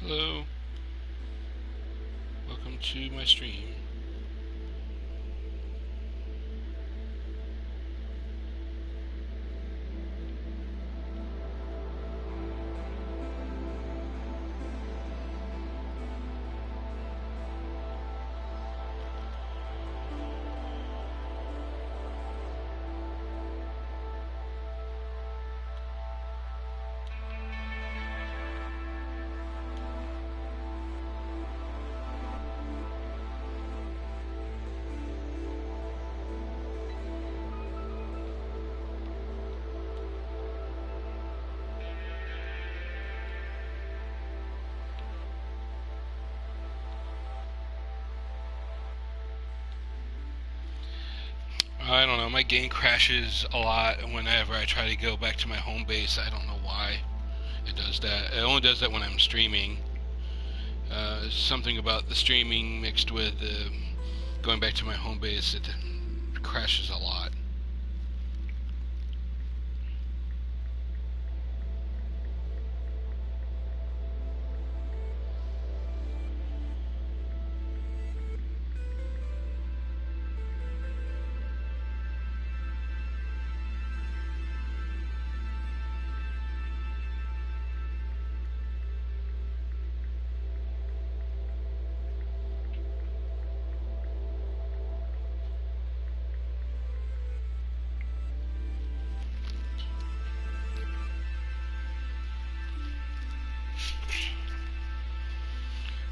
Hello, welcome to my stream. I don't know, my game crashes a lot whenever I try to go back to my home base. I don't know why it does that. It only does that when I'm streaming. Something about the streaming mixed with going back to my home base, it crashes a lot.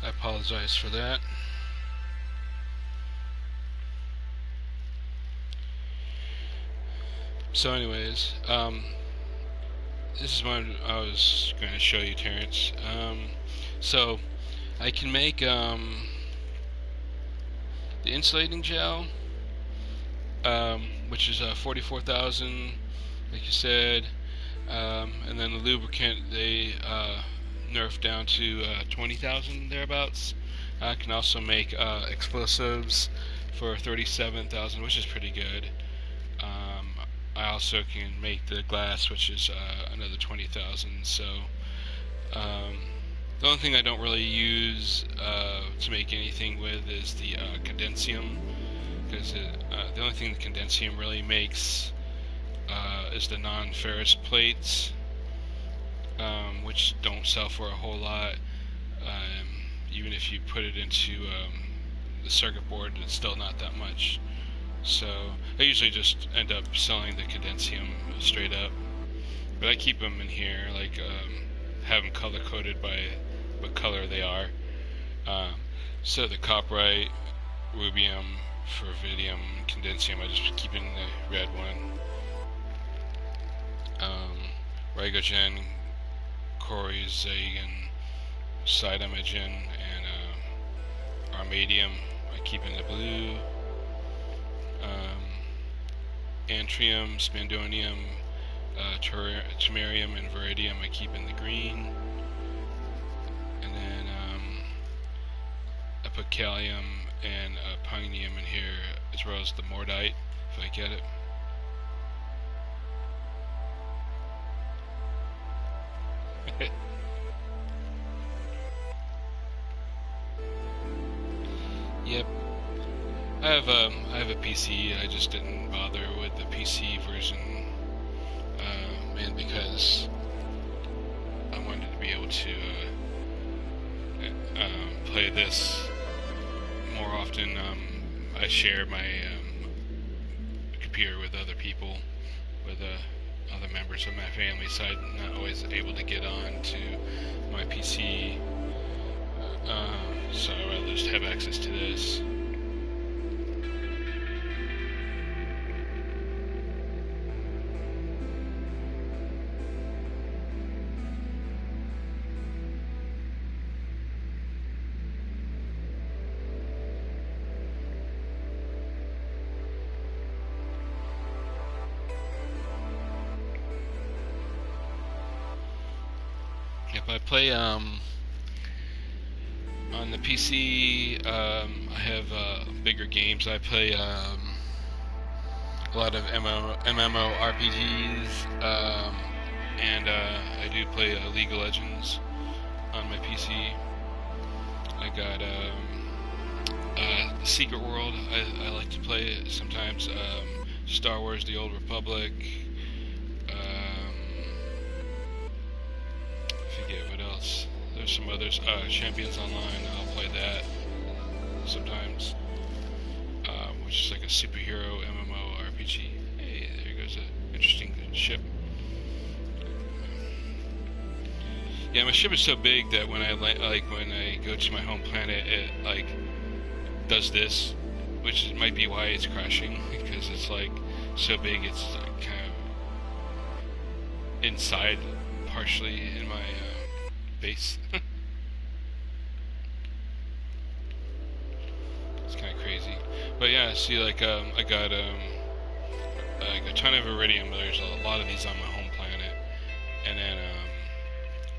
I apologize for that. So anyways, this is what I was going to show you, Terrence. So I can make the insulating gel, which is 44,000, like you said, and then the lubricant they nerfed down to 20,000 thereabouts. I can also make explosives for 37,000, which is pretty good. I also can make the glass, which is another 20,000. So the only thing I don't really use to make anything with is the condensium, because the only thing the condensium really makes is the non-ferrous plates, which don't sell for a whole lot. Even if you put it into the circuit board, it's still not that much. So I usually just end up selling the condensium straight up, but I keep them in here, like have them color coded by what color they are. So the copperite, rubium, ferridium, condensium, I just keep in the red one. Rigogen, corizagon, cytomagen, and armadium I keep in the blue. Antrium, spandonium, tamarium, and viridium I keep in the green. And then I put calcium and pynium in here, as well as the mordite, if I get it. Yep. I have a PC. I just didn't bother with the PC version, and because I wanted to be able to play this more often. I share my computer with other people, with other members of my family, so I'm not always able to get on to my PC. So I'd rather just have access to this. If I play on the PC, I have bigger games. I play a lot of MMORPGs, and I do play League of Legends. on my PC. I got Secret World. I like to play it sometimes. Star Wars: The Old Republic. I forget what else. There's some others. Champions Online. I'll play that sometimes. Which is like a superhero MMO RPG. Hey, there goes a interesting ship. Yeah, my ship is so big that when I when I go to my home planet, it like does this, which might be why it's crashing, because it's like so big. It's like, kind of inside, partially in my base. It's kind of crazy, but yeah. See, like I got like a ton of iridium. There's a lot of these on my home planet, and then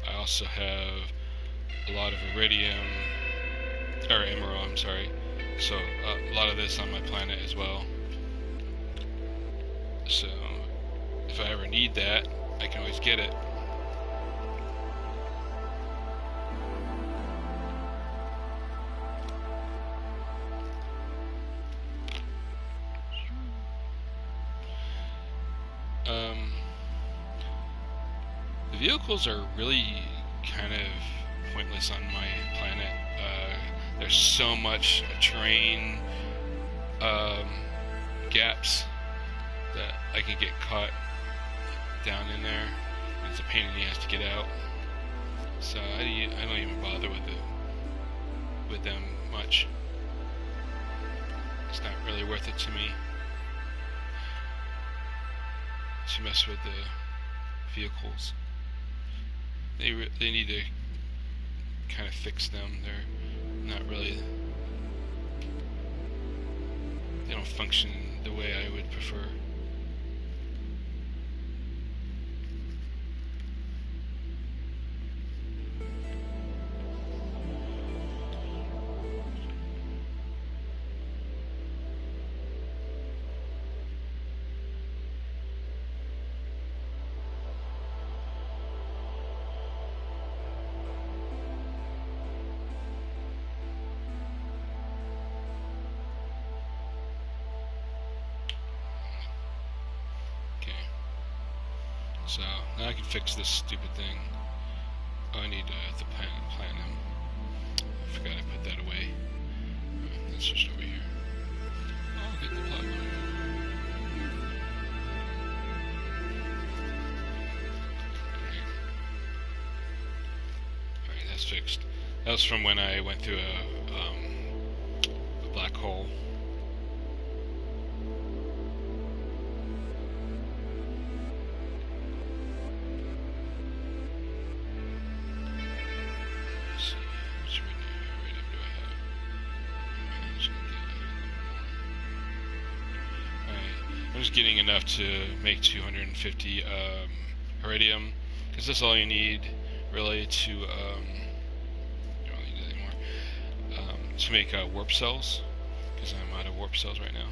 I also have a lot of iridium, or emerald, I'm sorry. So a lot of this on my planet as well. So if I ever need that, I can always get it. The vehicles are really kind of pointless on my planet. There's so much terrain gaps that I can get caught down in there. It's a pain in the ass to get out. So I don't even bother with them much. It's not really worth it to me to mess with the vehicles. They need to kind of fix them. They're not really, they don't function the way I would prefer. So now I can fix this stupid thing. Oh, I need the platinum. I forgot I put that away. That's just over here. I'll get the platinum. Alright, that's fixed. That was from when I went through a black hole. I'm just getting enough to make 250 iridium, because that's all you need really to you don't need it anymore, to make warp cells, because I'm out of warp cells right now.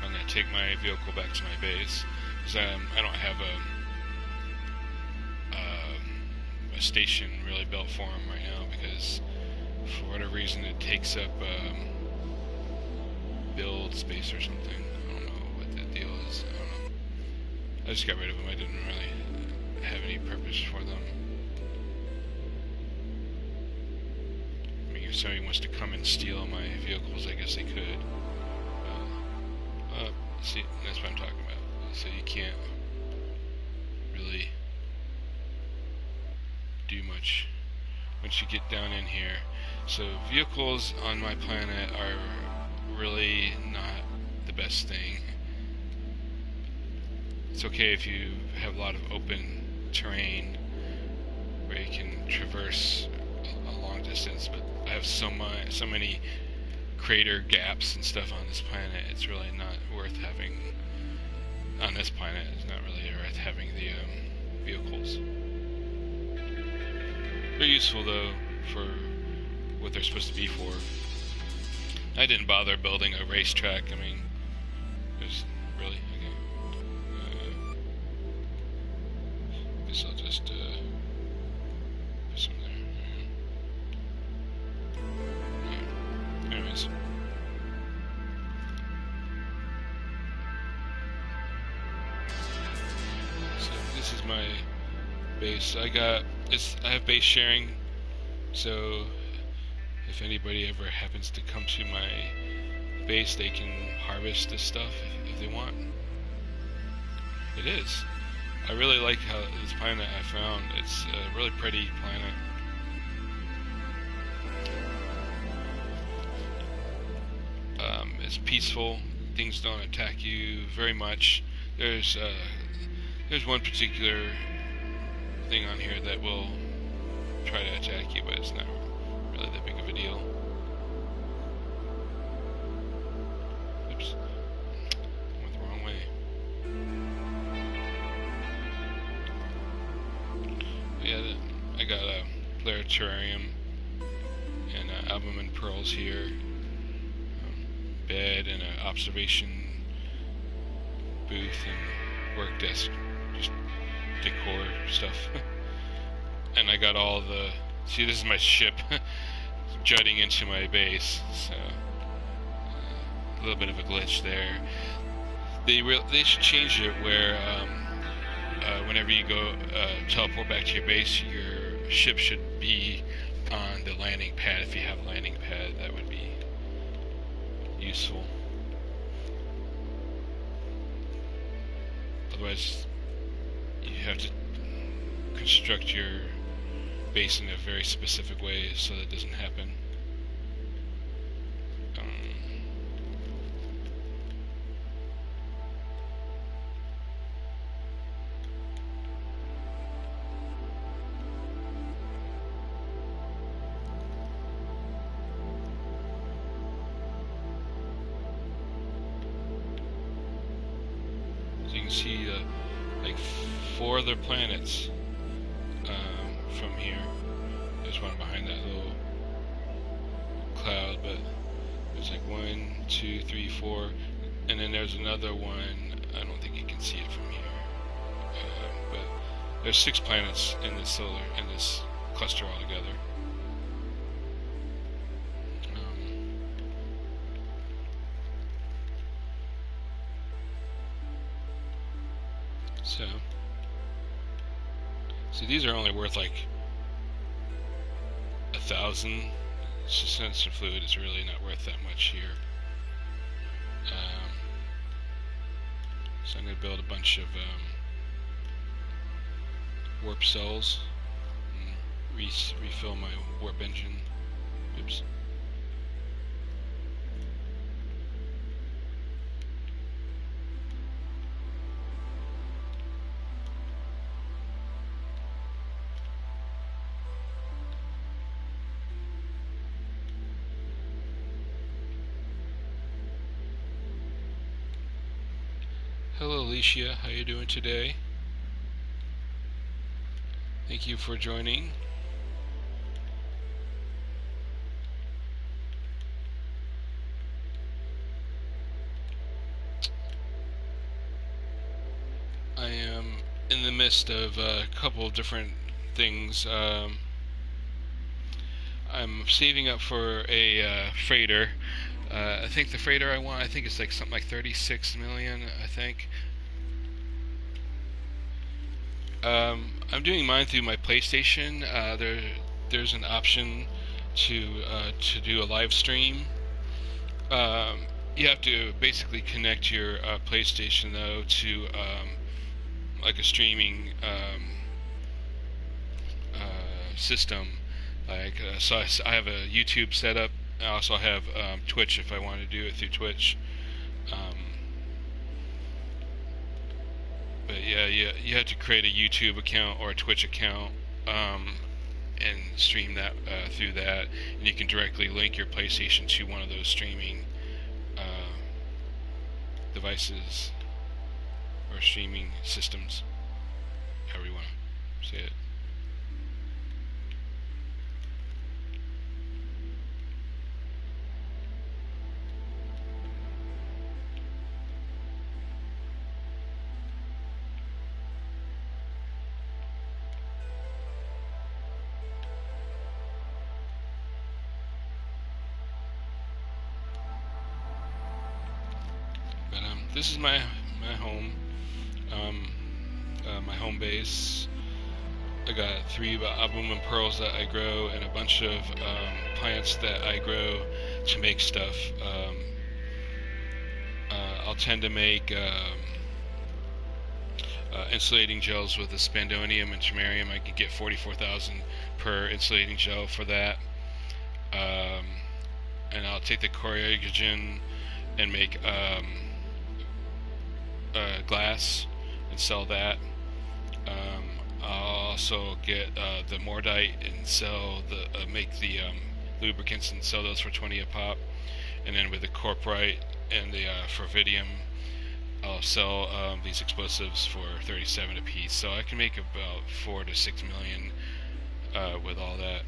I'm going to take my vehicle back to my base, because I don't have a station really built for them right now, because for whatever reason it takes up build space or something. I don't know what the deal is. I don't know. I just got rid of them. I didn't really have any purpose for them. I mean, if somebody wants to come and steal my vehicles, I guess they could. See, that's what I'm talking about. So you can't really do much once you get down in here. So vehicles on my planet are really not the best thing. It's okay if you have a lot of open terrain where you can traverse a long distance, but I have so many crater gaps and stuff on this planet. It's really not worth having on this planet. It's not really worth having the vehicles. They're useful though for what they're supposed to be for. I didn't bother building a racetrack. I mean, it was really okay. Guess I'll just put some there. Anyways. So this is my base. I have base sharing, so if anybody ever happens to come to my base, they can harvest this stuff if they want. It is. I really like how this planet I found. It's a really pretty planet. It's peaceful. Things don't attack you very much. There's one particular thing on here that will try to attack you, but it's not really that big of a deal. Oops. I went the wrong way. But yeah, I got a player terrarium and albumin pearls here. Bed and an observation booth and work desk, just decor stuff. And I got all the, see, this is my ship jutting into my base, so a little bit of a glitch there. They should change it where whenever you go teleport back to your base, your ship should be on the landing pad. If you have a landing pad, that would be useful. Otherwise, you have to construct your base in a very specific way so that doesn't happen. You can see like 4 other planets from here. There's one behind that little cloud, but there's like 1, 2, 3, 4, and then there's another one. I don't think you can see it from here, but there's 6 planets in this cluster altogether. So these are only worth like 1,000. Sensor fluid is really not worth that much here. So I'm going to build a bunch of warp cells and refill my warp engine. Oops. Hello Alicia, how you doing today? Thank you for joining. I am in the midst of a couple of different things. I'm saving up for a freighter. I think the freighter I want, I think it's like something like 36 million, I think. I'm doing mine through my PlayStation. There's an option to do a live stream. You have to basically connect your PlayStation though to like a streaming system. Like so I have a YouTube set up. I also have Twitch if I want to do it through Twitch. But yeah, you have to create a YouTube account or a Twitch account and stream that through that. And you can directly link your PlayStation to one of those streaming devices or streaming systems, however you want to say it. this is my home, my home base. I got 3 albumen pearls that I grow, and a bunch of plants that I grow to make stuff. I'll tend to make insulating gels with the spandonium and tamarium. I can get 44,000 per insulating gel for that. And I'll take the corrugagen and make glass and sell that. I'll also get the mordite and sell make the lubricants and sell those for 20 a pop. And then with the corporite and the fervidium, I'll sell these explosives for 37 a piece. So I can make about 4 to 6 million with all that.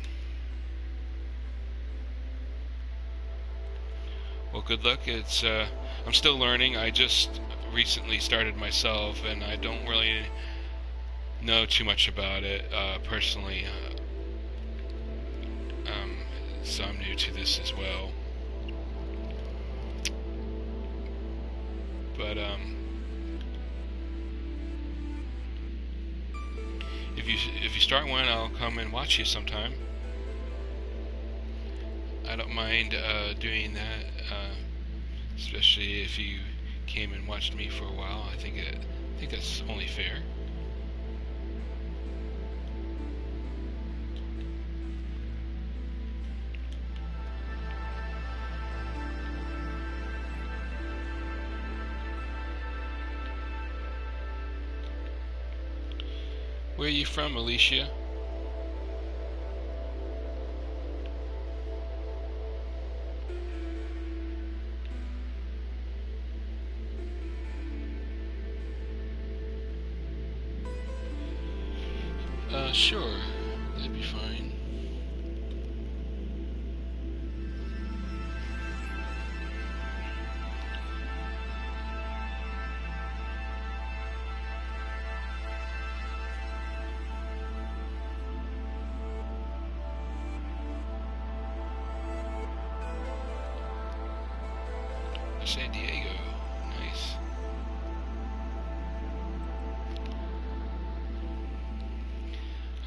Well, good luck. It's I'm still learning. I just recently started myself, and I don't really know too much about it personally. So I'm new to this as well. But if you start one, I'll come and watch you sometime. I don't mind doing that, especially if you came and watched me for a while. I think that's only fair. Where are you from, Alicia? Sure, that'd be fine. San Diego, nice.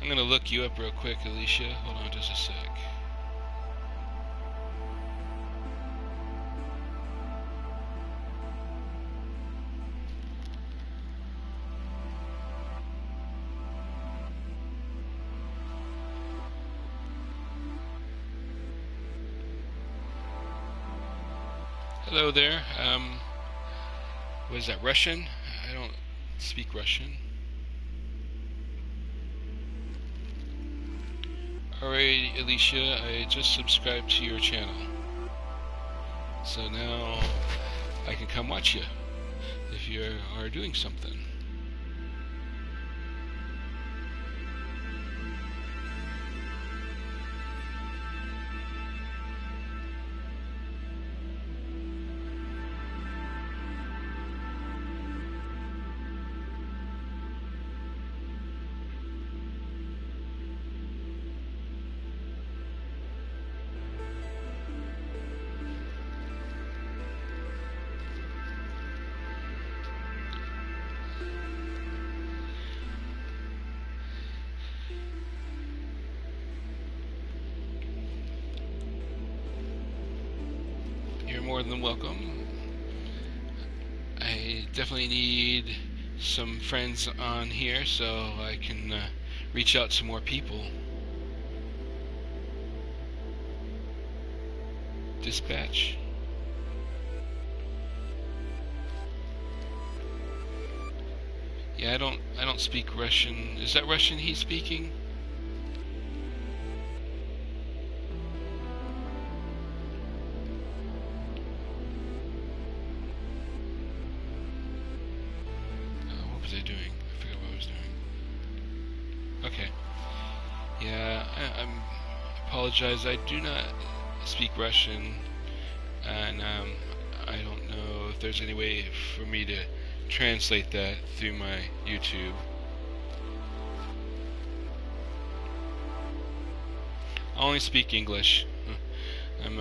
I'm gonna look you up real quick, Alicia. Hold on just a sec. Hello there. What is that, Russian? I don't speak Russian. Alright, Alicia, I just subscribed to your channel. So now I can come watch you if you are doing something. You're more than welcome. I definitely need some friends on here so I can reach out to more people. Dispatch. Yeah, I don't speak Russian. Is that Russian he's speaking? What was I doing? I forgot what I was doing. Okay. Yeah, I apologize. I do not speak Russian, and I don't know if there's any way for me to translate that through my YouTube. I only speak English. I'm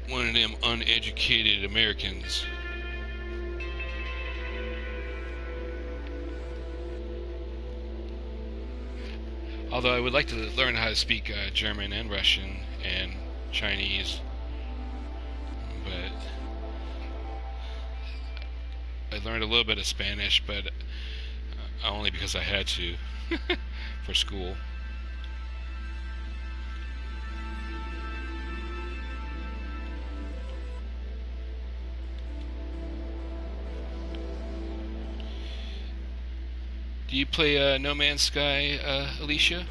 one of them uneducated Americans. Although I would like to learn how to speak German and Russian and Chinese, but I learned a little bit of Spanish, but only because I had to for school. Do you play No Man's Sky, Alicia?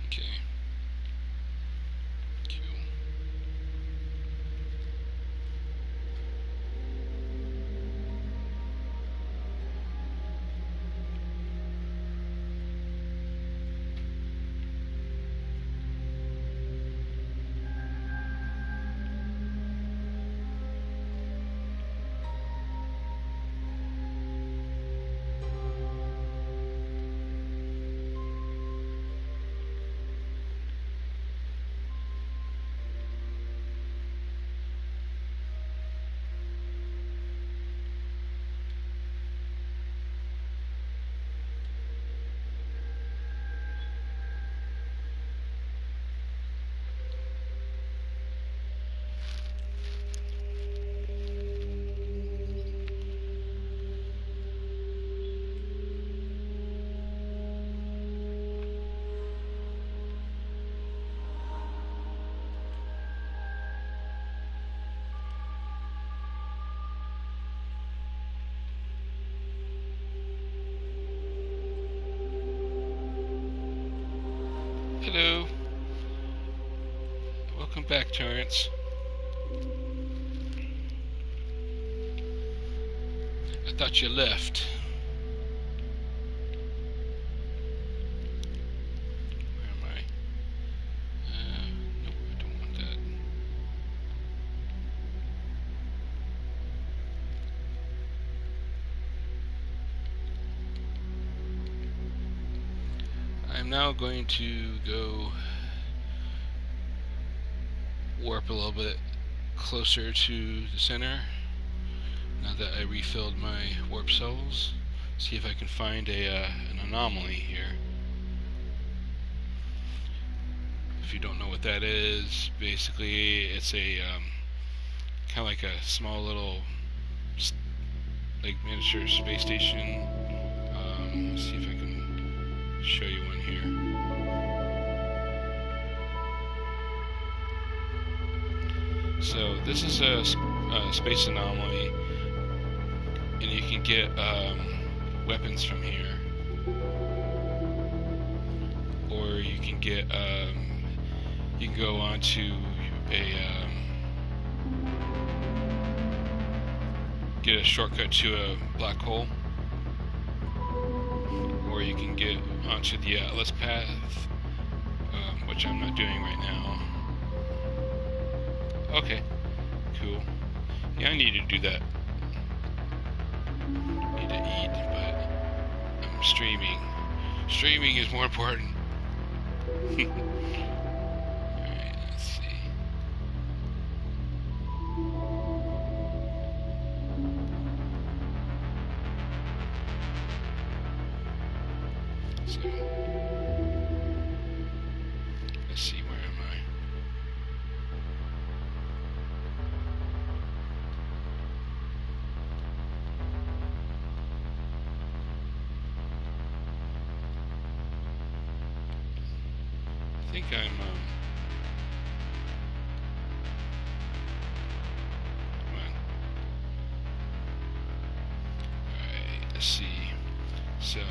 Okay. Cool. Hello. Welcome back, Terrence. I thought you left. Where am I? Nope, I don't want that. I'm now going to go warp a little bit closer to the center now that I refilled my warp cells. See if I can find an anomaly here. If you don't know what that is, basically it's a kind of like a small little like miniature space station. Let's see if I can show you one here. So this is a space anomaly, and you can get weapons from here, or you can get you can go on to get a shortcut to a black hole, or you can get onto the Atlas path, which I'm not doing right now. Okay, cool. Yeah, I need to do that. Need to eat, but I'm streaming. Streaming is more important. Alright, let's see. So, let's see, where am I? I think I'm, come on. Alright, let's see. So, am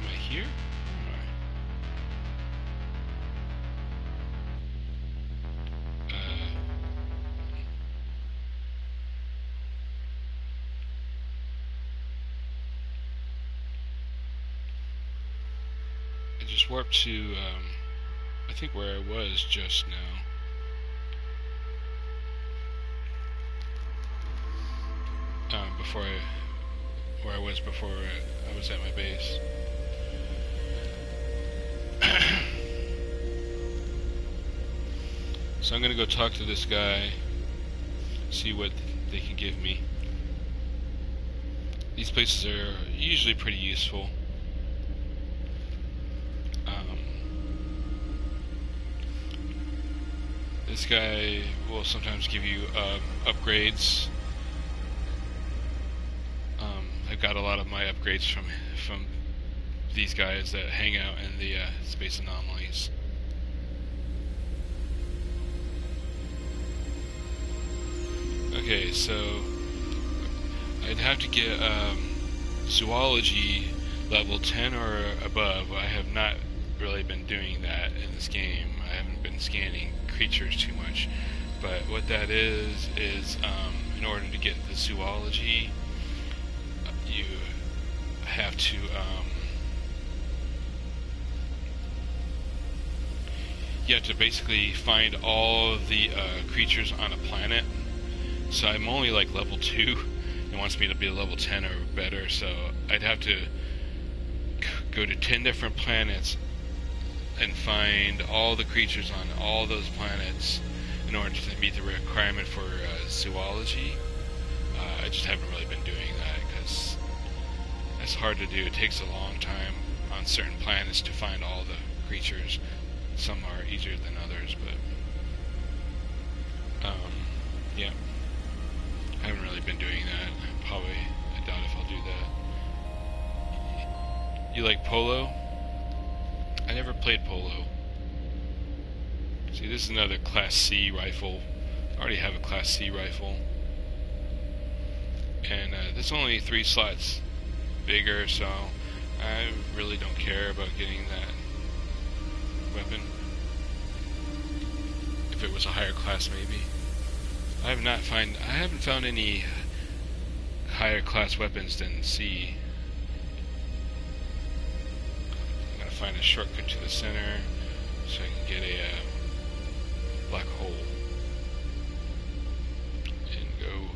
I here? Where am I? I just warped to, I think where I was just now. Where I was before I was at my base. So I'm gonna go talk to this guy, see what they can give me. These places are usually pretty useful. This guy will sometimes give you upgrades. I got a lot of my upgrades from these guys that hang out in the space anomalies. Okay, so I'd have to get zoology level 10 or above. I have not really been doing that in this game. I haven't been scanning creatures too much, but what that is in order to get the zoology, you have to basically find all of the creatures on a planet. So I'm only like level 2. It wants me to be a level 10 or better, so I'd have to go to 10 different planets and find all the creatures on all those planets in order to meet the requirement for zoology. I just haven't really been doing that because it's hard to do. It takes a long time on certain planets to find all the creatures. Some are easier than others, but yeah, I haven't really been doing that. I doubt if I'll do that. You like polo? I never played polo. See, this is another Class C rifle. I already have a Class C rifle. And this is only 3 slots bigger, so I really don't care about getting that weapon. If it was a higher class, maybe. I haven't found any higher class weapons than C. I'm gonna find a shortcut to the center so I can get a black hole and go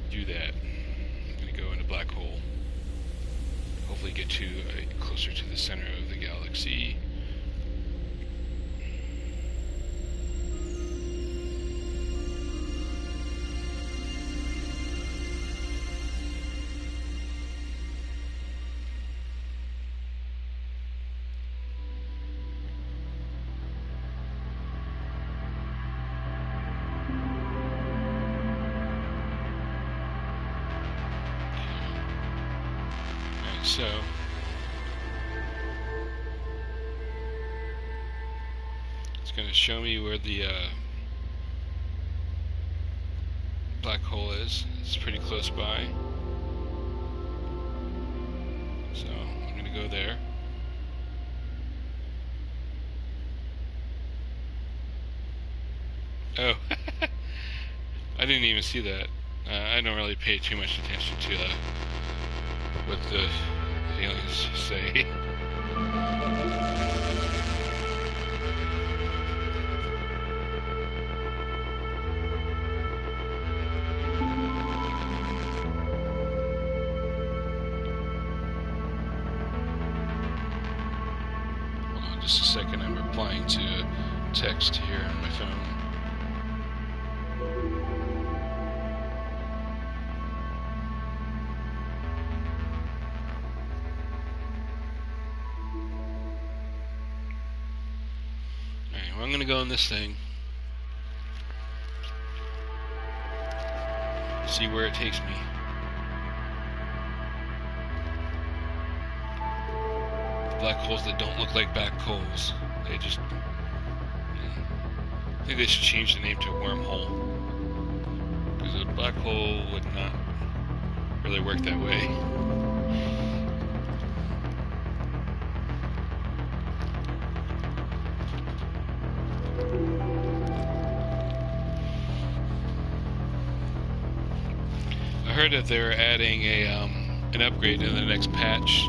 do that. I'm gonna go in a black hole. Hopefully get to closer to the center of the galaxy. So it's going to show me where the black hole is. It's pretty close by. So I'm going to go there. Oh, I didn't even see that. I don't really pay too much attention to what the aliens say. Hold on just a second, I'm replying to a text here on my phone. I'm gonna go in this thing, see where it takes me. Black holes that don't look like black holes. They just, I think they should change the name to wormhole, because a black hole would not really work that way. I heard that they're adding an upgrade in the next patch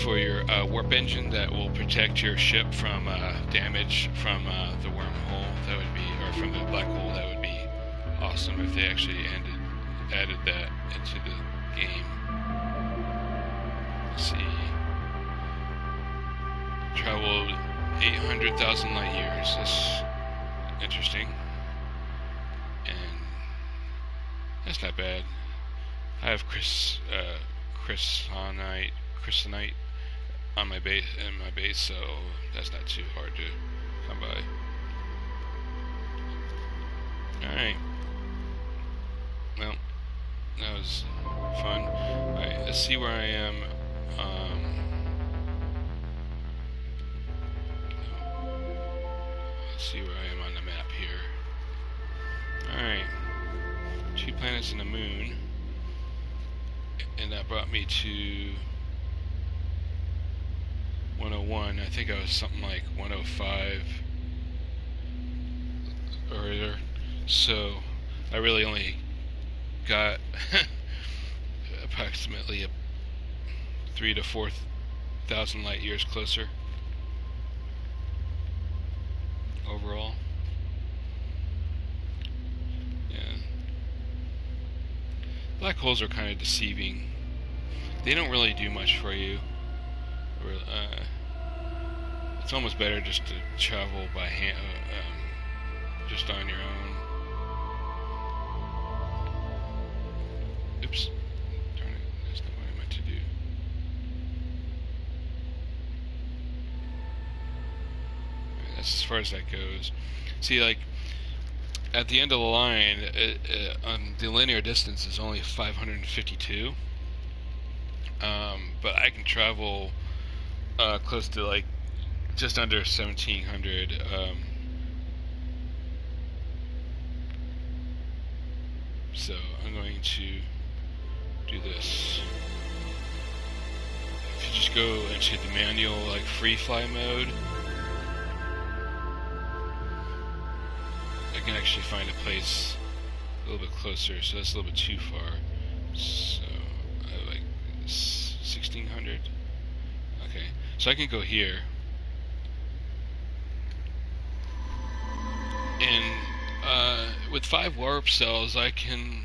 for your warp engine that will protect your ship from damage from the wormhole. That would be, or from the black hole. That would be awesome if they actually added that into the game. Let's see. Traveled 800,000 light years. That's interesting, and that's not bad. I have crystalline on my base, so that's not too hard to come by. Alright. Well, that was fun. Alright, let's see where I am. Let's see where I am on the map here. Alright. 2 planets and a moon. And that brought me to 101. I think I was something like 105 earlier. So I really only got approximately 3,000 to 4,000 light years closer overall. Yeah. Black holes are kind of deceiving. They don't really do much for you. It's almost better just to travel by hand, just on your own. Oops. Darn it. That's not what I meant to do. Right, that's as far as that goes. See, like, at the end of the line, on the linear distance is only 552. But I can travel close to, like, just under 1,700. So I'm going to do this. If you just go into the manual, like, free fly mode, I can actually find a place a little bit closer. So that's a little bit too far. So I like 1,600. Okay, so I can go here, and with 5 warp cells, I can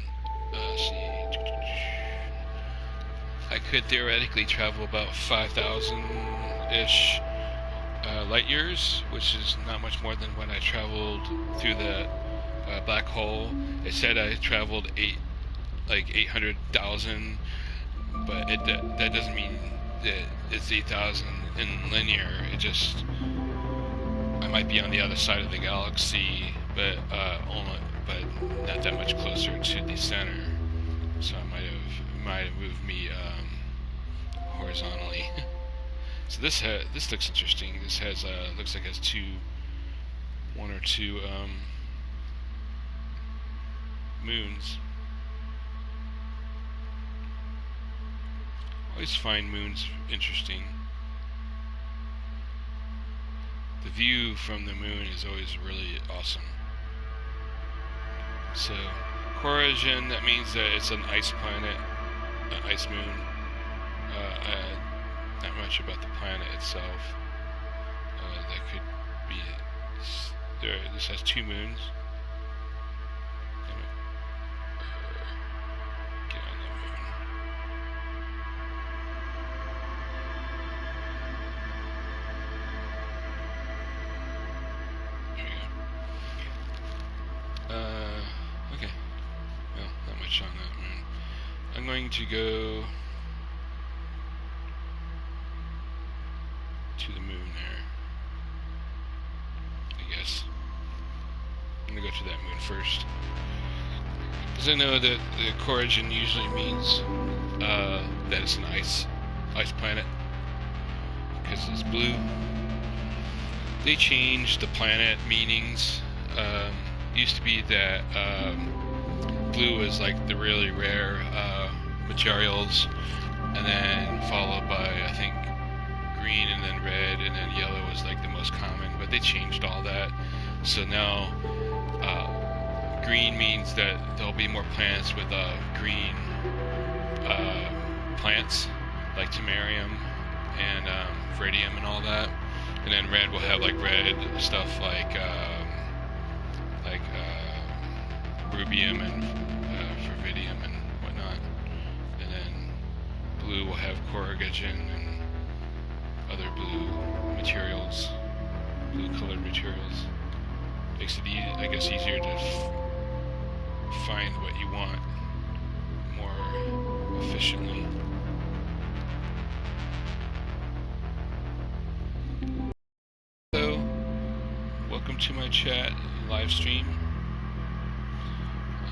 I could theoretically travel about 5,000-ish light years, which is not much more than when I traveled through the black hole. It said I traveled 800,000, but that doesn't mean that it's 8,000 in linear. It just, I might be on the other side of the galaxy, but not that much closer to the center. So it might have moved me horizontally. So this looks interesting. This has looks like it has one or two moons. Always find moons interesting. The view from the moon is always really awesome. So, Corrosion, that means that it's an ice planet, an ice moon. Not much about the planet itself. That could be there. This has two moons. Get on the moon. There we go. Okay. Well, not much on that moon. I'm going to go to the moon there. I guess. I'm gonna go to that moon first. Because I know that the Corrosion usually means that it's an ice planet. Because it's blue. They changed the planet meanings. Used to be that blue was like the really rare materials, and then followed by, I think, green, and then red, and then yellow was like the most common, but they changed all that. So now green means that there'll be more planets with green plants, like Temerium and Veridium and all that. And then red will have like red stuff like rubium and Veridium and whatnot. And then blue will have Corrugation and other blue materials, blue colored materials. Makes it, I guess, easier to find what you want more efficiently. So, welcome to my chat live stream.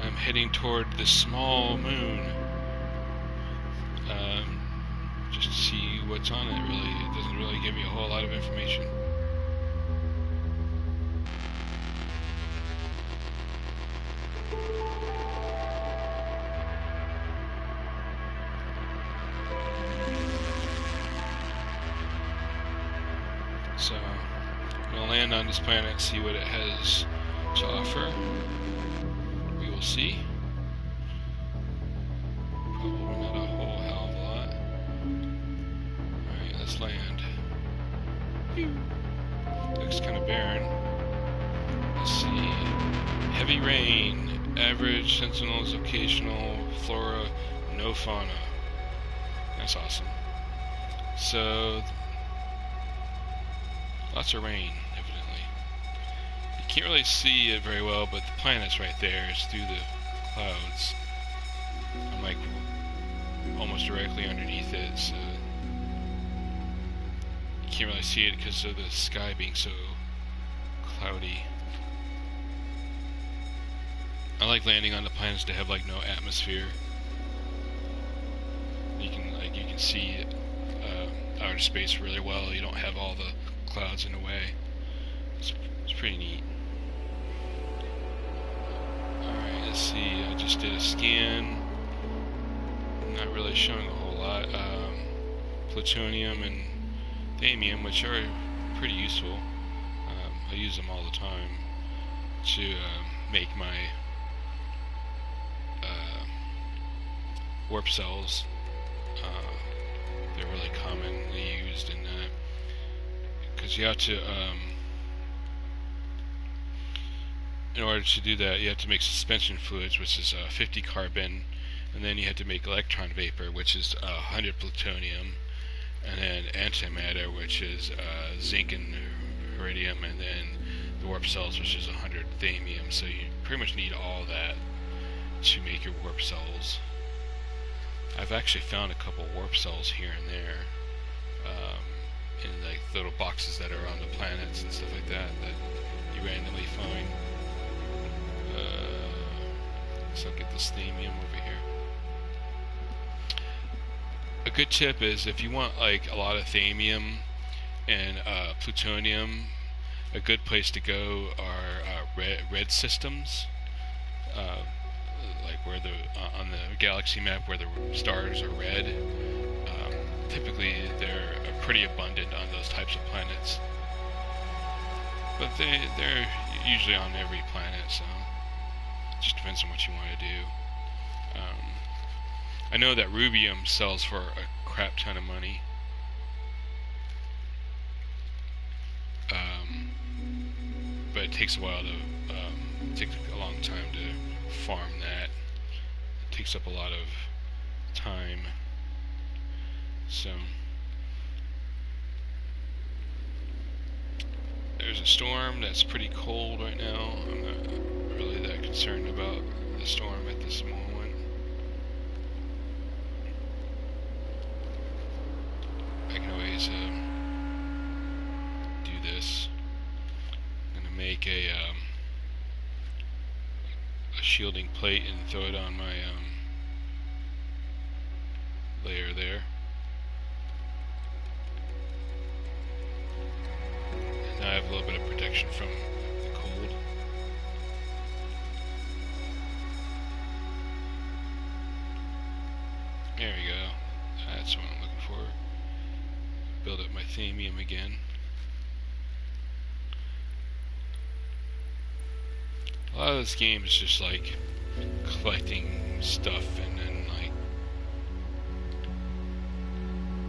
I'm heading toward the small moon, just to see what's on it. Really, it doesn't really give me a whole lot of information. So, I'm going to land on this planet, see what it has to offer. We will see. Probably not a whole hell of a lot. Alright, let's land. Looks kind of barren. Let's see. Heavy rain, average sentinels, occasional flora, no fauna. That's awesome. So, lots of rain, evidently. You can't really see it very well, but the planet's right there. It's through the clouds. I'm like almost directly underneath it, so you can't really see it because of the sky being so cloudy. I like landing on the planets to have like no atmosphere. You can see outer space really well. You don't have all the clouds in the way. It's pretty neat. Alright, let's see. I just did a scan. Not really showing a whole lot. Plutonium and thamium, which are pretty useful. I use them all the time to make my warp cells. They're really commonly used in that, because you have to, in order to do that, you have to make suspension fluids, which is 50 carbon, and then you have to make electron vapor, which is 100 plutonium, and then antimatter, which is zinc and iridium, and then the warp cells, which is 100 thamium. So you pretty much need all that to make your warp cells. I've actually found a couple warp cells here and there, in like little boxes that are on the planets and stuff like that you randomly find. So I'll get this thamium over here. A good tip is if you want like a lot of thamium and plutonium, a good place to go are red systems, uh, like where the on the galaxy map where the stars are red. Typically, they're pretty abundant on those types of planets, but they're usually on every planet, so it just depends on what you want to do. I know that rubium sells for a crap ton of money. But it takes a while to, it takes a long time to farm that. It takes up a lot of time. So, there's a storm that's pretty cold right now. I'm not really that concerned about the storm at this moment. I can always do this. I'm gonna make a shielding plate and throw it on my layer there. And now I have a little bit of protection from the cold. There we go. That's what I'm looking for. Build up my thamium again. A lot of this game is just like collecting stuff and then like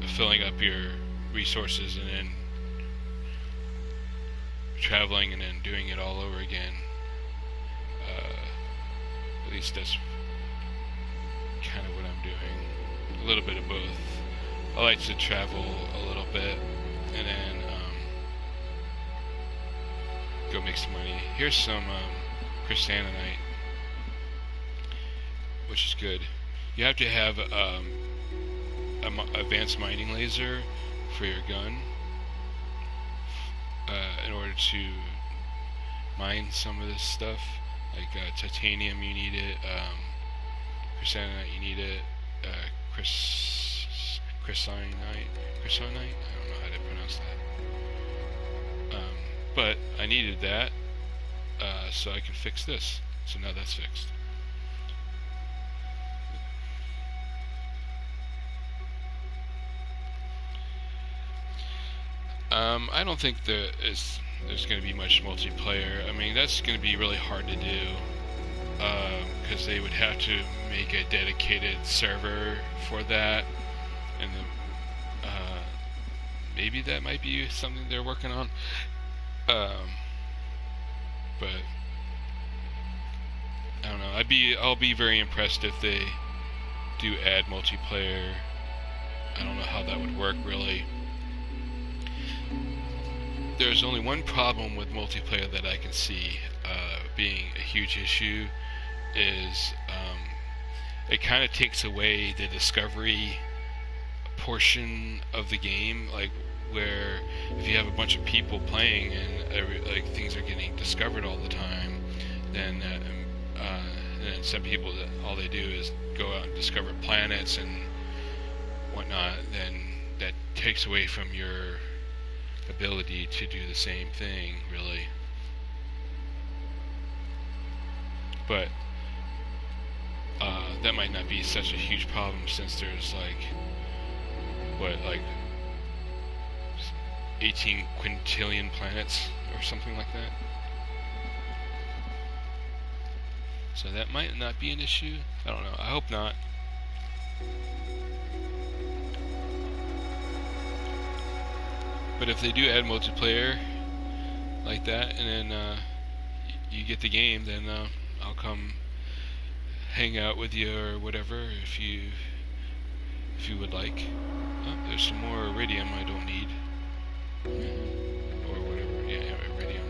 filling up your resources and then traveling and then doing it all over again. At least that's kind of what I'm doing. A little bit of both. I like to travel a little bit and then go make some money. Here's some chrysanthemite, which is good. You have to have an advanced mining laser for your gun in order to mine some of this stuff. Like titanium, you need it. Chrysanthemite, you need it. Chrysanite. I don't know how to pronounce that. But I needed that, so I can fix this. So now that's fixed. I don't think there's going to be much multiplayer. I mean, that's going to be really hard to do, because they would have to make a dedicated server for that, and maybe that might be something they're working on. But I don't know. I'll be very impressed if they do add multiplayer. I don't know how that would work really. There's only one problem with multiplayer that I can see being a huge issue is it kind of takes away the discovery portion of the game, like where if you have a bunch of people playing and like things are getting discovered all the time, then some people, all they do is go out and discover planets and whatnot, then that takes away from your ability to do the same thing, really. But that might not be such a huge problem, since there's like 18 quintillion planets or something like that. So that might not be an issue. I don't know. I hope not. But if they do add multiplayer like that, and then you get the game, then I'll come hang out with you or whatever if you would like. Oh, there's some more iridium I don't need, or whatever. Yeah, iridium.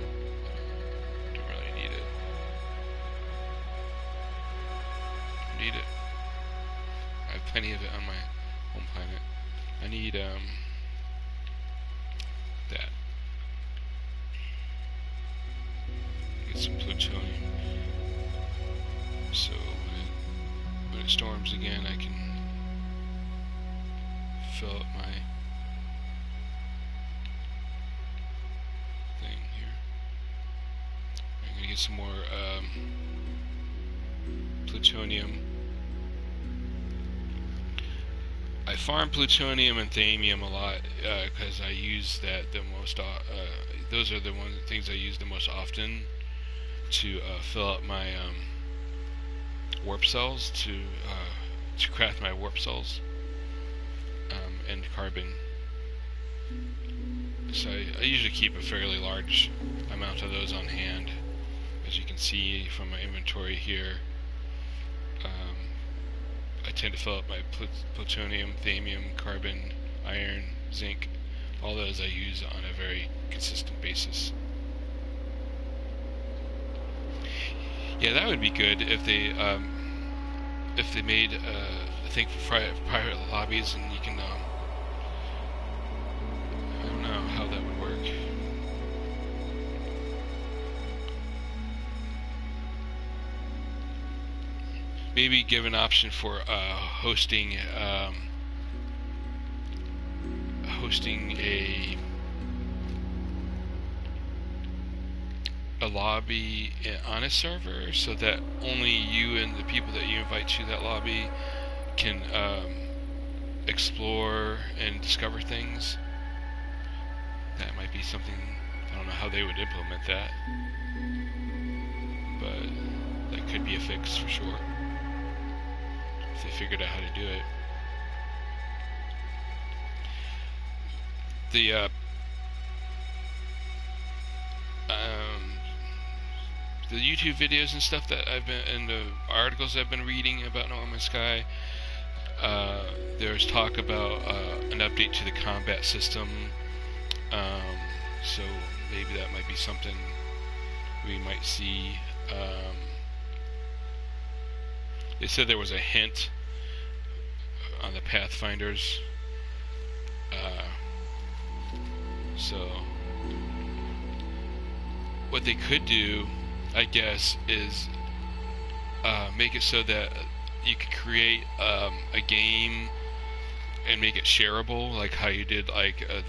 Don't really need it. Need it. I have plenty of it on my home planet. I need that. Get some plutonium. So when it storms again, I can fill up my thing here. I'm gonna get some more plutonium. I farm plutonium and thamium a lot because I use that the most. Those are the things I use the most often to fill up my warp cells to craft my warp cells and carbon. So I usually keep a fairly large amount of those on hand, as you can see from my inventory here. I tend to fill up my plutonium, thamium, carbon, iron, zinc. All those I use on a very consistent basis. Yeah, that would be good if they made a thing for private lobbies, and you can I don't know how that would work. Maybe give an option for hosting a lobby on a server, so that only you and the people that you invite to that lobby can explore and discover things. That might be something. I don't know how they would implement that, but that could be a fix for sure if they figured out how to do it. The YouTube videos and stuff that I've been, and the articles I've been reading about No Man's Sky, there's talk about an update to the combat system, so maybe that might be something we might see. They said there was a hint on the Pathfinders, so what they could do, I guess, is make it so that you could create a game and make it shareable, like how you did, like the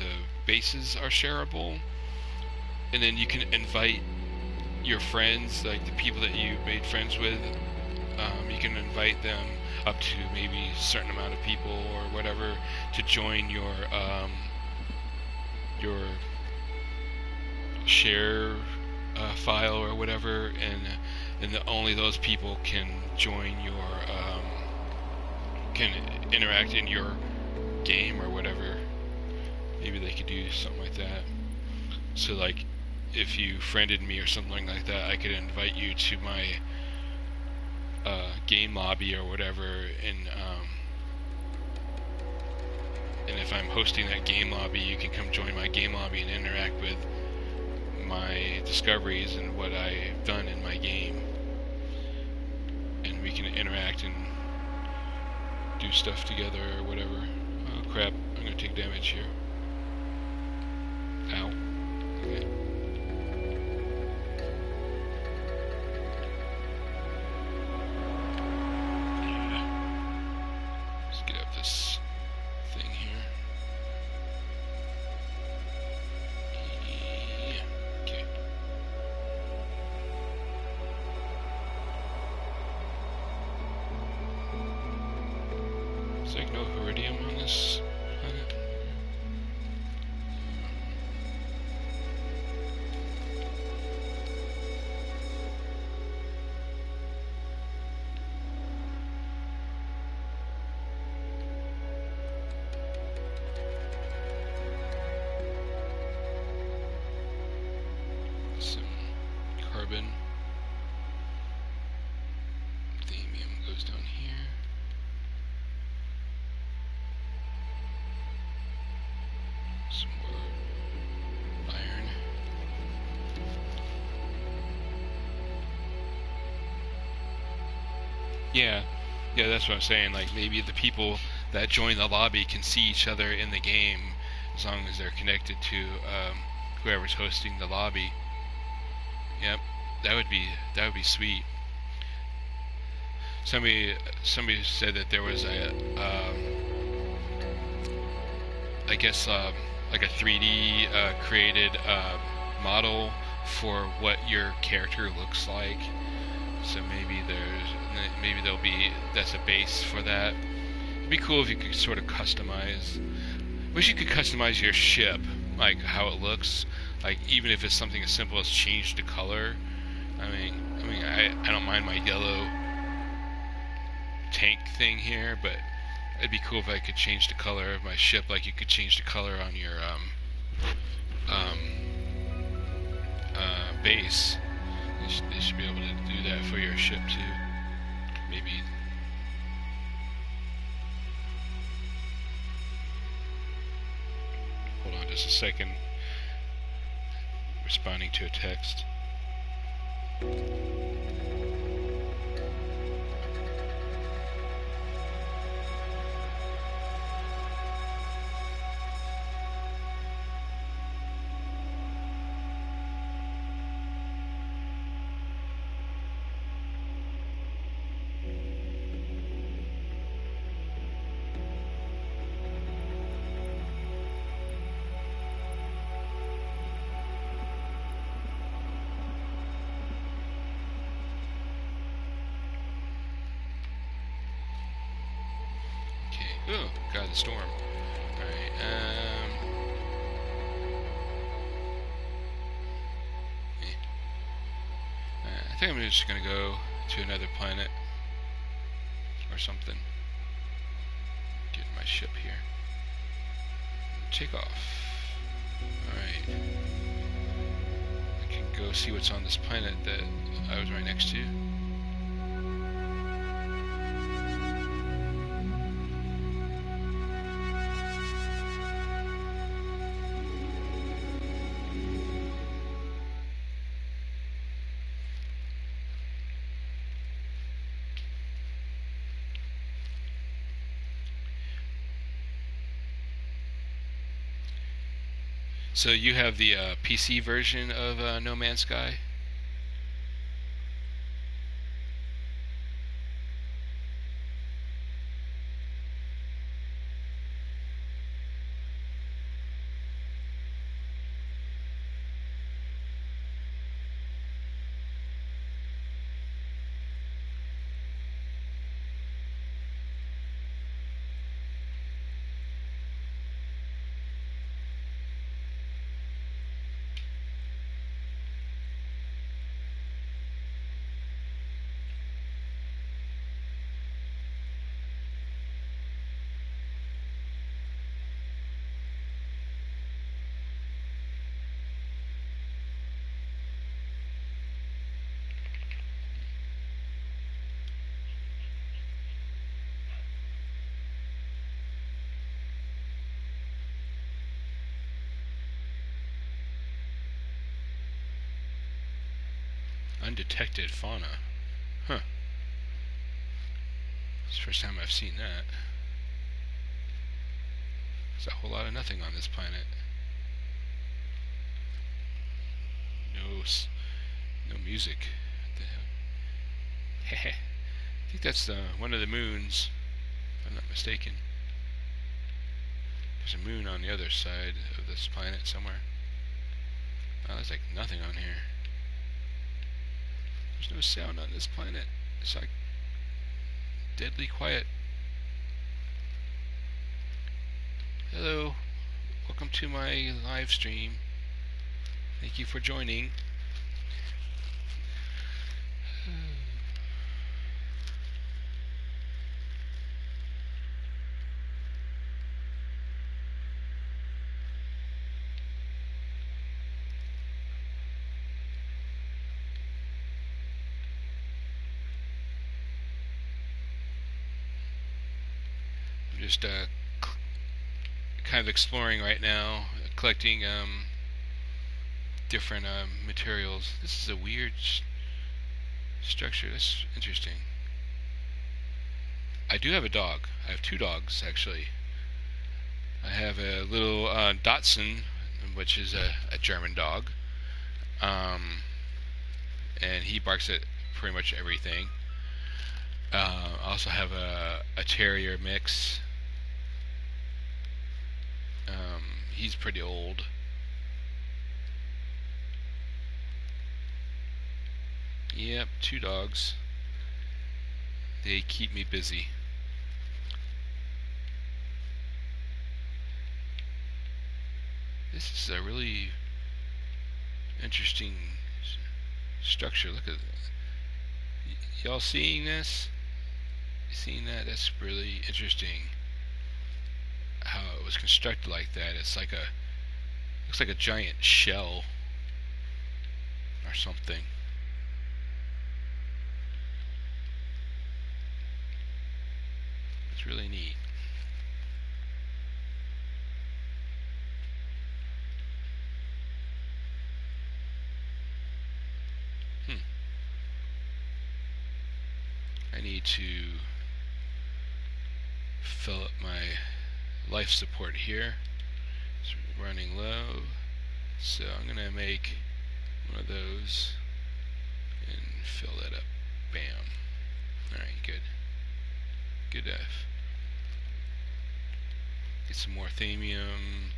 bases are shareable, and then you can invite your friends, like the people that you made friends with. You can invite them up to maybe a certain amount of people or whatever to join your share file or whatever, and only those people can join your can interact in your game or whatever. Maybe they could do something like that. So like if you friended me or something like that, I could invite you to my game lobby or whatever, and if I'm hosting that game lobby, you can come join my game lobby and interact with my discoveries and what I've done in my game, and we can interact and do stuff together or whatever. Oh crap, I'm gonna take damage here. Ow. Okay. Let's get up this thing here. Okay. Is there no iridium on this planet? Some carbon. Thamium goes down here. Some more iron. Yeah, that's what I'm saying. Like maybe the people that join the lobby can see each other in the game as long as they're connected to whoever's hosting the lobby. Yep, that would be sweet. Somebody said that there was I guess like a 3D created model for what your character looks like. So maybe there'll be that's a base for that. It'd be cool if you could sort of customize. Wish you could customize your ship, like how it looks. Like even if it's something as simple as change the color. I don't mind my yellow tank thing here, but it'd be cool if I could change the color of my ship, like you could change the color on your um, base. They should be able to do that for your ship too. Maybe. Hold on just a second. Responding to a text. Oh, God, the storm. Alright, I think I'm just gonna go to another planet or something. Get my ship here. Take off. Alright. I can go see what's on this planet that I was right next to. So you have the PC version of No Man's Sky? Undetected fauna. Huh. It's the first time I've seen that. There's a whole lot of nothing on this planet. No music. What the hell? I think that's one of the moons, if I'm not mistaken. There's a moon on the other side of this planet somewhere. Oh, there's like nothing on here. There's no sound on this planet. It's like deadly quiet. Hello. Welcome to my live stream. Thank you for joining. I'm just kind of exploring right now, collecting different materials. This is a weird structure. That's interesting. I do have a dog. I have two dogs, actually. I have a little Dachshund, which is a German dog. And he barks at pretty much everything. I also have a terrier mix. he's pretty old. Yep, 2 dogs. They keep me busy. This is a really interesting structure. Look at y'all seeing this? Seeing that? That's really interesting. How it was constructed like that. It's like looks like a giant shell or something. It's really neat. I need to fill up my life support here. It's running low, so I'm gonna make one of those and fill that up. Bam. Alright, good. Good F. Get some more thamium,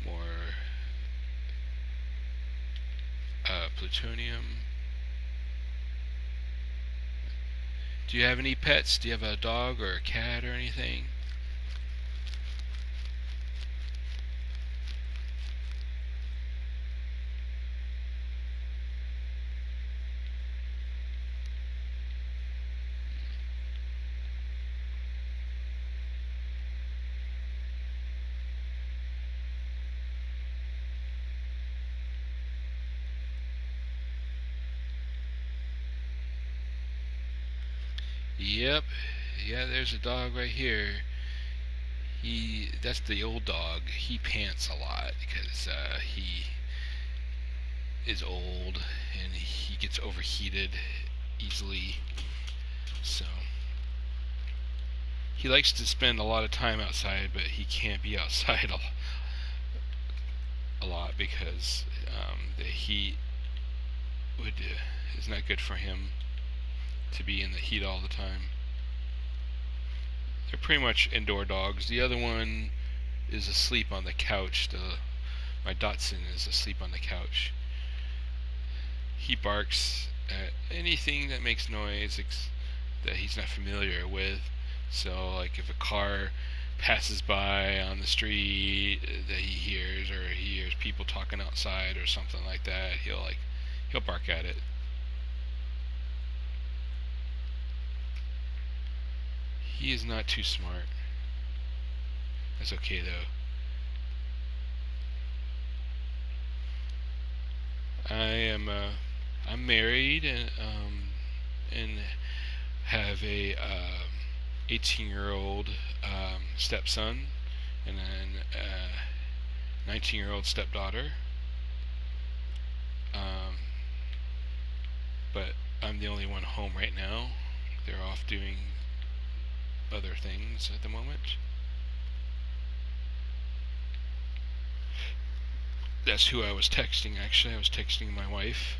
more plutonium. Do you have any pets? Do you have a dog or a cat or anything? Yep. Yeah, there's a dog right here. That's the old dog. He pants a lot because he is old and he gets overheated easily. So he likes to spend a lot of time outside, but he can't be outside a lot because the heat is not good for him to be in the heat all the time. They're pretty much indoor dogs. The other one is asleep on the couch. My Dachshund is asleep on the couch. He barks at anything that makes noise that he's not familiar with. So, like if a car passes by on the street that he hears, or he hears people talking outside or something like that, he'll bark at it. He is not too smart. That's okay though. I'm married and have a 18-year-old stepson and then a 19-year-old stepdaughter. But I'm the only one home right now. They're off doing other things at the moment. That's who I was texting, actually. I was texting my wife.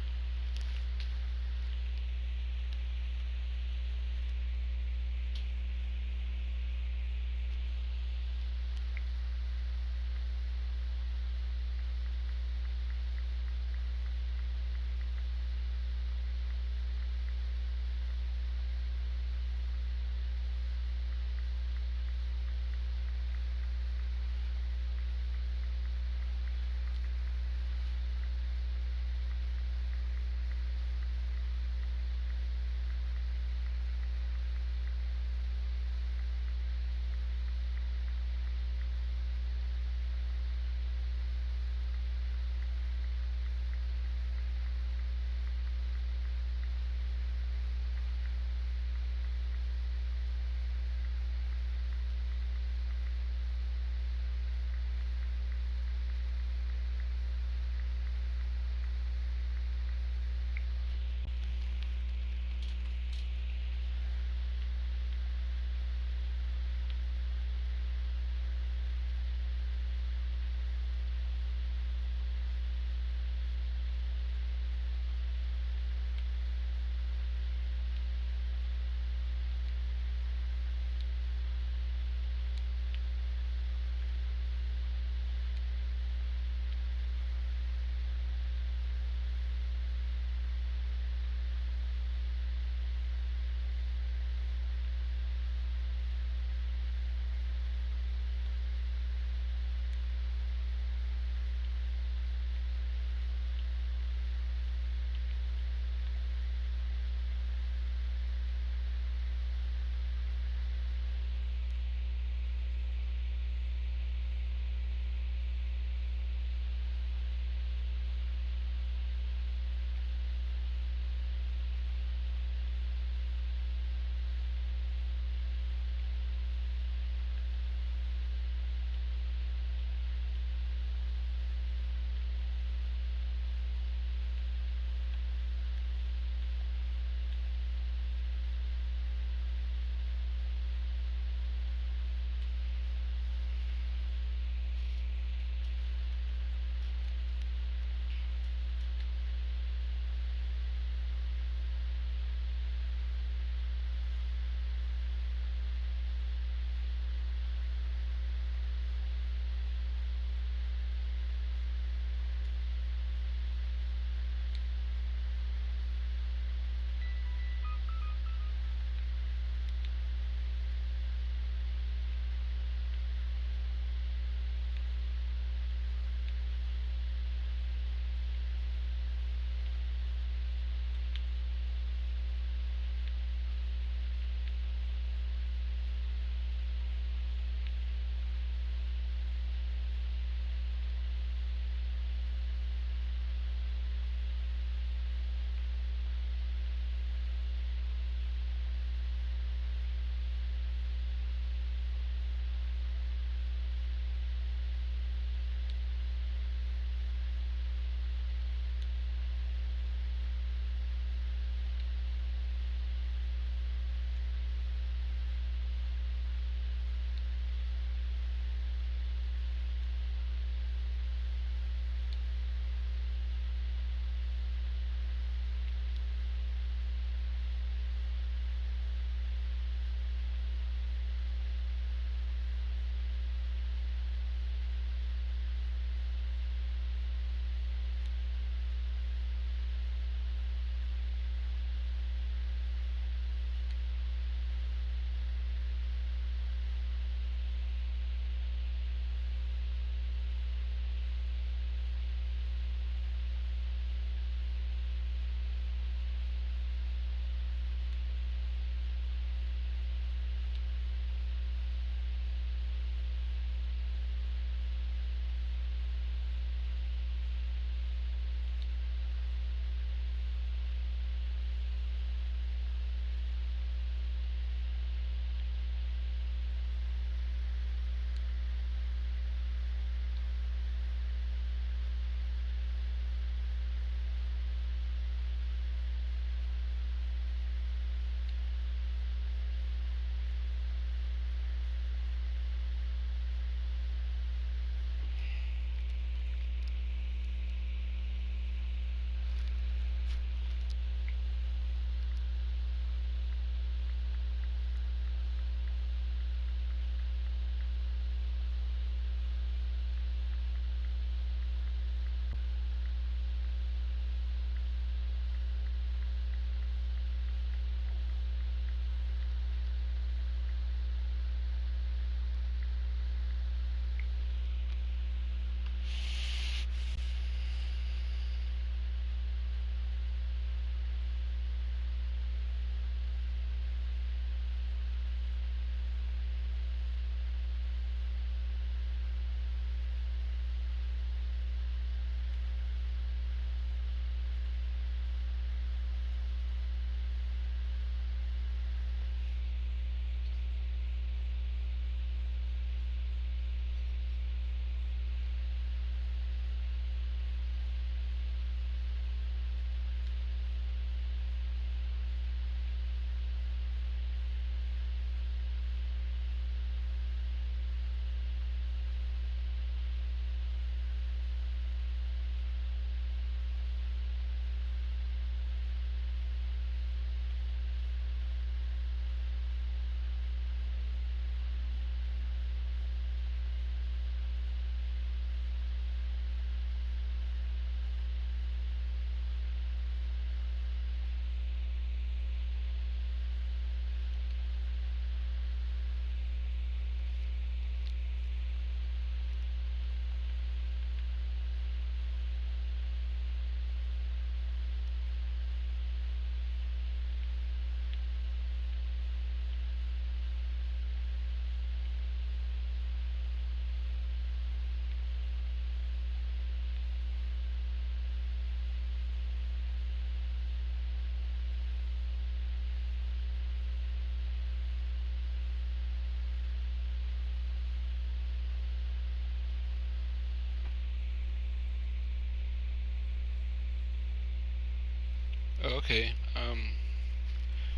Okay.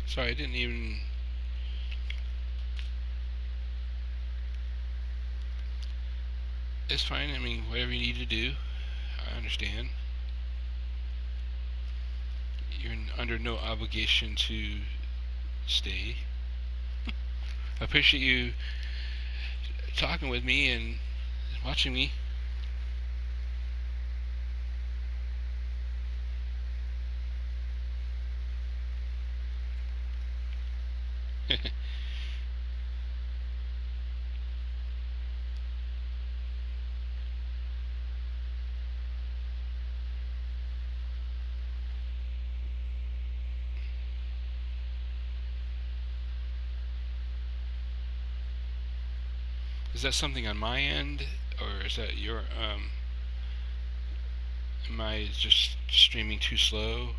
Sorry, I didn't even. It's fine. I mean, whatever you need to do, I understand. You're under no obligation to stay. I appreciate you talking with me and watching me. Is that something on my end, or is that your am I just streaming too slow?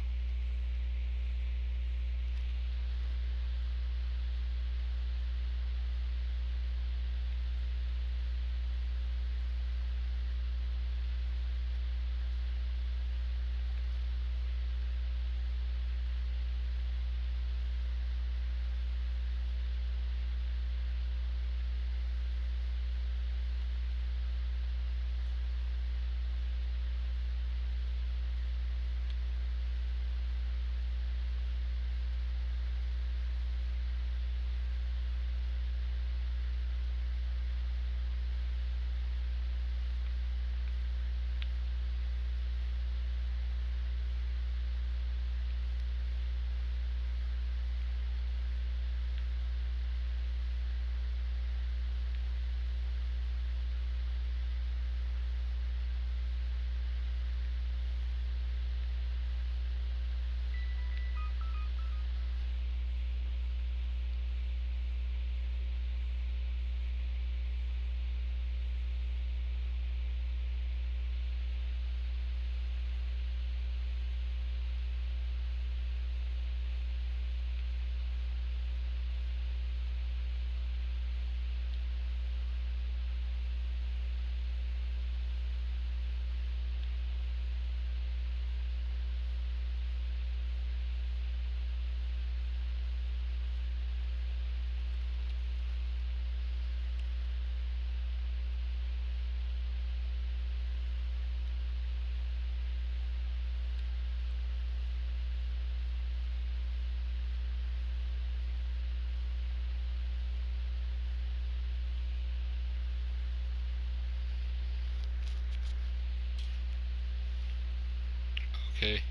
Okay.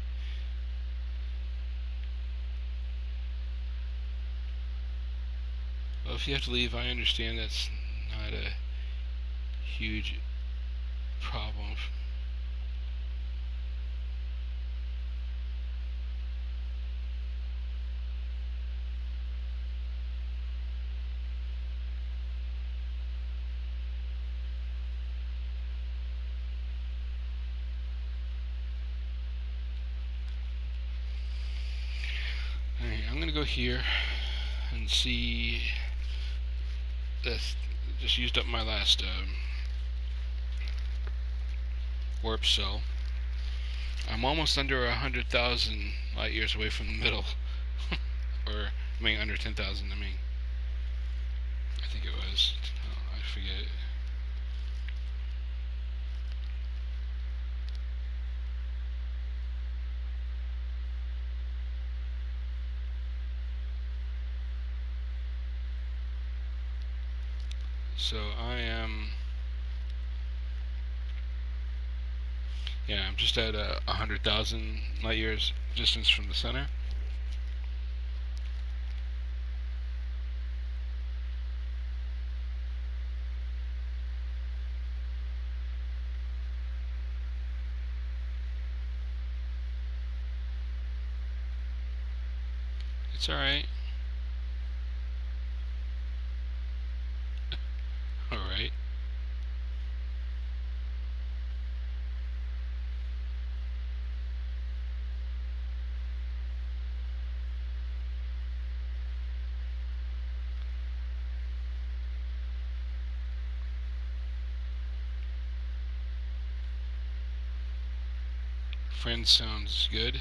Well, if you have to leave, I understand that's not a huge problem. Alright, I'm gonna go here and see. That's just used up my last warp cell. I'm almost under 100,000 light years away from the middle. Or, I mean, under 10,000, I mean. I think it was. Oh, I forget. So I am. Yeah, I'm just at 100,000 light years distance from the center. It's alright. Alright. Friend sounds good.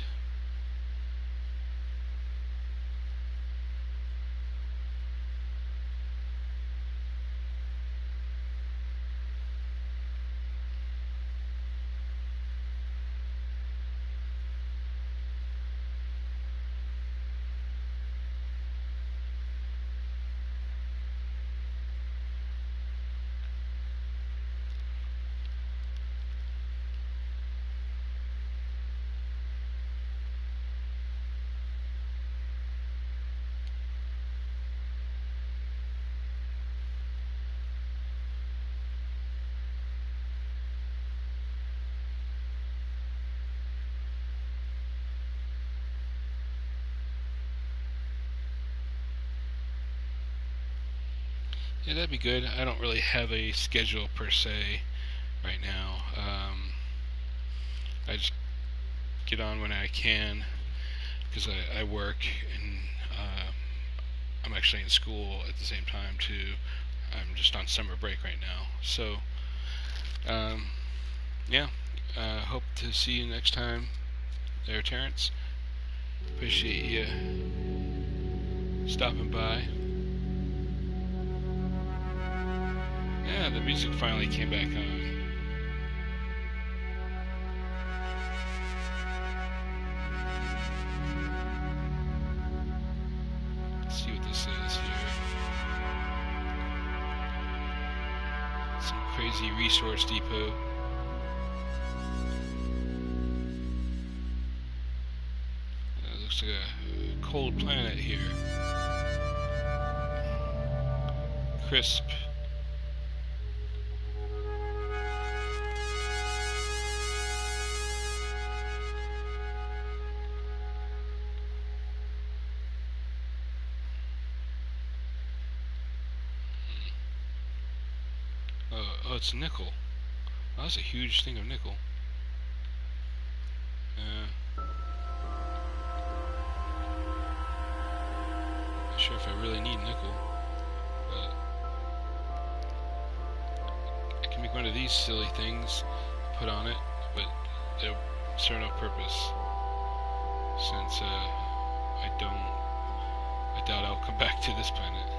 Yeah, that'd be good. I don't really have a schedule per se right now. I just get on when I can because I work and I'm actually in school at the same time too. I'm just on summer break right now. So, yeah, hope to see you next time there, Terrence. Appreciate you stopping by. Yeah, the music finally came back on. Let's see what this is here. Some crazy resource depot. It looks like a cold planet here. Crisp. Oh, it's nickel. Oh, that's a huge thing of nickel. Not sure if I really need nickel, but I can make one of these silly things, put on it, but they'll serve no purpose since I doubt I'll come back to this planet.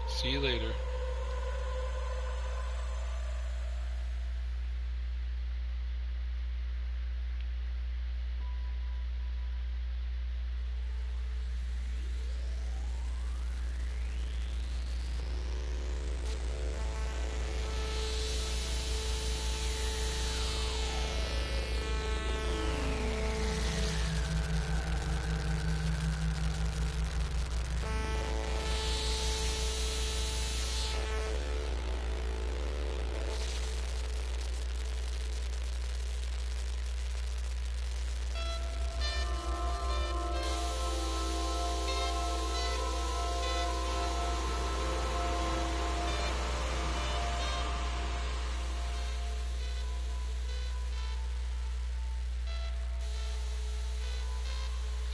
See you later.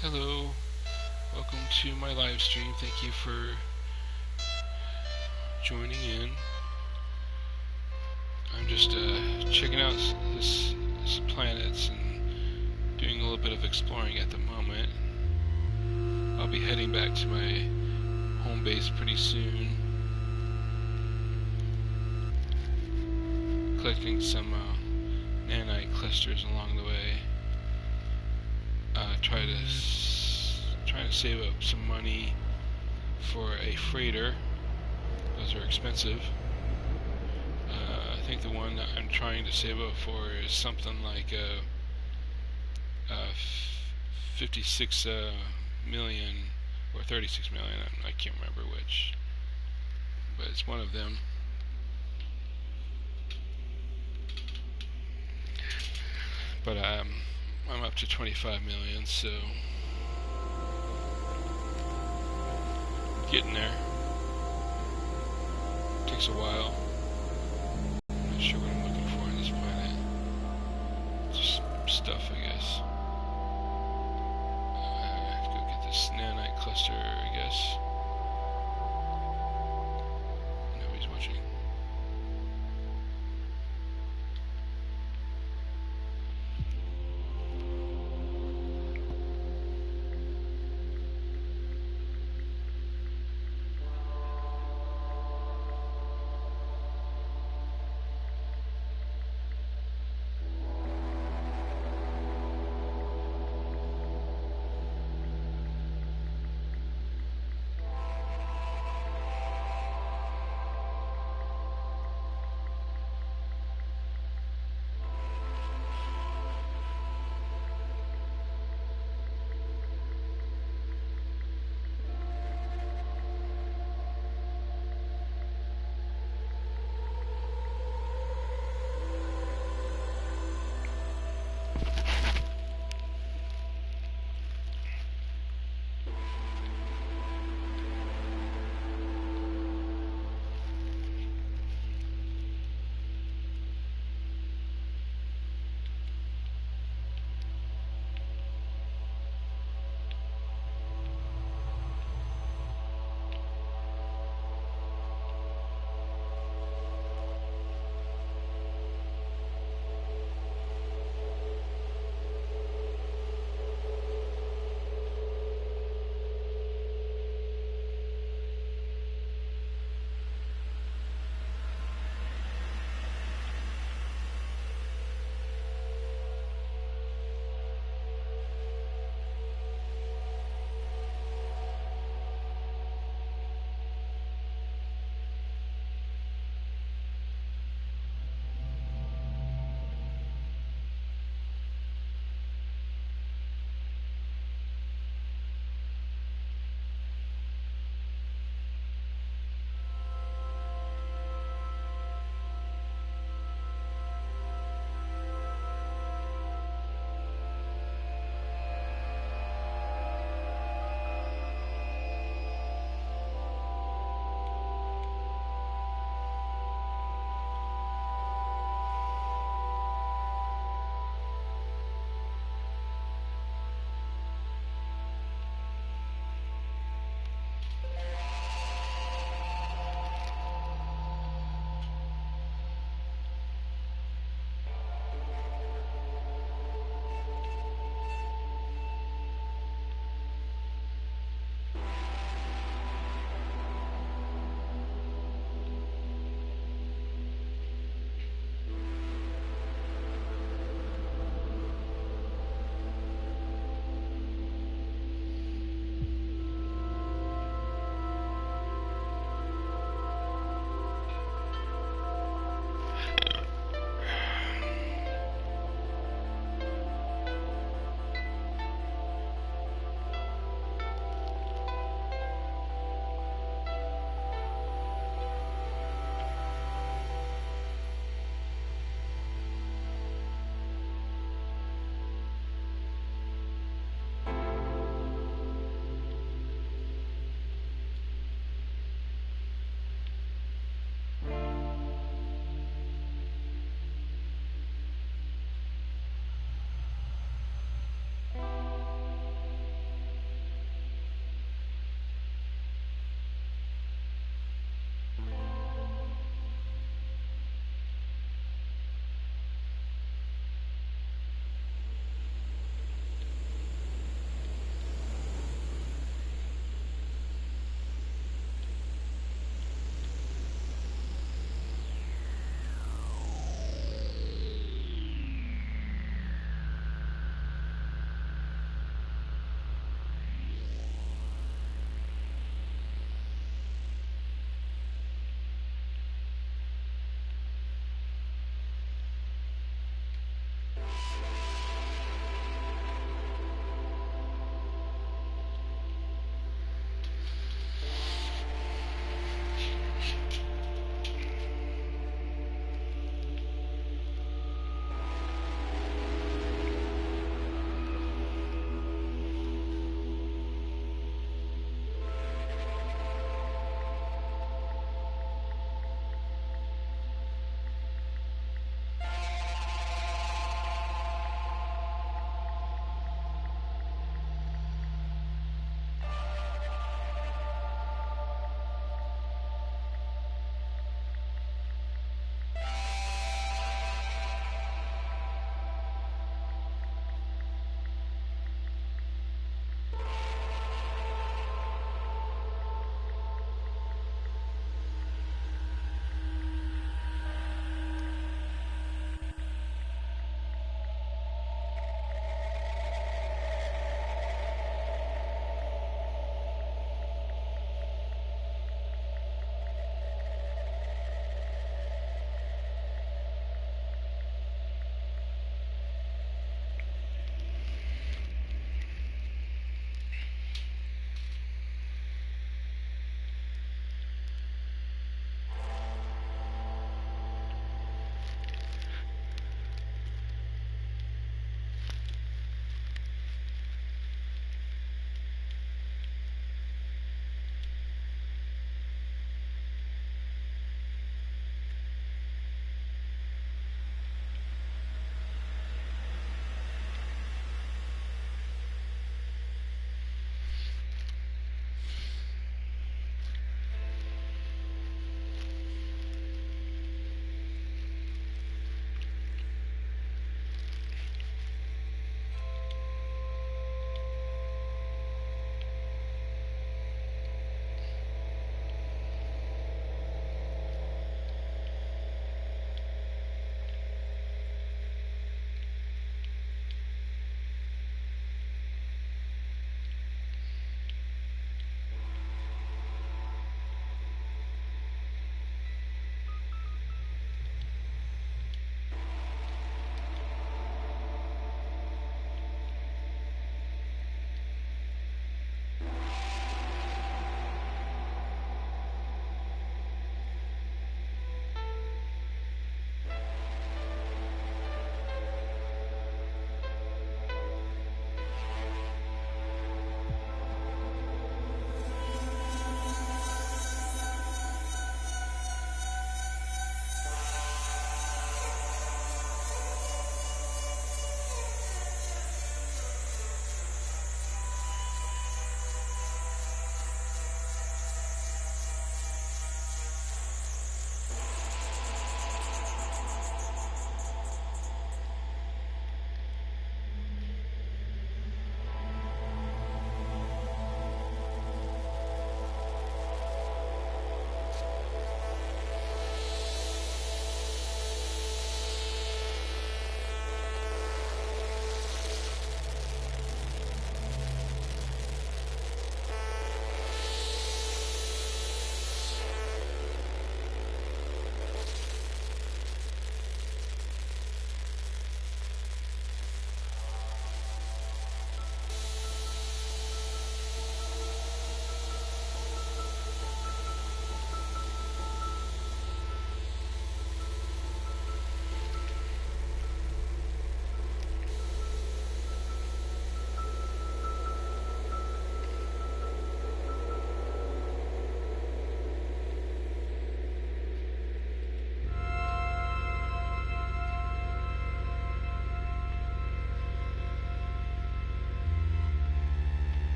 Hello, welcome to my live stream. Thank you for joining in. I'm just checking out this planets and doing a little bit of exploring at the moment. I'll be heading back to my home base pretty soon. Collecting some nanite clusters along the way. Trying to save up some money for a freighter. Those are expensive. I think the one that I'm trying to save up for is something like 56 million or 36 million. I can't remember which, but it's one of them. But I'm up to 25 million, so getting there. Takes a while. I'm not sure what I'm looking for on this planet. Just stuff, I guess. Go get this nanite cluster, I guess. Nobody's watching.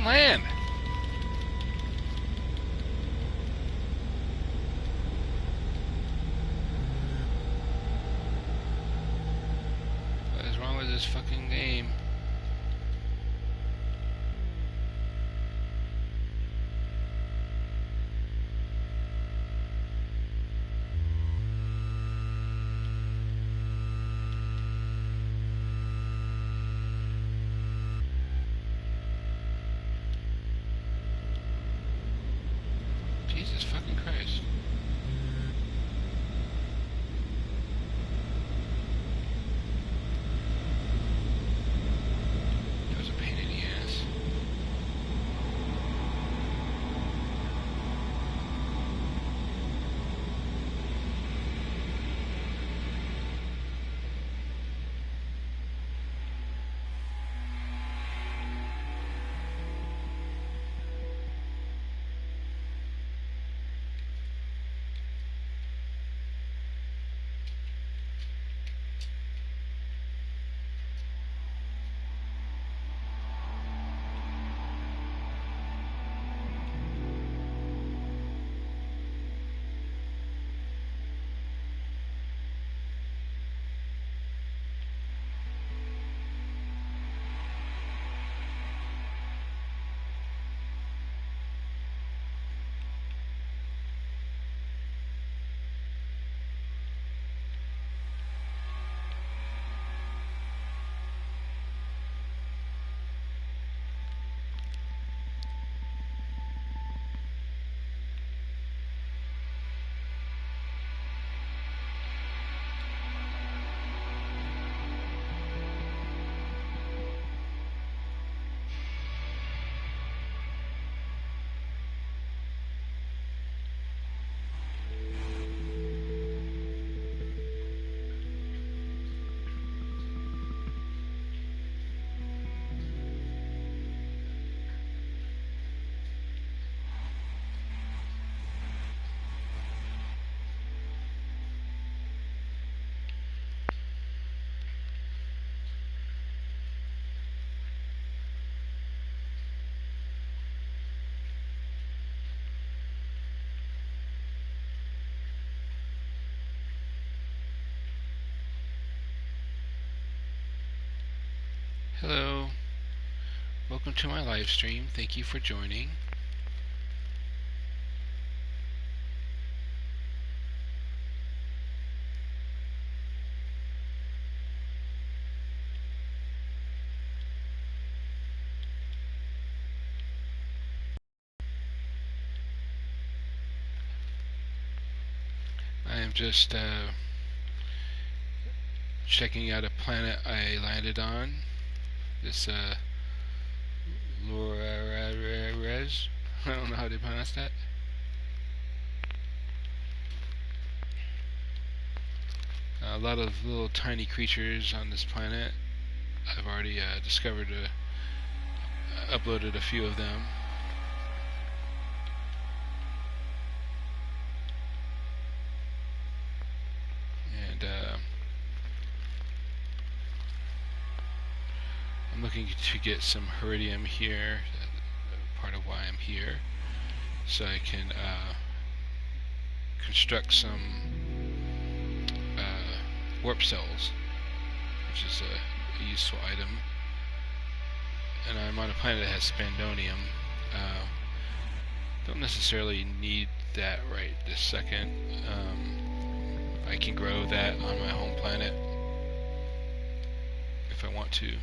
fucking land. What is wrong with this fucking game? Jesus fucking Christ. That was a pain in the ass. Hello. Welcome to my live stream. Thank you for joining. I am just checking out a planet I landed on. This Lorarez. I don't know how to pronounce that. A lot of little tiny creatures on this planet. I've already discovered, uploaded a few of them. And I'm looking to get some iridium here, part of why I'm here, so I can construct some warp cells, which is a useful item. And I'm on a planet that has spandonium. Don't necessarily need that right this second. I can grow that on my home planet if I want to.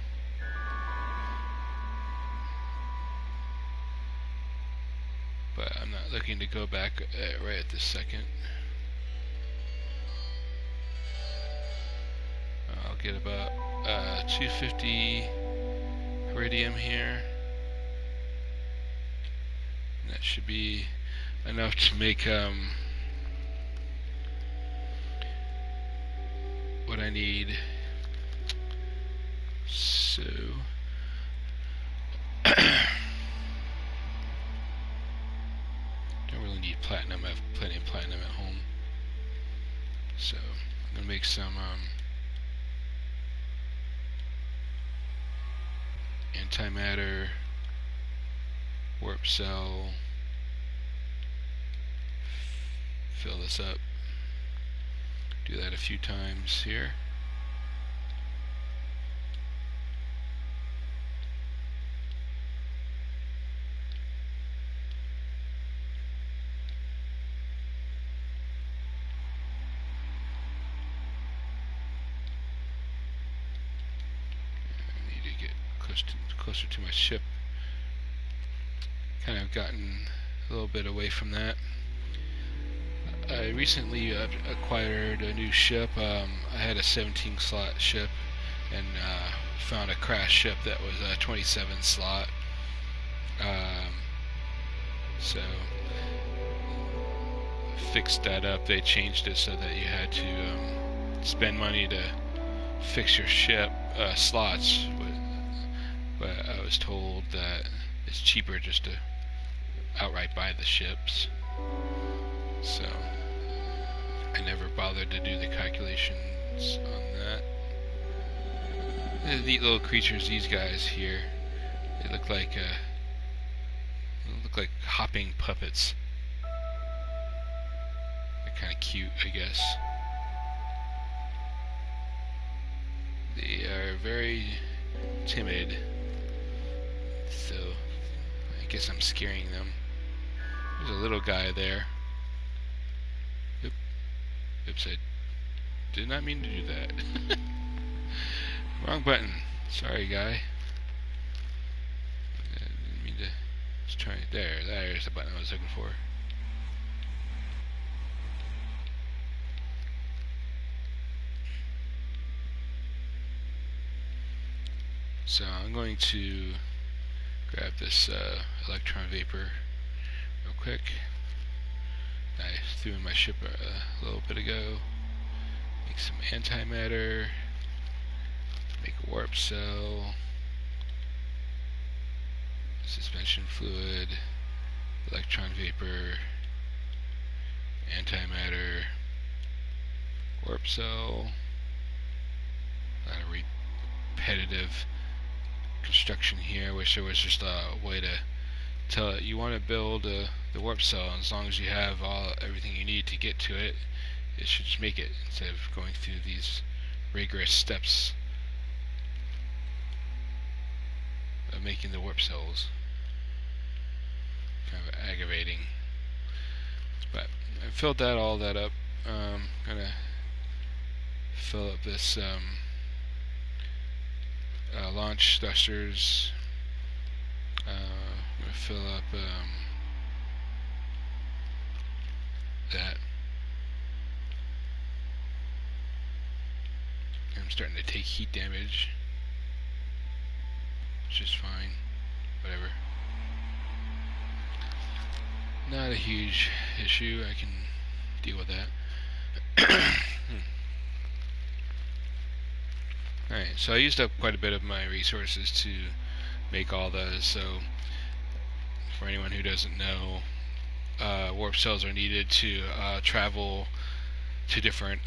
But I'm not looking to go back right at this second. I'll get about 250 iridium here. And that should be enough to make what I need. So don't really need platinum. I have plenty of platinum at home. So I'm gonna make some antimatter warp cell, fill this up, do that a few times here. I need to get closer to my ship. Kind of gotten a little bit away from that. I recently acquired a new ship. I had a 17 slot ship and found a crash ship that was a 27 slot. So fixed that up. They changed it so that you had to spend money to fix your ship slots, but I was told that it's cheaper just to outright buy the ships. So I never bothered to do the calculations on that. They're neat little creatures, these guys here. They look like hopping puppets. They're kind of cute, I guess. They are very timid, so I guess I'm scaring them. There's a little guy there. Oops, I did not mean to do that. Wrong button. Sorry, guy. I didn't mean to. Let's try it. There's the button I was looking for. So I'm going to grab this electron vapor real quick. I threw in my ship a little bit ago. Make some antimatter. Make a warp cell. Suspension fluid. Electron vapor. Antimatter. Warp cell. A lot of repetitive construction here. I wish there was just a way to tell it you want to build the warp cell, and as long as you have everything you need to get to it, it should just make it, instead of going through these rigorous steps of making the warp cells. Kind of aggravating. But I filled all that up. Gonna fill up this launch thrusters. I'm gonna fill up that. I'm starting to take heat damage, which is fine. Whatever. Not a huge issue. I can deal with that. Alright, so I used up quite a bit of my resources to make all those, so for anyone who doesn't know, warp cells are needed to travel to different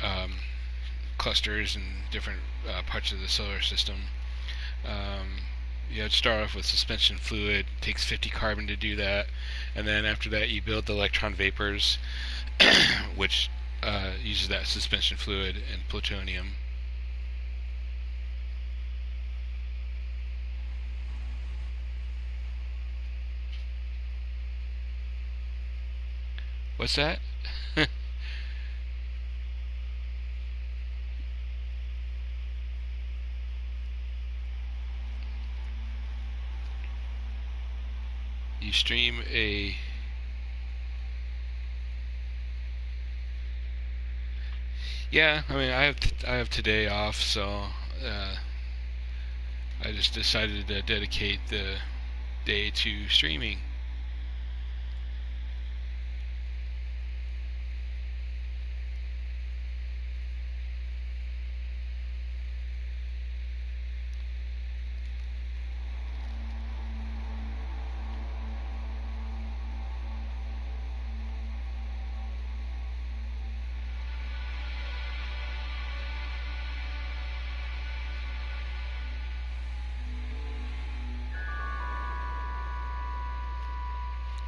clusters and different parts of the solar system. You have to start off with suspension fluid. It takes 50 carbon to do that, and then after that you build the electron vapors, which uses that suspension fluid and plutonium. What's that? You stream a... Yeah, I mean, I have today off, so I just decided to dedicate the day to streaming.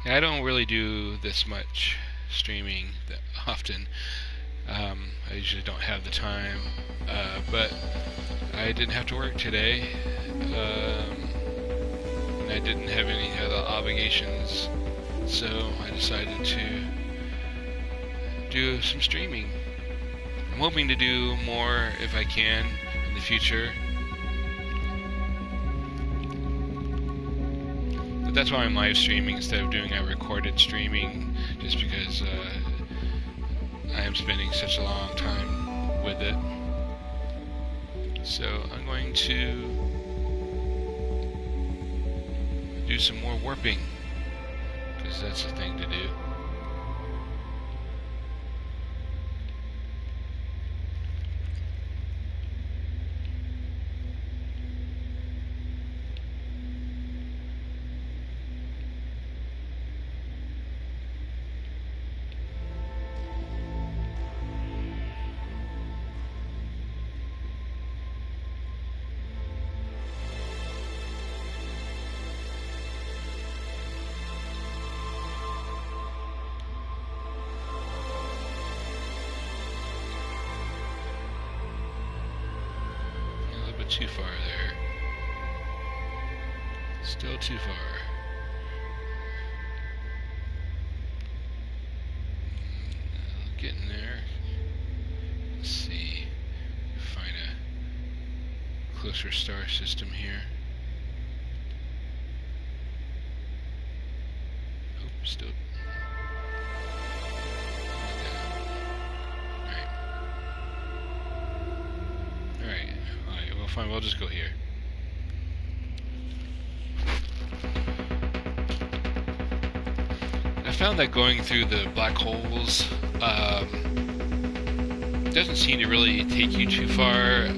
Yeah, I don't really do this much streaming that often. I usually don't have the time, but I didn't have to work today, and I didn't have any other obligations, so I decided to do some streaming. I'm hoping to do more if I can in the future. But that's why I'm live streaming instead of doing a recorded streaming, just because I am spending such a long time with it. So I'm going to do some more warping, because that's the thing to do. Too far there. Still too far. Getting there. Let's see. Find a closer star system here. Oh, still. Alright, well fine, we'll just go here. I found that going through the black holes doesn't seem to really take you too far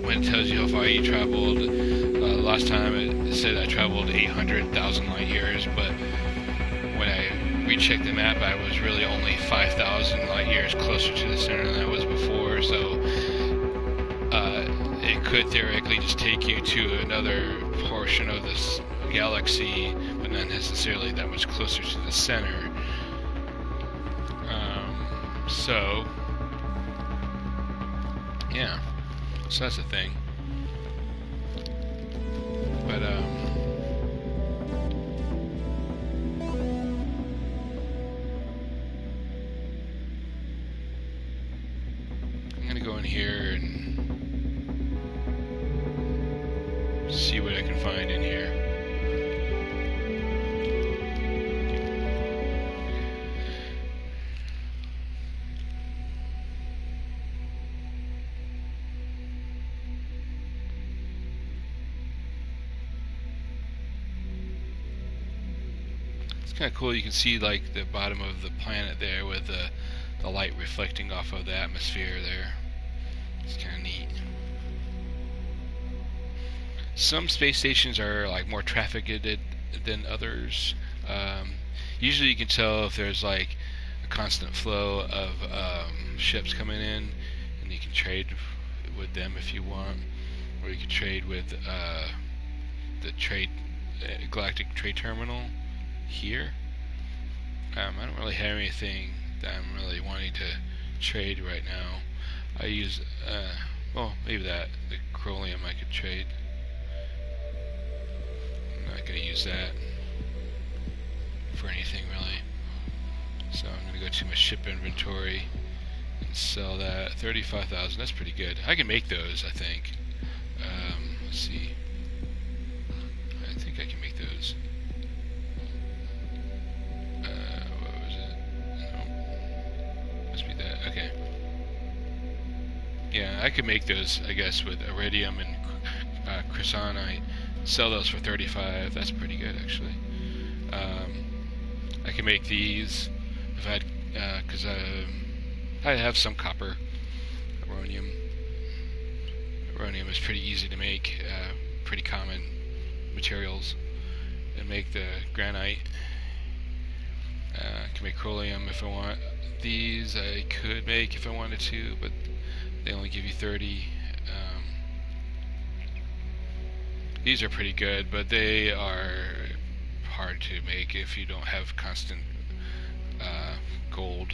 when it tells you how far you traveled. Last time it said I traveled 800,000 light years, but when I rechecked the map I was really only 5,000 light years closer to the center than I was before, so it could theoretically just take you to another portion of this galaxy, but not necessarily that much closer to the center. So yeah, so that's the thing. But I'm gonna go in here and see what I can find in here. It's kind of cool. You can see like the bottom of the planet there with the light reflecting off of the atmosphere there. It's kind of neat. Some space stations are like more trafficked than others. Usually you can tell if there's like a constant flow of ships coming in, and you can trade with them if you want, or you can trade with the galactic trade terminal here. I don't really have anything that I'm really wanting to trade right now. I use well, maybe the chromium I could trade. I'm not going to use that for anything really. So I'm going to go to my ship inventory and sell that. 35,000, that's pretty good. I can make those, I think. Let's see. I think I can make those. What was it? No. Must be that. Okay. Yeah, I could make those, I guess, with iridium and chrysonite. Sell those for 35. That's pretty good, actually. I can make these if I had, because I have some copper, Aronium. Aronium is pretty easy to make, pretty common materials. And make the granite. I can make chromium if I want. These I could make if I wanted to, but they only give you 30. These are pretty good, but they are hard to make if you don't have constant gold.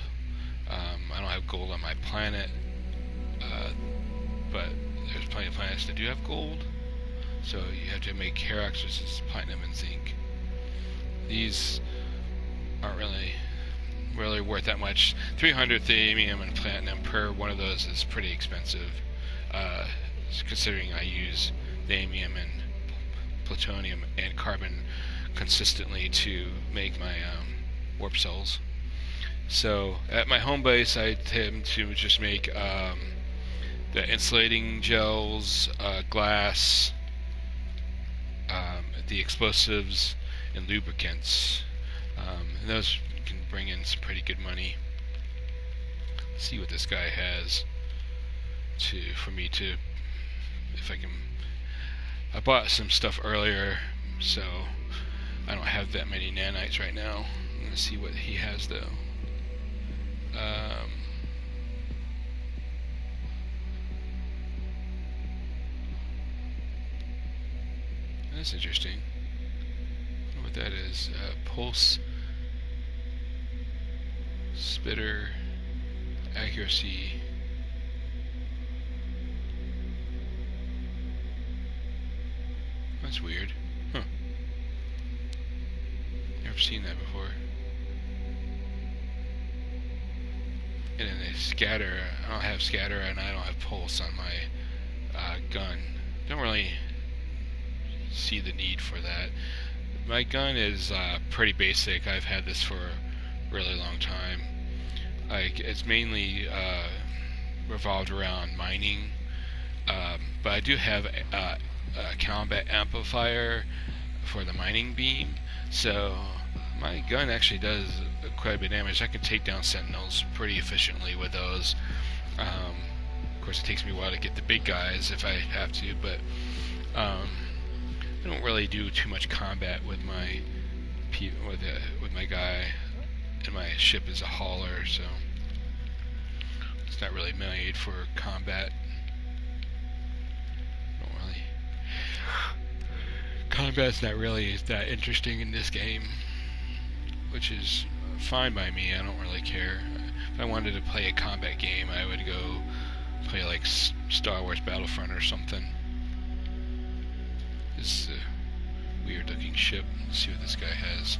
I don't have gold on my planet, but there's plenty of planets that do have gold, so you have to make Herox, which is platinum and zinc. These aren't really worth that much. 300 thamium and platinum per one of those is pretty expensive, considering I use thamium and plutonium and carbon consistently to make my warp cells. So at my home base, I tend to just make the insulating gels, glass, the explosives, and lubricants. And those can bring in some pretty good money. Let's see what this guy has for me to, if I can. I bought some stuff earlier, so I don't have that many nanites right now. I'm gonna see what he has though. That's interesting. I don't know what that is. Pulse spitter accuracy. That's weird. Huh. Never seen that before. And then they scatter. I don't have scatter, and I don't have pulse on my gun. Don't really see the need for that. My gun is pretty basic. I've had this for a really long time. It's mainly revolved around mining, but I do have a combat amplifier for the mining beam, so my gun actually does quite a bit of damage. I can take down sentinels pretty efficiently with those. Of course, it takes me a while to get the big guys if I have to, but I don't really do too much combat with my guy, and my ship is a hauler, so it's not really made for combat. Combat's not really that interesting in this game, which is fine by me. I don't really care. If I wanted to play a combat game, I would go play like Star Wars Battlefront or something. This is a weird looking ship. Let's see what this guy has.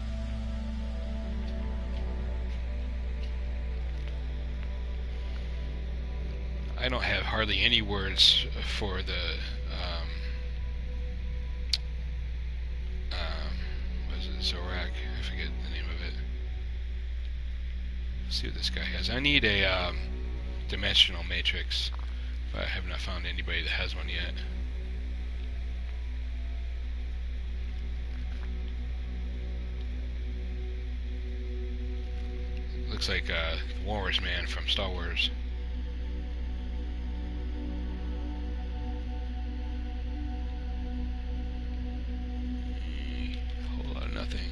I don't have hardly any words for the what is it, Zorak? I forget the name of it. Let's see what this guy has. I need a dimensional matrix, but I have not found anybody that has one yet. Looks like the Walrus Man from Star Wars. Whole lot of nothing.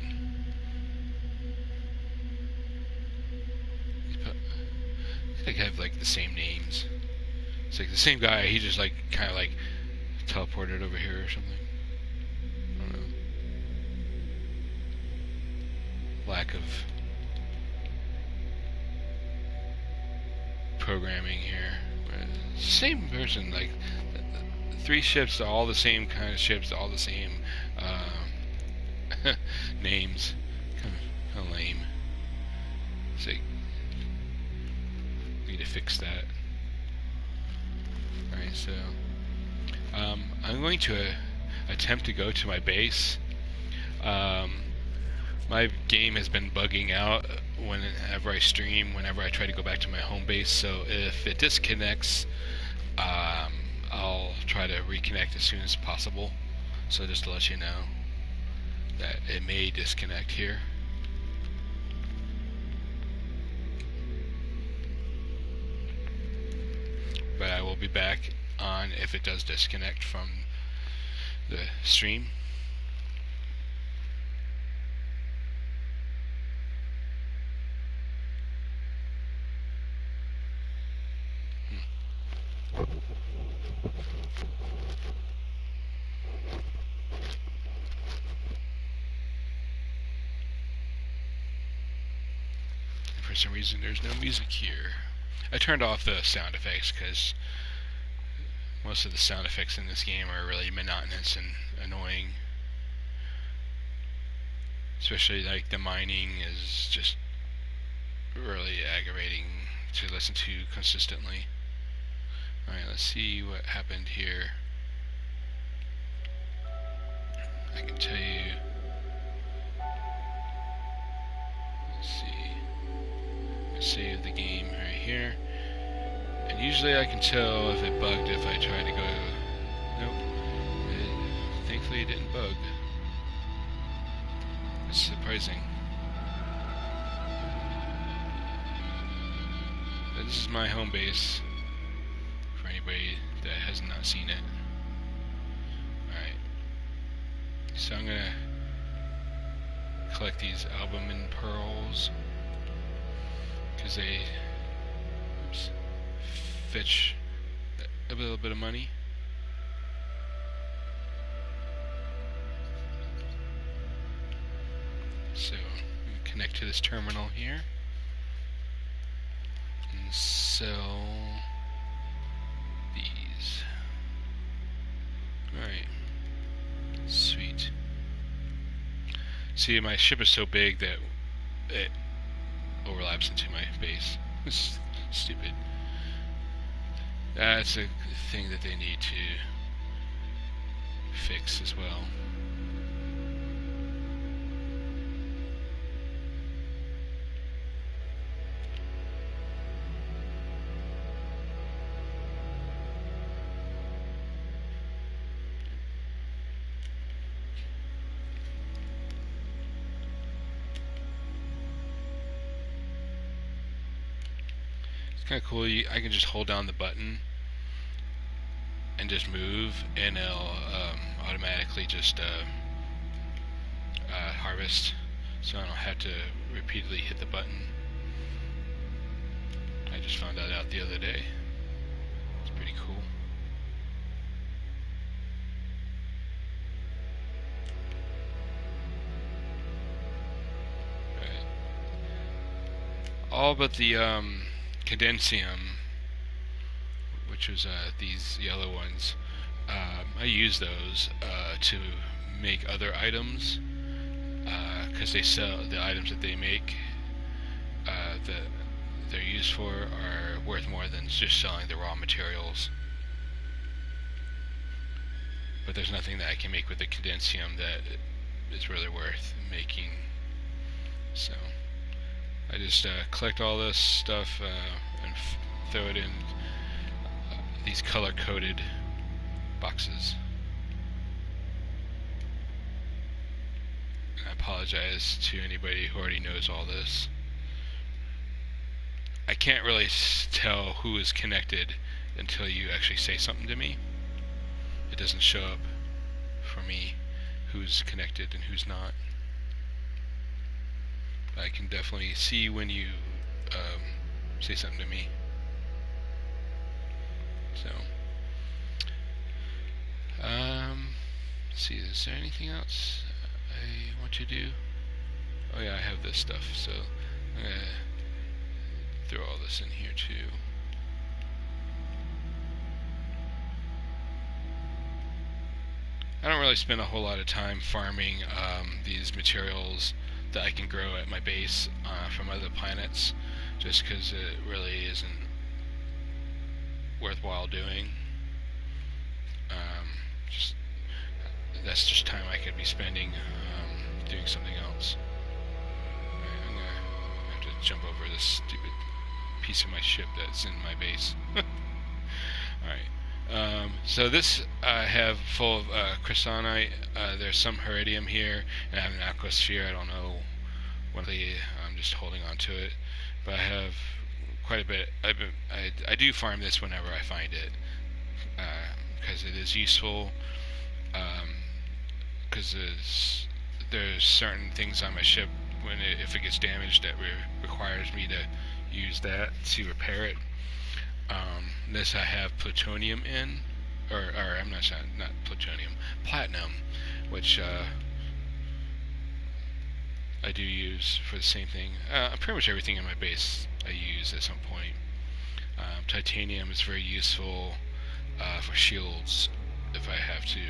They have like the same names. It's like the same guy. He just like kind of like teleported over here or something. I don't know. Lack of programming here. Same person, like the three ships are all the same kind of ships, all the same names. Kind of lame. So need to fix that. Alright, so I'm going to attempt to go to my base. My game has been bugging out whenever I stream, whenever I try to go back to my home base, so if it disconnects, I'll try to reconnect as soon as possible. So just to let you know that it may disconnect here. But I will be back on if it does disconnect from the stream. some reason there's no music here. I turned off the sound effects because most of the sound effects in this game are really monotonous and annoying. Especially like the mining is just really aggravating to listen to consistently. Alright, let's see what happened here. I can tell you. Let's see. I save the game right here. And usually I can tell if it bugged if I try to go. Nope. Thankfully it didn't bug. It's surprising. This is my home base for anybody that has not seen it. Alright. So I'm gonna collect these albumin pearls because they fetch a little bit of money. So connect to this terminal here and sell these. Alright. Sweet. See, my ship is so big that it overlaps into my base. It's stupid. That's a thing that they need to fix as well. Kind of cool. I can just hold down the button and just move, and it'll automatically just harvest, so I don't have to repeatedly hit the button. I just found that out the other day. It's pretty cool. Right. All but the Condensium, which was these yellow ones. I use those to make other items because they sell the items that they make that they're used for are worth more than just selling the raw materials. But there's nothing that I can make with the Condensium that is really worth making. So I just collect all this stuff and throw it in these color-coded boxes. I apologize to anybody who already knows all this. I can't really tell who is connected until you actually say something to me. It doesn't show up for me who's connected and who's not. I can definitely see when you say something to me. So, let's see, is there anything else I want to do? Oh yeah, I have this stuff, so I'm gonna throw all this in here too. I don't really spend a whole lot of time farming these materials that I can grow at my base from other planets, just because it really isn't worthwhile doing. That's just time I could be spending doing something else. Right, I'm gonna have to jump over this stupid piece of my ship that's in my base. Alright. So this I have full of chrysonite. There's some heridium here, and I have an aquasphere. I don't know what I'm just holding on to it, but I have quite a bit. I do farm this whenever I find it, because it is useful. Because there's certain things on my ship if it gets damaged that requires me to use that to repair it. This I have plutonium in, or I'm not plutonium, platinum, which I do use for the same thing. Pretty much everything in my base I use at some point. Titanium is very useful for shields if I have to.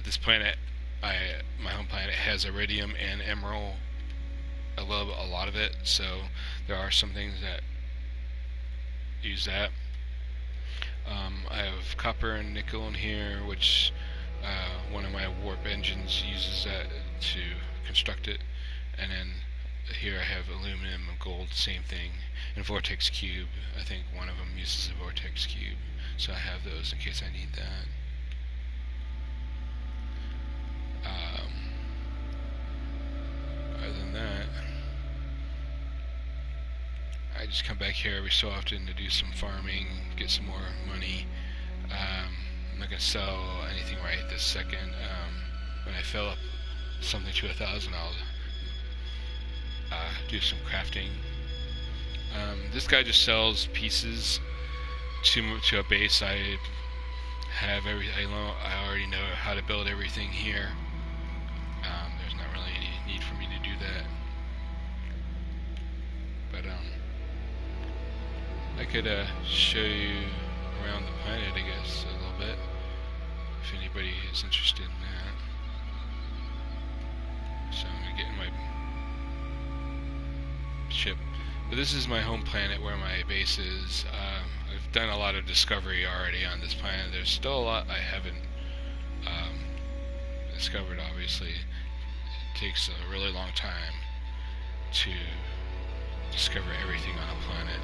This planet, my home planet, has iridium and emerald. I love a lot of it, so there are some things that use that. I have copper and nickel in here, which one of my warp engines uses that to construct it. And then here I have aluminum and gold, same thing. And vortex cube, I think one of them uses a vortex cube, so I have those in case I need that. Other than that, I just come back here every so often to do some farming, get some more money. I'm not going to sell anything right this second. When I fill up something to 1,000, I'll do some crafting. This guy just sells pieces to a base. I already know how to build everything here. There's not really any need for me to do that. But I could show you around the planet, I guess, a little bit, if anybody is interested in that. So I'm gonna get in my ship. But this is my home planet where my base is. I've done a lot of discovery already on this planet. There's still a lot I haven't discovered, obviously. It takes a really long time to discover everything on a planet.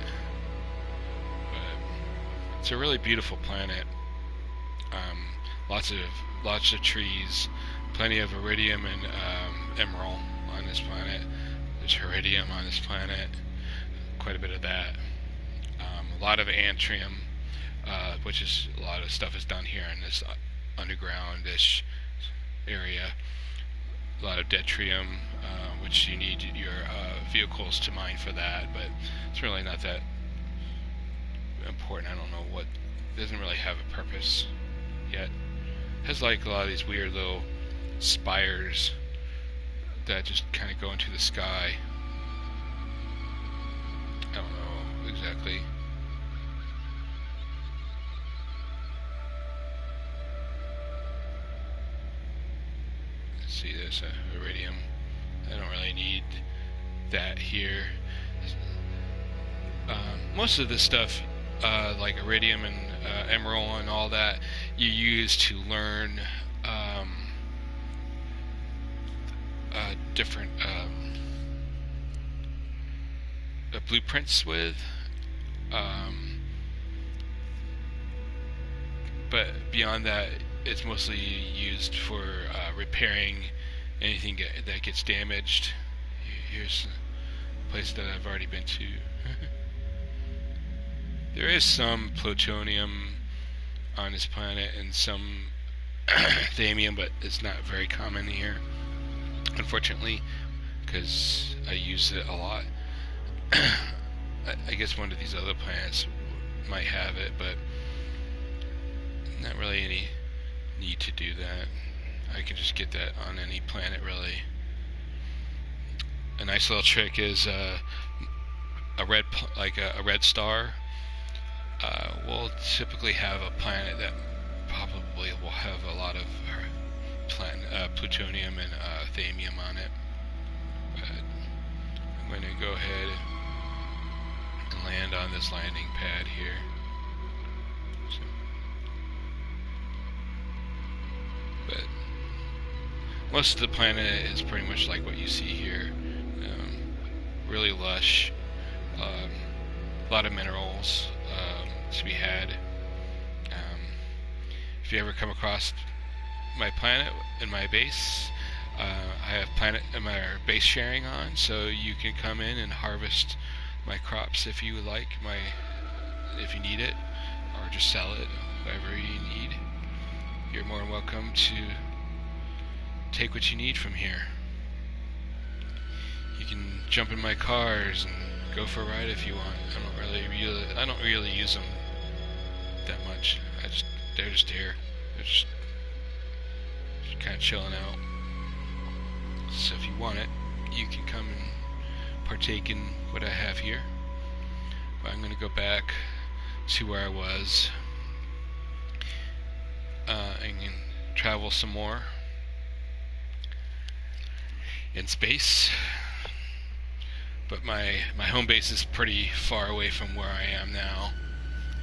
But it's a really beautiful planet. Lots of trees, plenty of iridium and emerald on this planet. There's iridium on this planet, quite a bit of that. A lot of antrium, which is a lot of stuff is done here in this underground-ish area. A lot of deuterium, which you need your vehicles to mine for that, but it's really not that important. I don't know what, it doesn't really have a purpose yet. It has like a lot of these weird little spires that just kind of go into the sky. I don't know exactly. Let's see, there's iridium. I don't really need that here. Most of this stuff, like iridium and emerald and all that, you use to learn different blueprints with. But beyond that, it's mostly used for repairing anything that gets damaged. Here's a place that I've already been to. There is some plutonium on this planet and some thamium, but it's not very common here, unfortunately, because I use it a lot. I guess one of these other planets might have it, but not really any need to do that. I can just get that on any planet, really. A nice little trick is a red star. We'll typically have a planet that probably will have a lot of plutonium and thamium on it. But I'm going to go ahead and land on this landing pad here. So, but most of the planet is pretty much like what you see here. Really lush. A lot of minerals to be had. If you ever come across my planet and my base, I have planet and my base sharing on, so you can come in and harvest my crops if you would like, if you need it, or just sell it, whatever you need. You're more than welcome to take what you need from here. You can jump in my cars and go for a ride if you want. I don't really use them that much. They're just here. They're just kind of chilling out. So if you want it, you can come and partake in what I have here. But I'm going to go back to where I was and travel some more in space. But my home base is pretty far away from where I am now.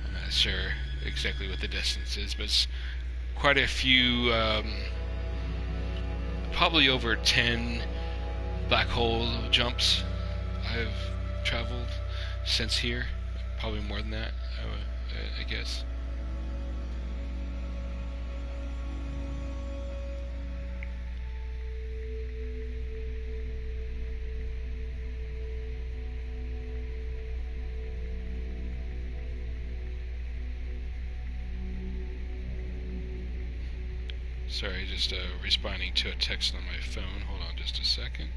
I'm not sure exactly what the distance is, but it's quite a few, probably over 10 black hole jumps I've traveled since here. Probably more than that, I guess. Sorry, just responding to a text on my phone. Hold on just a second.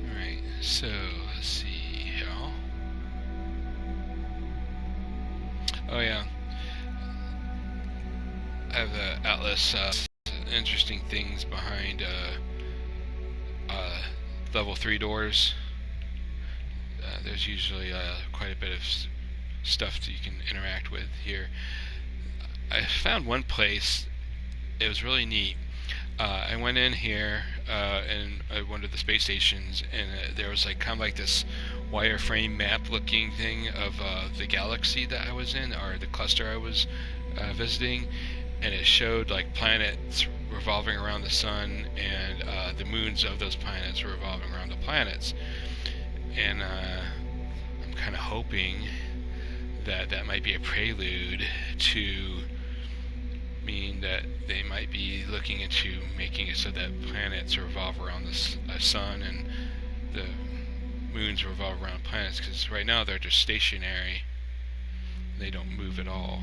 Alright, so let's see here. Oh yeah. I have the Atlas interesting things behind level 3 doors. There's usually quite a bit of stuff that you can interact with here. I found one place, it was really neat. I went in here and I went to the space stations, and there was like kind of like this wireframe map looking thing of the galaxy that I was in, or the cluster I was visiting, and it showed like planets revolving around the sun, and the moons of those planets revolving around the planets. And I'm kind of hoping that that might be a prelude to mean that they might be looking into making it so that planets revolve around the sun and the moons revolve around planets, because right now they're just stationary. They don't move at all.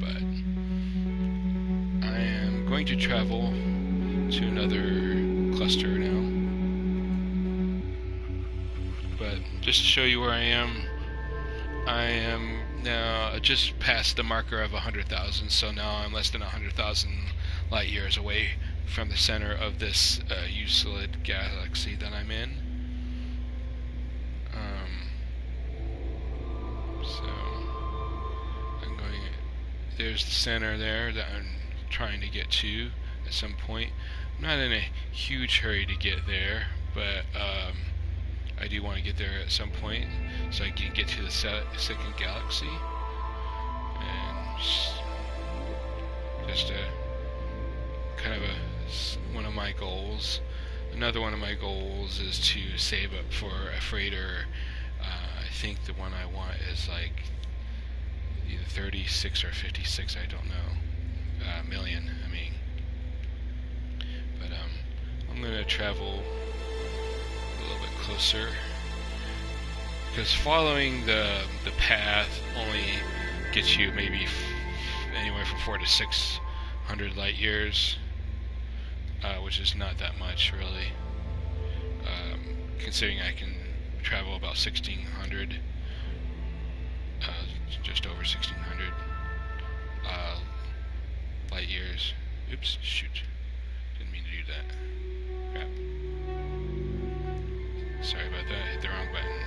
But I am going to travel to another cluster now. But just to show you where I am now just past the marker of 100,000, so now I'm less than 100,000 light years away from the center of this Euclid galaxy that I'm in. So I'm going. There's the center there that I'm trying to get to at some point. I'm not in a huge hurry to get there, but I do want to get there at some point so I can get to the second galaxy. And just kind of one of my goals. Another one of my goals is to save up for a freighter. I think the one I want is like either 36 or 56, I don't know, million, I mean. But I'm going to travel a little bit closer, because following the path only gets you maybe anywhere from 400 to 600 light years, which is not that much really, considering I can travel about 1600, just over 1600 light years. Oops, shoot, didn't mean to do that. Crap. Sorry about that, hit the wrong button.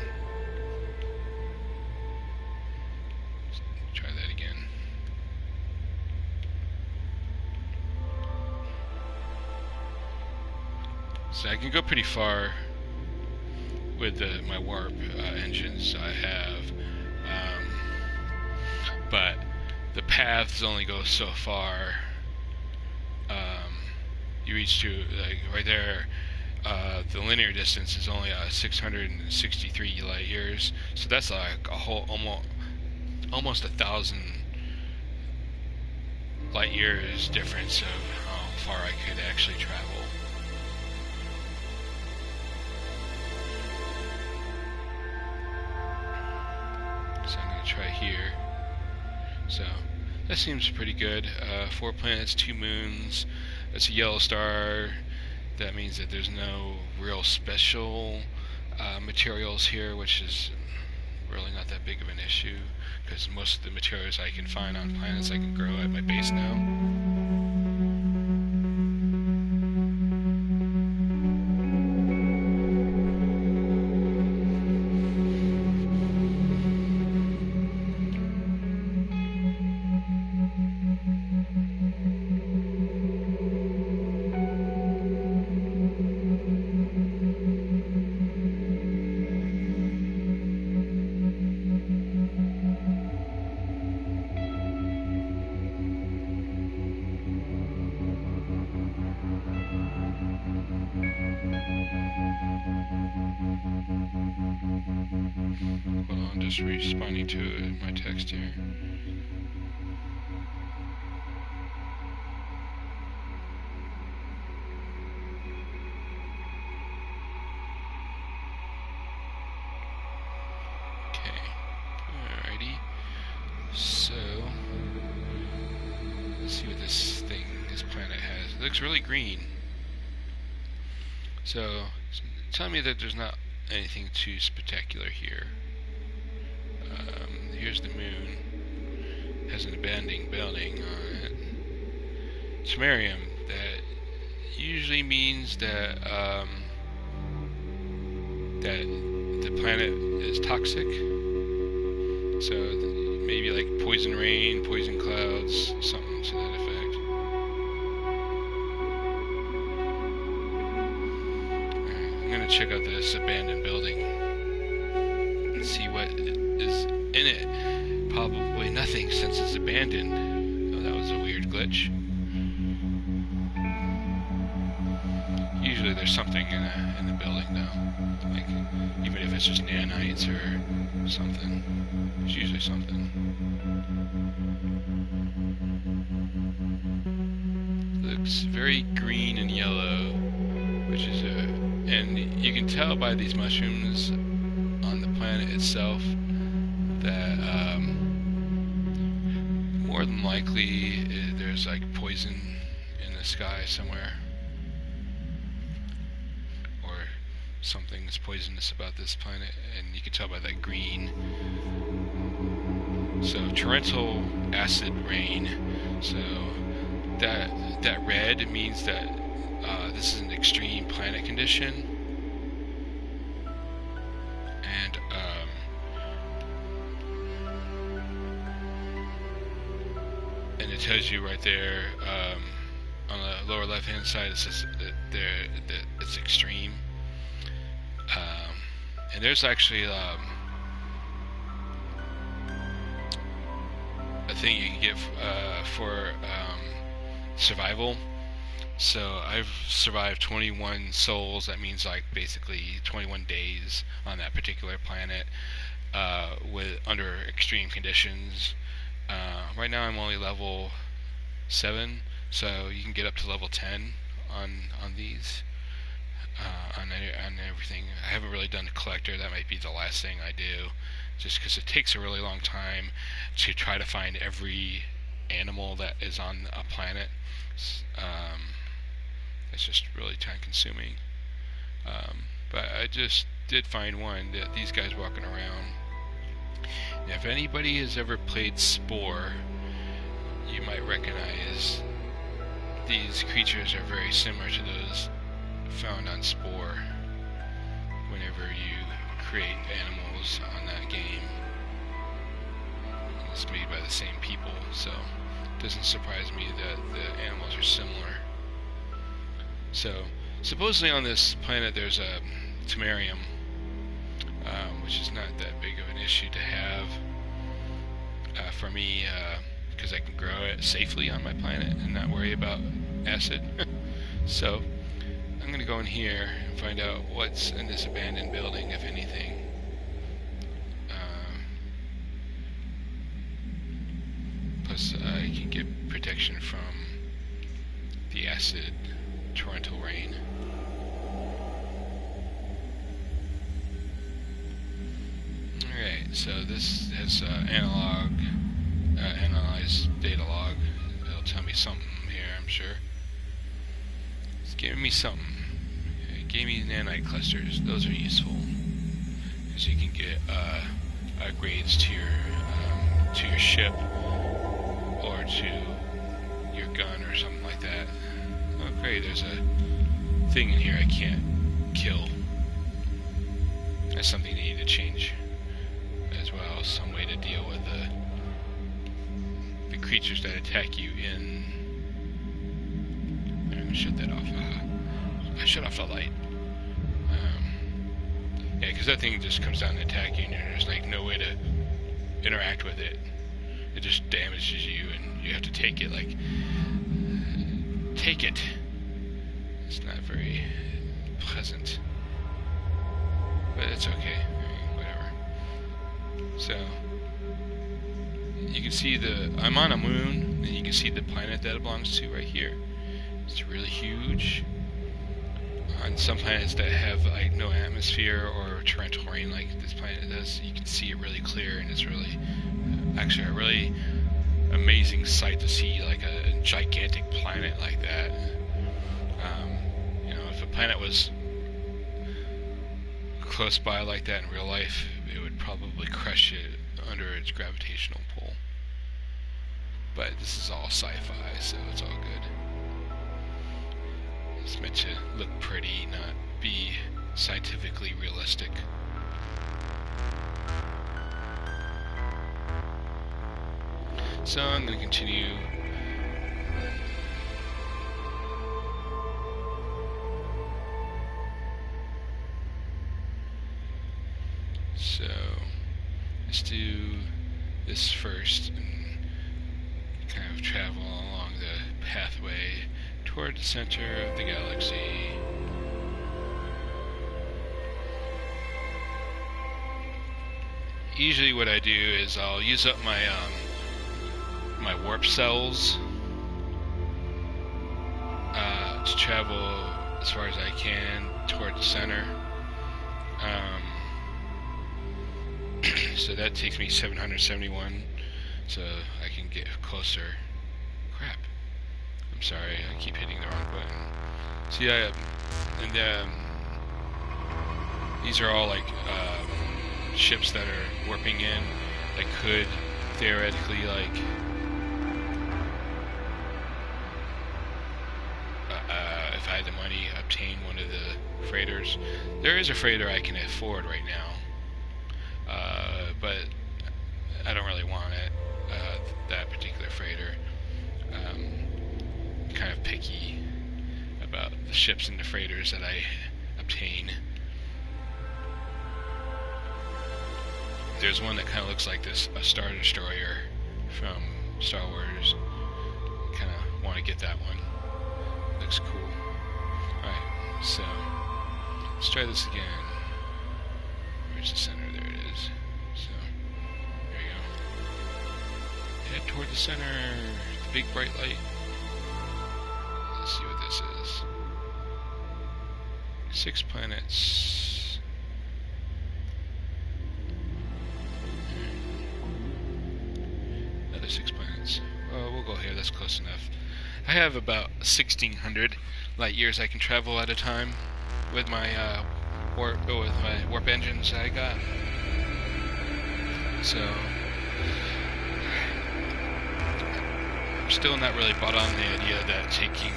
Let's try that again. So I can go pretty far with my warp engines I have, but the paths only go so far. You reach to, like, right there, the linear distance is only 663 light years, so that's like a whole almost 1,000 light years difference of how far I could actually travel. So I'm going to try here. So that seems pretty good. 4 planets, 2 moons. It's a yellow star. That means that there's no real special materials here, which is really not that big of an issue, because most of the materials I can find on planets I can grow at my base now. Hold on, just responding to my text here. Okay, alrighty. So, let's see what this planet has. It looks really green. So, tell me that there's not anything too spectacular here. Here's the moon. It has an abandoned building on it. Samarium. That usually means that that the planet is toxic. So maybe like poison rain, poison clouds, something to that effect. I'm gonna check out this abandoned building and see what is in it. Probably nothing since it's abandoned. Oh, that was a weird glitch. Usually there's something in the building though. Like, even if it's just nanites or something. There's usually something. Looks very green and yellow, which is and you can tell by these mushrooms on the planet itself that more than likely there's like poison in the sky somewhere, or something that's poisonous about this planet, and you can tell by that green. So torrential acid rain. So that red means that this is an extreme planet condition. And it tells you right there on the lower left hand side, it says that it's extreme. And there's actually a thing you can get for survival. So I've survived 21 souls. That means like basically 21 days on that particular planet with under extreme conditions. Right now I'm only level 7, so you can get up to level 10 on these, on everything. I haven't really done the collector. That might be the last thing I do, just because it takes a really long time to try to find every animal that is on a planet. It's just really time consuming. But I just did find one, that these guys walking around. Now, if anybody has ever played Spore, you might recognize these creatures are very similar to those found on Spore whenever you create animals on that game. It's made by the same people, so it doesn't surprise me that the animals are similar. So, supposedly on this planet there's a Temerium, which is not that big of an issue to have for me, because I can grow it safely on my planet and not worry about acid. So I'm going to go in here and find out what's in this abandoned building, if anything. Plus I can get protection from the acid torrential rain. Alright, so this has analyze data log. It'll tell me something here, I'm sure. It's giving me something. It gave me nanite clusters. Those are useful. so you can get upgrades to your ship or to your gun or something like that. Oh great, there's a thing in here I can't kill. That's something they need to change as well. Some way to deal with the creatures that attack you in. I'm gonna shut that off. I shut off the light. Yeah, because that thing just comes down to attack you, and there's like no way to interact with it. It just damages you, and you have to take it. Like, take it. It's not very pleasant, but it's okay. I mean, whatever. So you can see I'm on a moon, and you can see the planet that it belongs to right here. It's really huge. On some planets that have like no atmosphere or torrential rain like this planet does, you can see it really clear, and it's really actually a really amazing sight to see, like a gigantic planet like that. You know, if a planet was close by like that in real life, it would probably crush it under its gravitational pull. But this is all sci-fi, so it's all good. It's meant to look pretty, not be scientifically realistic. So I'm going to continue. So let's do this first and kind of travel along the pathway toward the center of the galaxy. Usually what I do is I'll use up my my warp cells to travel as far as I can toward the center. So that takes me 771, so I can get closer. Crap. I'm sorry, I keep hitting the wrong button. So yeah, and these are all like ships that are warping in that could theoretically like if I had the money, obtain one of the freighters. There is a freighter I can afford right now, but I don't really want it, that particular freighter. Kind of picky about the ships and the freighters that I obtain. There's one that kind of looks like a Star Destroyer from Star Wars. Kind of want to get that one. Looks cool. Alright, so let's try this again. Where's the center? There it is. So, there we go. Head toward the center, the big bright light. Let's see what this is. 6 planets. Another 6 planets. Well, we'll go here, that's close enough. I have about 1,600 light years I can travel at a time with my warp engines I got. So I'm still not really bought on the idea that taking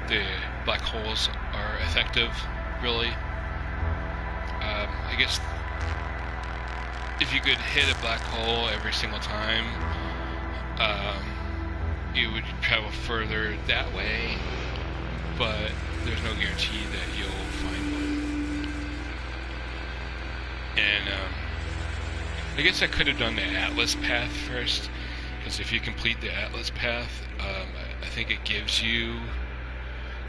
the black holes are effective, really. I guess if you could hit a black hole every single time, you would travel further that way, but there's no guarantee that you'll find one. And I guess I could have done the Atlas path first, because if you complete the Atlas path, I think it gives you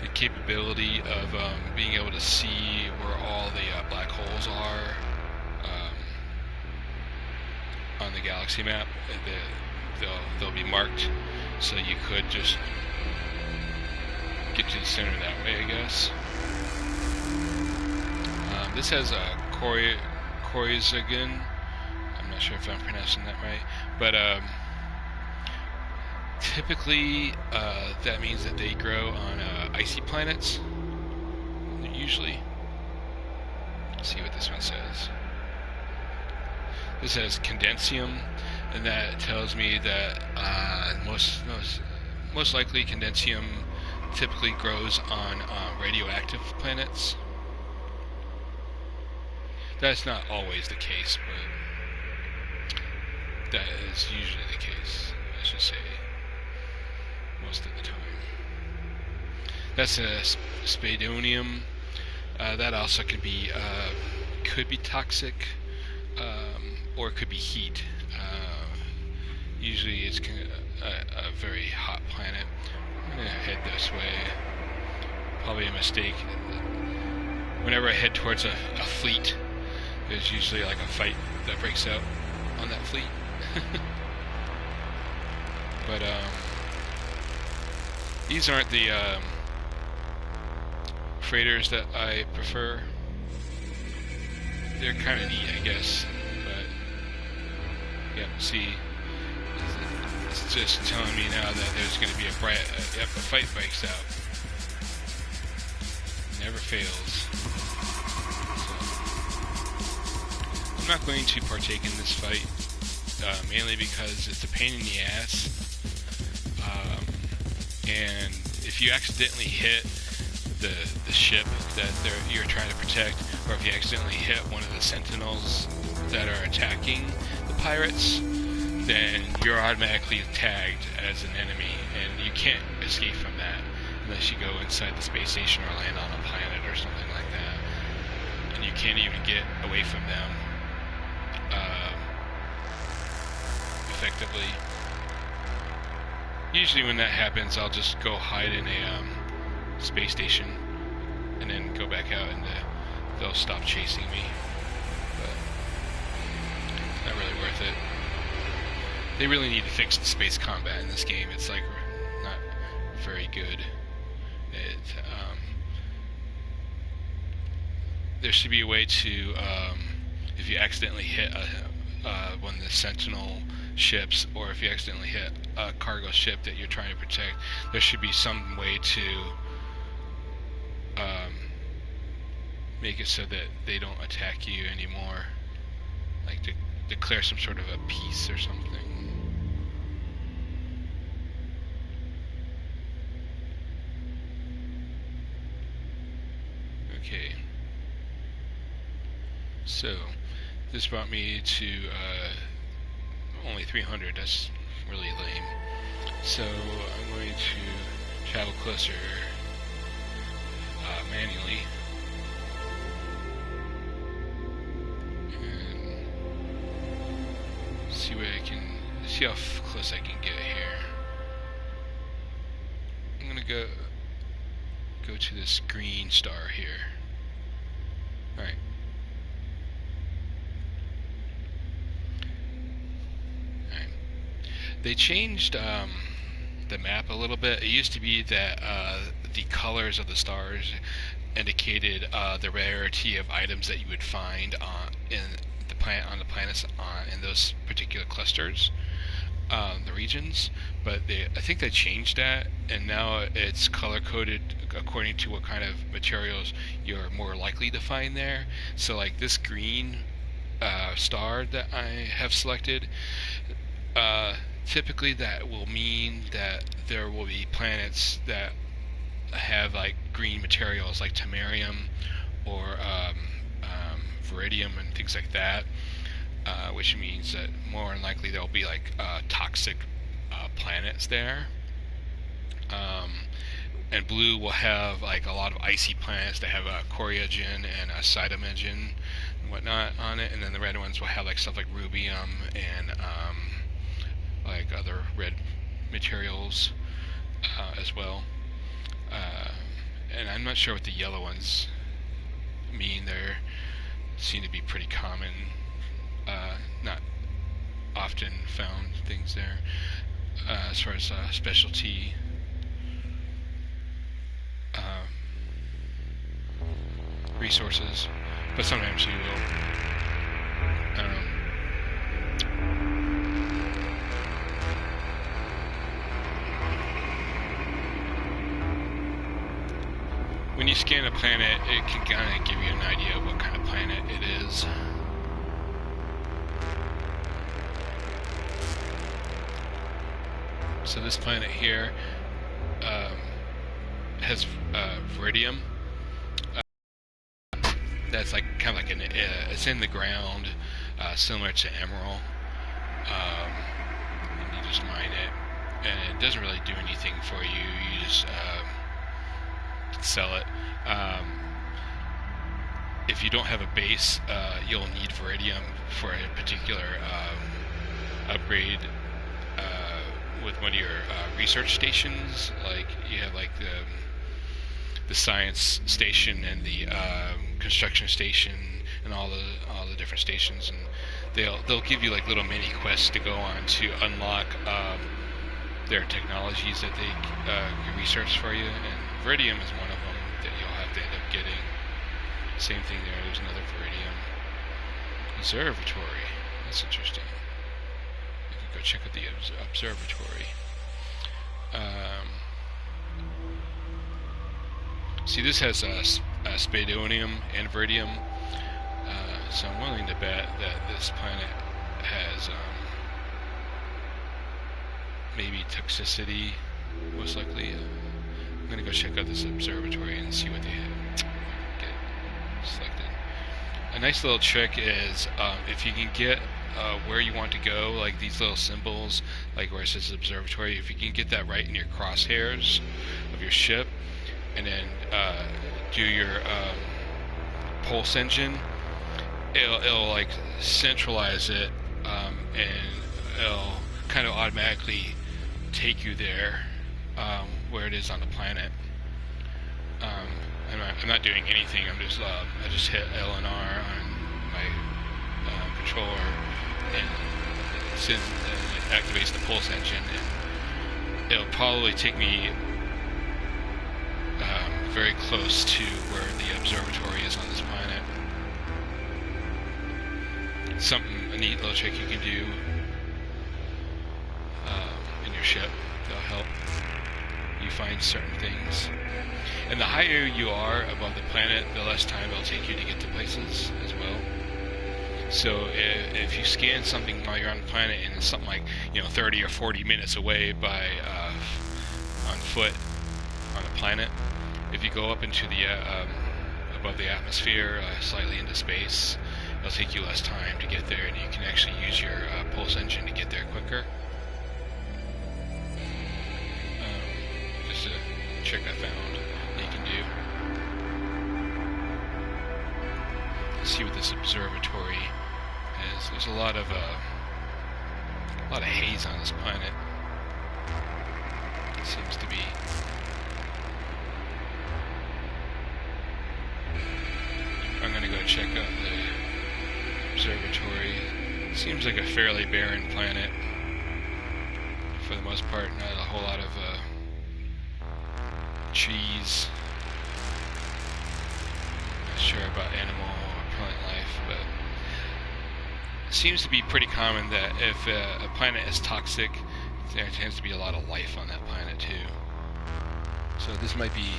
the capability of being able to see where all the black holes are on the galaxy map. They'll be marked, so you could just get to the center that way, I guess. This has a Koizagan. I'm not sure if I'm pronouncing that right, but typically that means that they grow on icy planets, usually. Let's see what this one says. This says condensium, and that tells me that most likely condensium typically grows on radioactive planets. That's not always the case, but that is usually the case, I should say, most of the time. That's a spadonium. That also could be toxic, or it could be heat. Usually it's a very hot planet. I'm going to head this way. Probably a mistake. Whenever I head towards a fleet, there's usually like a fight that breaks out on that fleet. But these aren't the freighters that I prefer. They're kind of neat, I guess, but yeah, see, it's just telling me now that there's going to be a fight breaks out. Never fails. So, I'm not going to partake in this fight, mainly because it's a pain in the ass, and if you accidentally hit the ship that you're trying to protect, or if you accidentally hit one of the sentinels that are attacking the pirates, then you're automatically tagged as an enemy, and you can't escape from that unless you go inside the space station or land on a planet or something like that. And you can't even get away from them effectively. Usually when that happens, I'll just go hide in a space station and then go back out, and they'll stop chasing me. But not really worth it. They really need to fix the space combat in this game. It's like not very good. There should be a way to, if you accidentally hit one of the Sentinel ships, or if you accidentally hit a cargo ship that you're trying to protect, there should be some way to make it so that they don't attack you anymore, like to declare some sort of a peace or something. Okay, so this brought me to only 300. That's really lame. So I'm going to travel closer manually and see how close I can get here. I'm gonna go to this green star here. Alright. They changed the map a little bit. It used to be that the colors of the stars indicated the rarity of items that you would find on the planets in those particular clusters, the regions. But I think they changed that, and now it's color coded according to what kind of materials you're more likely to find there. So like this green star that I have selected, typically that will mean that there will be planets that have like green materials like tamarium or viridium and things like that, which means that more than likely there will be like toxic planets there. And blue will have like a lot of icy planets that have a coriogen and a cytogen and whatnot on it, and then the red ones will have like stuff like rubium and like other red materials as well. And I'm not sure what the yellow ones mean. They seem to be pretty common, not often found things there as far as specialty resources, but sometimes you will. I don't know. When you scan a planet, it can kind of give you an idea of what kind of planet planet it is. So this planet here has Viridium. That's like kind of like it's in the ground, similar to Emerald. And you just mine it, and it doesn't really do anything for you. You just sell it. If you don't have a base, you'll need Viridium for a particular upgrade with one of your research stations. Like you have like the science station and the construction station and all the different stations, and they'll give you like little mini quests to go on to unlock their technologies that they can research for you, and Viridium is one of them that you'll have to end up getting. Same thing there. There's another Viridium observatory. That's interesting. You can go check out the observatory. See, this has spadonium and Viridium, so I'm willing to bet that this planet has maybe toxicity, most likely. I'm gonna go check out this observatory and see what they get selected. A nice little trick is if you can get where you want to go, like these little symbols, like where it says observatory, if you can get that right in your crosshairs of your ship, and then do your pulse engine, it'll like centralize it, and it'll kind of automatically take you there where it is on the planet. I'm not doing anything. I just hit L and R on my controller, and it activates the pulse engine, and it'll probably take me very close to where the observatory is on this planet. A neat little trick you can do in your ship that'll help you find certain things. And the higher you are above the planet, the less time it'll take you to get to places as well. So if you scan something while you're on the planet and it's something like 30 or 40 minutes away by on foot on a planet, if you go up into the above the atmosphere, slightly into space, it'll take you less time to get there, and you can actually use your pulse engine to get there quicker. Just a trick I found that you can do. Let's see what this observatory is. There's a lot of haze on this planet. It seems to be. I'm gonna go check out the observatory. It seems like a fairly barren planet for the most part. Not a whole lot of trees. Not sure about animal or plant life, but it seems to be pretty common that if a planet is toxic, there tends to be a lot of life on that planet too. So this might be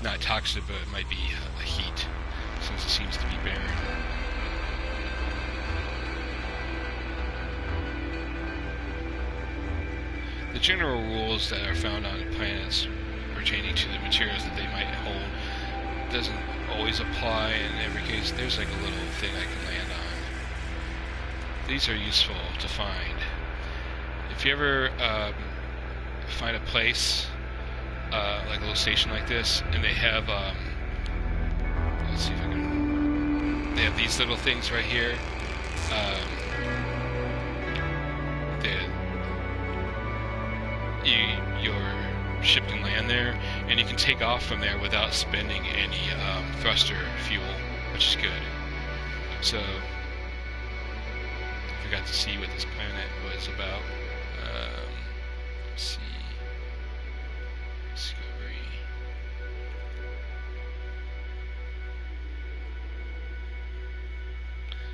not toxic, but it might be a heat, since it seems to be barren. The general rules that are found on planets pertaining to the materials that they might hold doesn't always apply in every case. There's like a little thing I can land on. These are useful to find. If you ever find a place, like a little station like this, and they have, let's see if I can, they have these little things right here, your ship can land there, and you can take off from there without spending any thruster fuel, which is good. So, I forgot to see what this planet was about. Let's see. Discovery.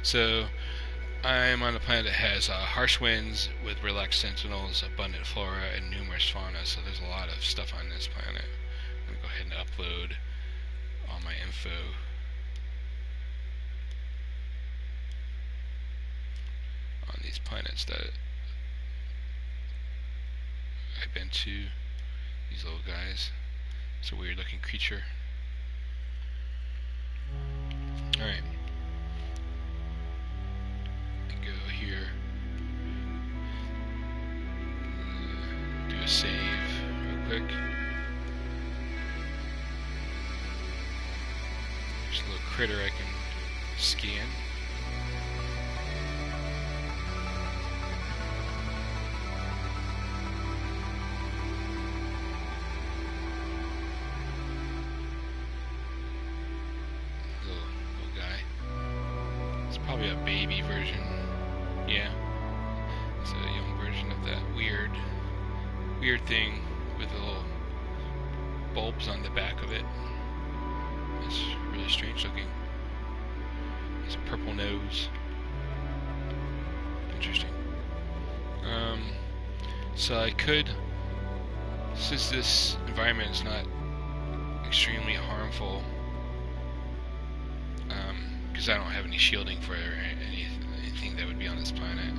So, I'm on a planet that has harsh winds with relaxed sentinels, abundant flora, and numerous fauna, so there's a lot of stuff on this planet. I'm going to go ahead and upload all my info. these planets that I've been to. These little guys. It's a weird looking creature. Alright. Go here. Do a save real quick. There's a little critter I can scan. Little guy. It's probably a baby version. Yeah. It's a young version of that weird thing with the little bulbs on the back of it. It's really strange looking. It's a purple nose. Interesting. So I could, since this environment is not extremely harmful, because I don't have any shielding for anything that would be on this planet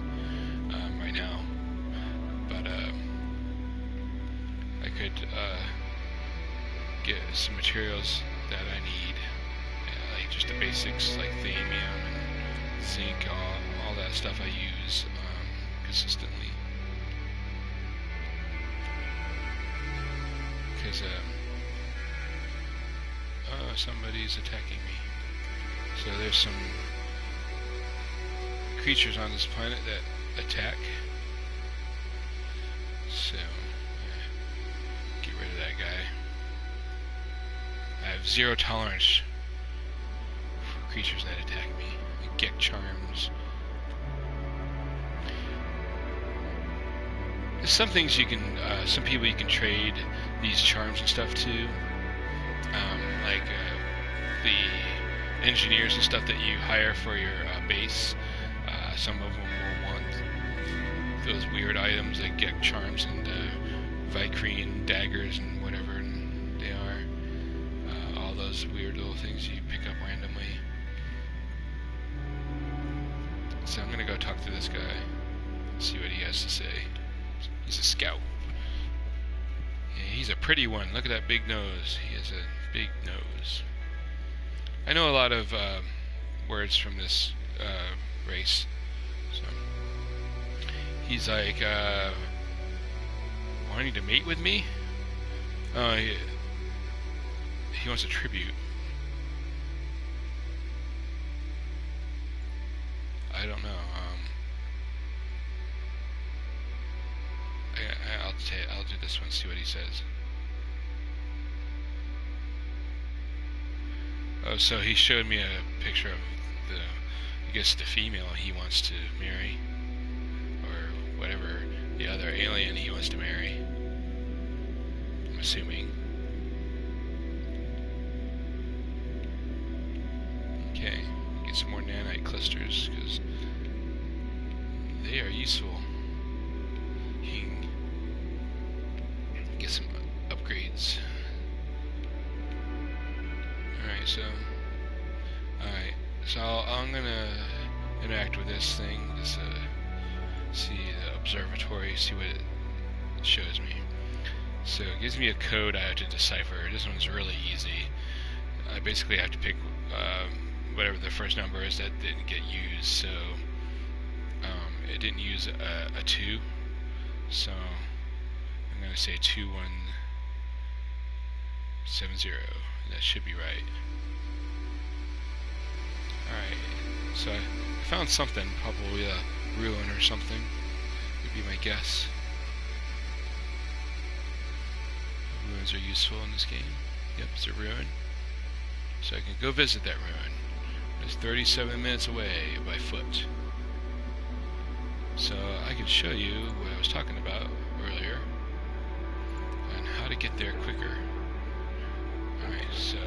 right now, but I could get some materials that I need, like just the basics like thamium and zinc, all that stuff I use consistently. Because somebody's attacking me. So there's some creatures on this planet that attack. So get rid of that guy. I have zero tolerance for creatures that attack me. Get charms. There's some things you can, some people you can trade these charms and stuff to, like the engineers and stuff that you hire for your base. Some of them will want those weird items like get charms and Vicrine daggers and whatever they are. All those weird little things you pick up randomly. So I'm gonna go talk to this guy and see what he has to say. He's a scout. Yeah, he's a pretty one. Look at that big nose. He has a big nose. I know a lot of words from this race. So he's like wanting to mate with me. Oh, he wants a tribute. I don't know. I'll do this one. See what he says. Oh, so he showed me a picture of I guess the female he wants to marry, or whatever the other alien he wants to marry. I'm assuming. Okay, get some more nanite clusters because they are useful. You can get some upgrades. Alright, so I'm gonna interact with this thing, see the observatory, see what it shows me. So it gives me a code I have to decipher. This one's really easy. I basically have to pick whatever the first number is that didn't get used. So it didn't use a 2, so I'm gonna say 2170. That should be right. Alright, so I found something, probably a ruin or something, would be my guess. Ruins are useful in this game. Yep, it's a ruin. So I can go visit that ruin. It's 37 minutes away by foot. So I can show you what I was talking about earlier and how to get there quicker. Alright, so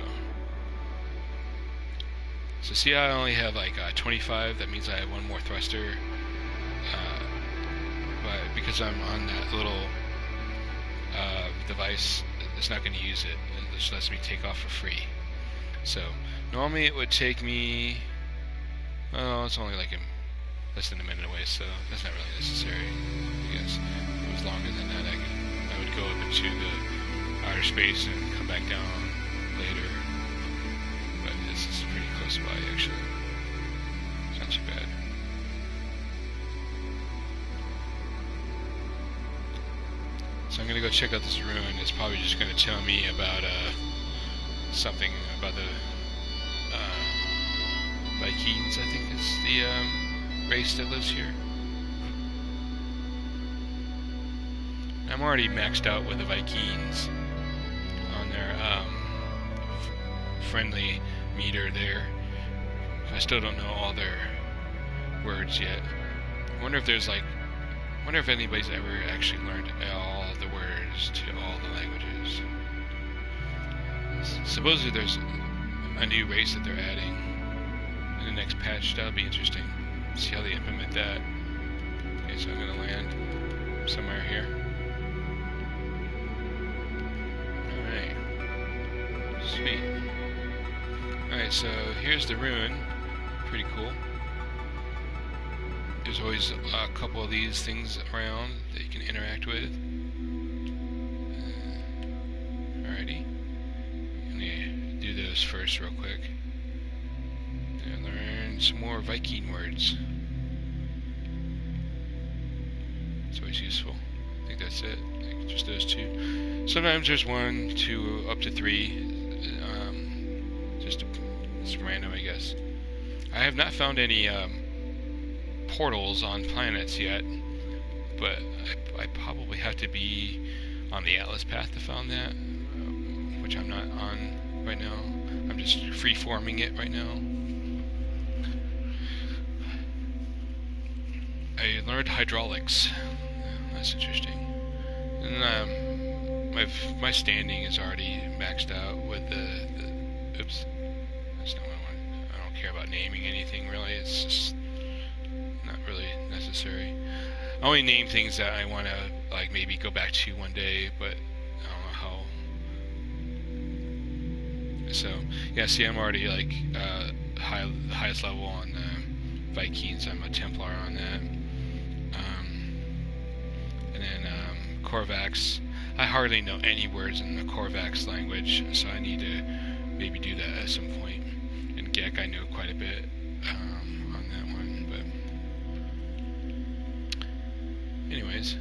see, I only have like 25. That means I have one more thruster, but because I'm on that little device, it's not going to use it. It just lets me take off for free. So normally it would take me, well, it's only like less than a minute away, so that's not really necessary. I guess if it was longer than that, I would go up into the outer space and come back down later. But this is pretty close by, actually. It's not too bad. So I'm gonna go check out this ruin. It's probably just gonna tell me about something about the Vikings, I think is the race that lives here. I'm already maxed out with the Vikings on their friendly meter there. I still don't know all their words yet. I wonder if anybody's ever actually learned all the words to all the languages. Supposedly there's a new race that they're adding in the next patch. That'll be interesting. See how they implement that. Okay, so I'm gonna land somewhere here. Alright. Sweet. Alright, so here's the ruin. Pretty cool. There's always a couple of these things around that you can interact with. Alrighty. I'm gonna do those first real quick. And learn some more Viking words. It's always useful. I think that's it. I think just those two. Sometimes there's 1, 2, up to 3. It's random, I guess. I have not found any portals on planets yet, but I probably have to be on the Atlas path to find that, which I'm not on right now. I'm just free-forming it right now. I learned hydraulics. That's interesting. And my standing is already maxed out with the oops. That's not what I want. I don't care about naming anything really. It's just not really necessary. I only name things that I want to like maybe go back to one day, but I don't know how. So yeah, see, I'm already like the highest level on Vikings. I'm a Templar on that. And then Korvax. I hardly know any words in the Korvax language, so I need to maybe do that at some point. And Gek I know quite a bit on that one, but anyways.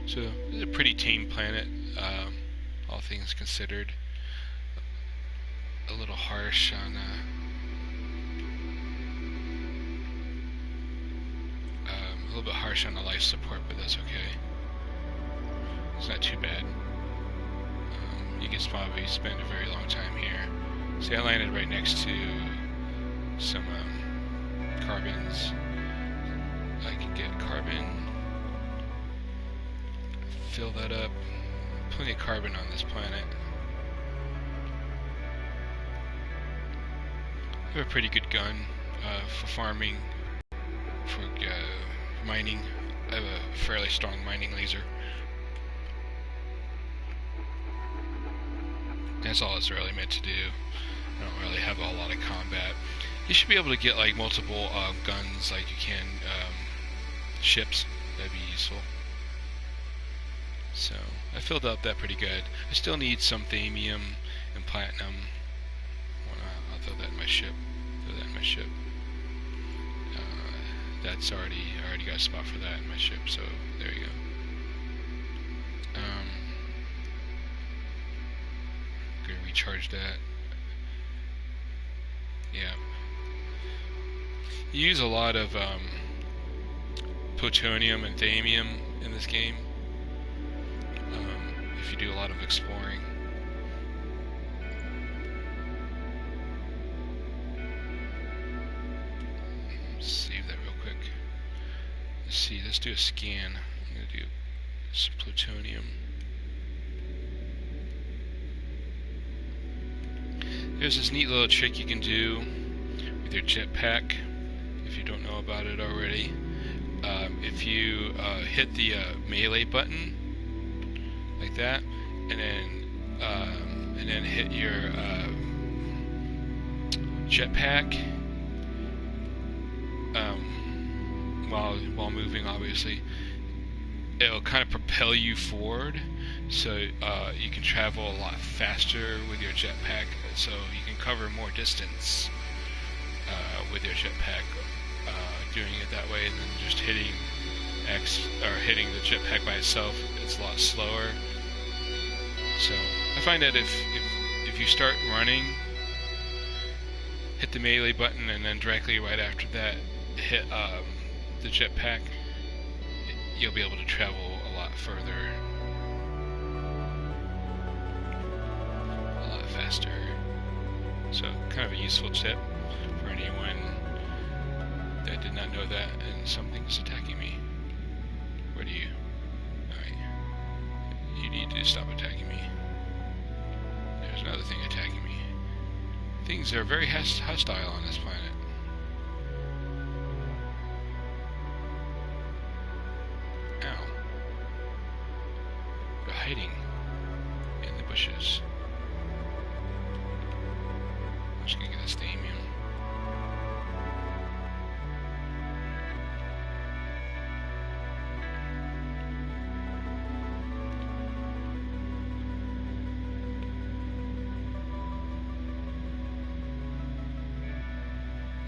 So this is a pretty tame planet, all things considered. A little harsh on a little bit harsh on the life support, but that's okay. It's not too bad. You can probably spend a very long time here. See, I landed right next to some carbons. I can get carbon, fill that up. Plenty of carbon on this planet. I have a pretty good gun for farming, for mining. I have a fairly strong mining laser. That's all it's really meant to do. I don't really have a whole lot of combat. You should be able to get like multiple guns like you can ships. That'd be useful. So I filled up that pretty good. I still need some thamium and platinum. I'll throw that in my ship. I already got a spot for that in my ship, so there you go. I'm gonna recharge that. Yeah. You use a lot of plutonium and thamium in this game. If you do a lot of exploring. Save that real quick. Let's see, let's do a scan. I'm going to do some plutonium. There's this neat little trick you can do with your jetpack, if you don't know about it already. If you hit the melee button, like that, and then hit your jetpack while moving, obviously. It'll kind of propel you forward, so you can travel a lot faster with your jetpack, so you can cover more distance with your jetpack, doing it that way, and then just hitting X, or hitting the jetpack by itself, it's a lot slower. So I find that if you start running, hit the melee button, and then directly right after that hit the jetpack, you'll be able to travel a lot further, a lot faster. So kind of a useful tip for anyone that did not know that and something is attacking me. Where do you? Alright. You need to stop attacking me. There's another thing attacking me. Things are very hostile on this planet. Ow. They're hiding in the bushes. I'm just gonna get this theme in.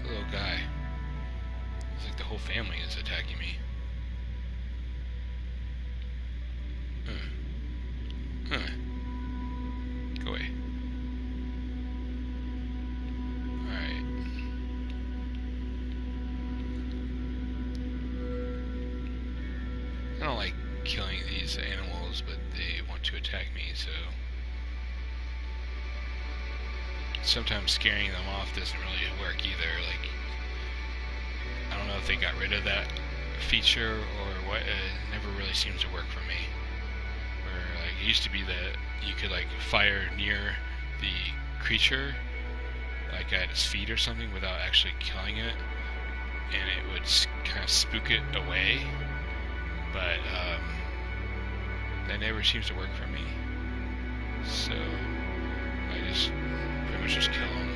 Little guy. It's like the whole family is attacking me. Go away. Alright. I don't like killing these animals, but they want to attack me, so sometimes scaring them off doesn't really work either. Like, I don't know if they got rid of that feature or what. It never really seems to work for me. Where like it used to be that you could like fire near the creature, like at its feet or something, without actually killing it, and it would kind of spook it away. But that never seems to work for me. So I just pretty much just kill them.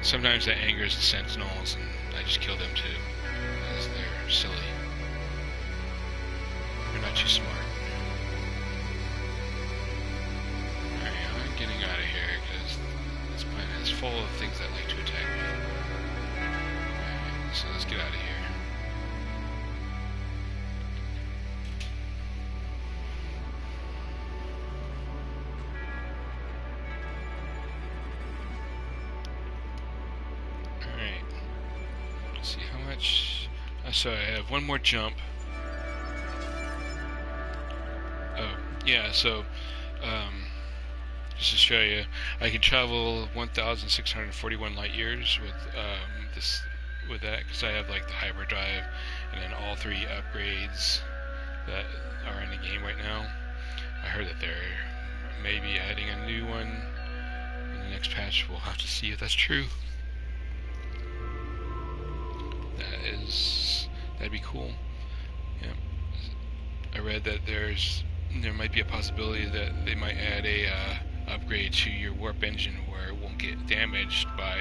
Sometimes that angers the sentinels, and I just kill them too, because they're silly. They're not too smart. Alright, I'm getting out of here, because this planet is full of things that like to attack me. Alright, so let's get out of here. See how much. So I have one more jump. Oh, yeah, so just to show you, I can travel 1,641 light years with that, because I have like the hyperdrive and then all 3 upgrades that are in the game right now. I heard that they're maybe adding a new one in the next patch. We'll have to see if that's true. That'd be cool. Yeah. I read that there might be a possibility that they might add a upgrade to your warp engine where it won't get damaged by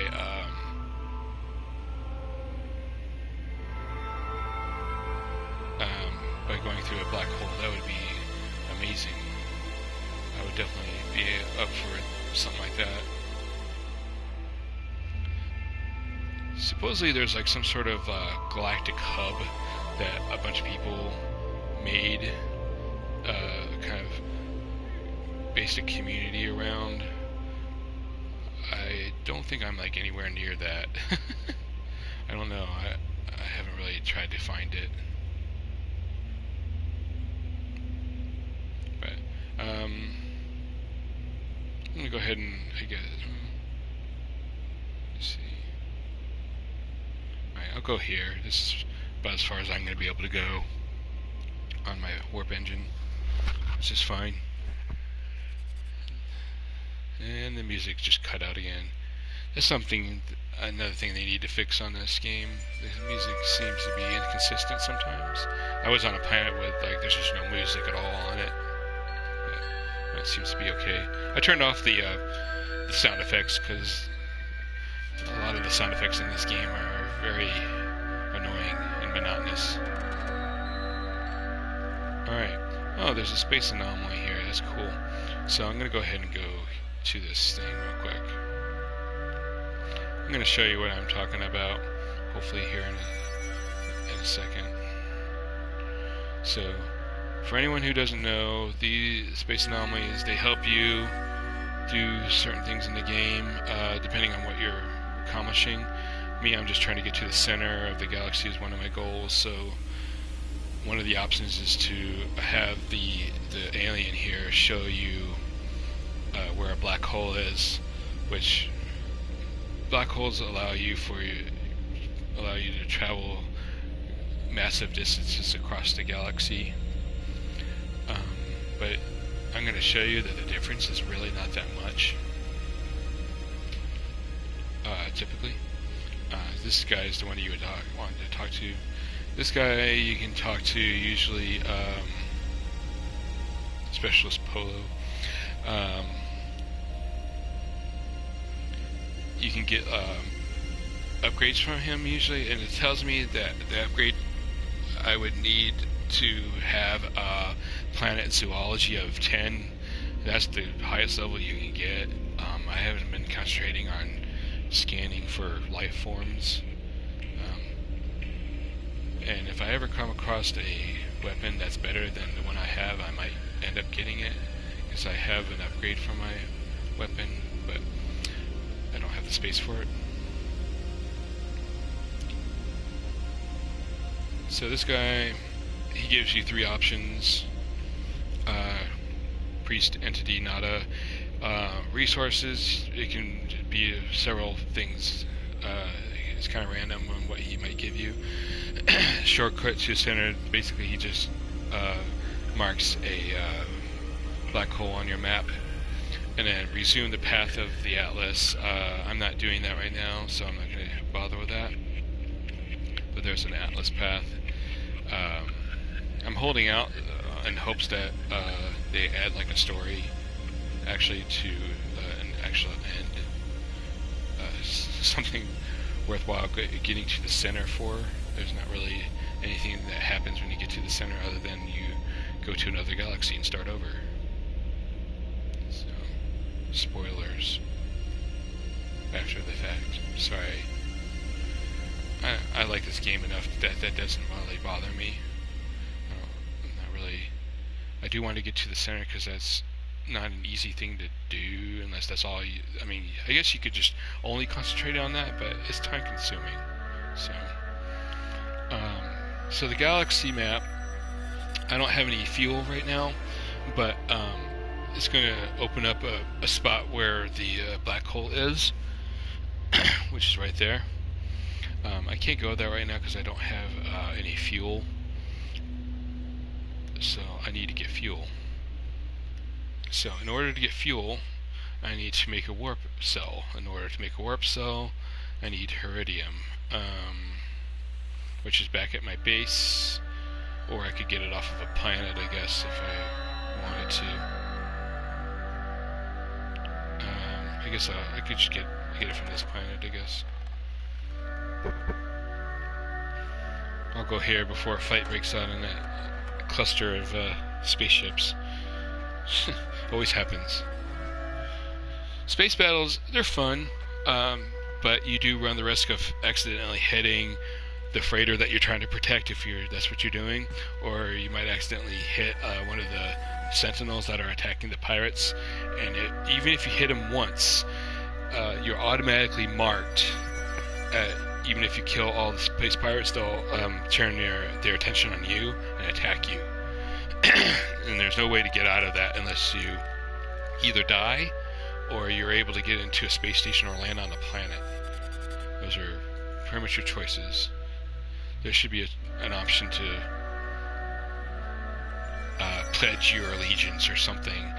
going through a black hole. That would be amazing. I would definitely be up for something like that. Supposedly there's like some sort of galactic hub that a bunch of people made, kind of based a community around. I don't think I'm like anywhere near that. I don't know. I haven't really tried to find it. But I'm gonna go ahead and let's see. I'll go here. This is about as far as I'm going to be able to go on my warp engine, which is fine. And the music just cut out again. That's another thing they need to fix on this game. The music seems to be inconsistent sometimes. I was on a planet with there's just no music at all on it. But it seems to be okay. I turned off the the sound effects, because a lot of the sound effects in this game are very annoying and monotonous. Alright. Oh, there's a space anomaly here. That's cool. So I'm going to go ahead and go to this thing real quick. I'm going to show you what I'm talking about, hopefully here in a second. So, for anyone who doesn't know, the space anomalies, they help you do certain things in the game, depending on what you're accomplishing. Me, I'm just trying to get to the center of the galaxy is one of my goals, so one of the options is to have the alien here show you where a black hole is, which black holes allow you to travel massive distances across the galaxy. But I'm going to show you that the difference is really not that much. Typically, this guy is the one that you would want to talk to. This guy you can talk to usually, Specialist Polo. You can get upgrades from him usually, and it tells me that the upgrade I would need to have a planet zoology of 10. That's the highest level you can get. I haven't been concentrating on scanning for life forms. And if I ever come across a weapon that's better than the one I have, I might end up getting it, because I have an upgrade for my weapon, but I don't have the space for it. So this guy, he gives you 3 options: priest, entity, nada. Resources, it can be several things. It's kind of random on what he might give you. Shortcut to center, basically he just marks a black hole on your map, and then resume the path of the atlas. I'm not doing that right now, so I'm not going to bother with that, but there's an atlas path. I'm holding out in hopes that they add like a story actually to an actual end, something worthwhile getting to the center for. There's not really anything that happens when you get to the center other than you go to another galaxy and start over. So, spoilers after the fact. Sorry. I like this game enough that that doesn't really bother me. Not really. I do want to get to the center because that's not an easy thing to do unless that's all you... I mean, I guess you could just only concentrate on that, but it's time consuming. So the galaxy map, I don't have any fuel right now, but it's going to open up a spot where the black hole is, which is right there. I can't go there right now because I don't have any fuel, so I need to get fuel. So in order to get fuel, I need to make a warp cell. In order to make a warp cell, I need iridium, which is back at my base, or I could get it off of a planet, I guess, if I wanted to. I guess I could just get it from this planet, I guess. I'll go here before a fight breaks out in that cluster of spaceships. Always happens. Space battles, they're fun, but you do run the risk of accidentally hitting the freighter that you're trying to protect if that's what you're doing, or you might accidentally hit one of the sentinels that are attacking the pirates, and even if you hit them once, you're automatically marked. Even if you kill all the space pirates, they'll turn their attention on you and attack you. And there's no way to get out of that unless you either die or you're able to get into a space station or land on a planet. Those are pretty much your choices. There should be an option to pledge your allegiance or something.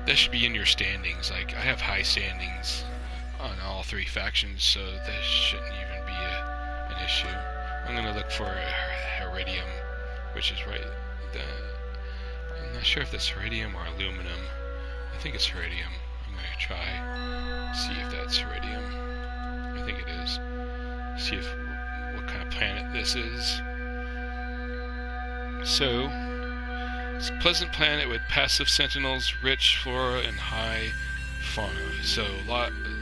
That should be in your standings. Like, I have high standings on all 3 factions, so that shouldn't even be an issue. I'm going to look for iridium, which is right. I'm not sure if that's iridium or aluminum. I think it's iridium. I'm gonna try, see if that's Iridium. I think it is. See if what kind of planet this is. So, it's a pleasant planet with passive sentinels, rich flora, and high fauna. So,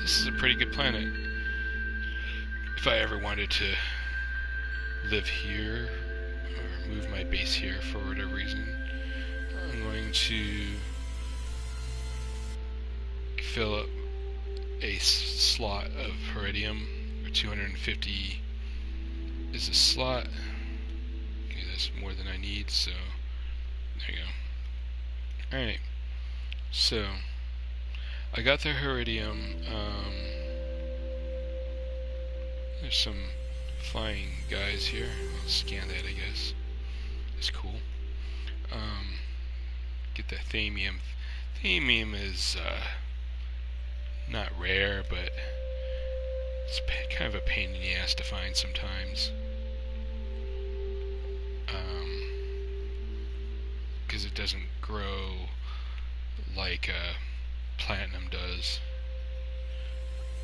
this is a pretty good planet. If I ever wanted to live here, or move my base here for whatever reason, I'm going to fill up a slot of Iridium, or 250 is a slot. Okay, that's more than I need, so there you go. Alright, so I got the Iridium. There's some flying guys here. I'll scan that, I guess. That's cool. Get the Thamium. Thamium is not rare, but it's kind of a pain in the ass to find sometimes. Because it doesn't grow like platinum does.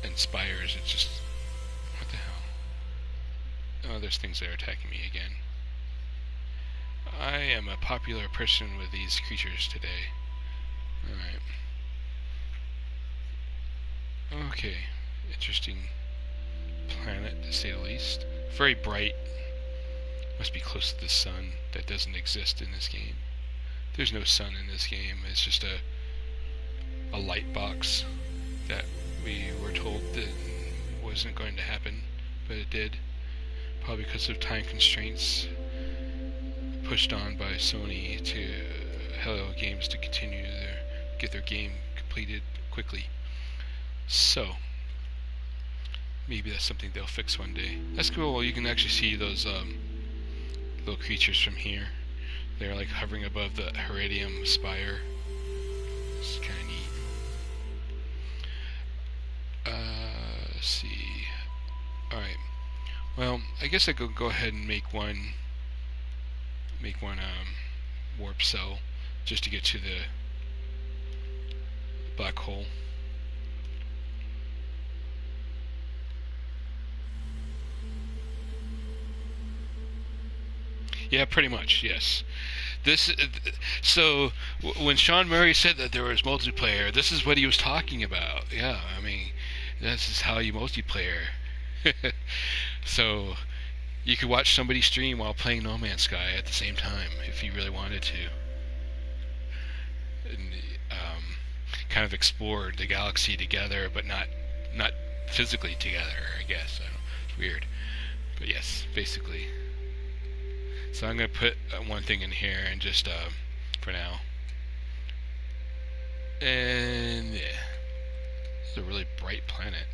And spires, it just... What the hell? Oh, there's things that are attacking me again. I am a popular person with these creatures today. Alright. Okay. Interesting planet, to say the least. Very bright. Must be close to the sun. That doesn't exist in this game. There's no sun in this game. It's just a light box that we were told that wasn't going to happen, but it did. Probably because of time constraints pushed on by Sony to Hello Games to continue get their game completed quickly. So maybe that's something they'll fix one day. That's cool. You can actually see those little creatures from here. They're like hovering above the Iridium spire. It's kind of neat. Let's see. Alright. Well, I guess I could go ahead and make one warp cell just to get to the black hole. Yeah, pretty much, yes. So when Sean Murray said that there was multiplayer, this is what he was talking about. Yeah, I mean, this is how you multiplayer. So you could watch somebody stream while playing No Man's Sky at the same time if you really wanted to, and kind of explore the galaxy together, but not physically together. I guess I don't know. It's weird, but yes, basically. So I'm going to put one thing in here and just, for now. And, yeah. It's a really bright planet.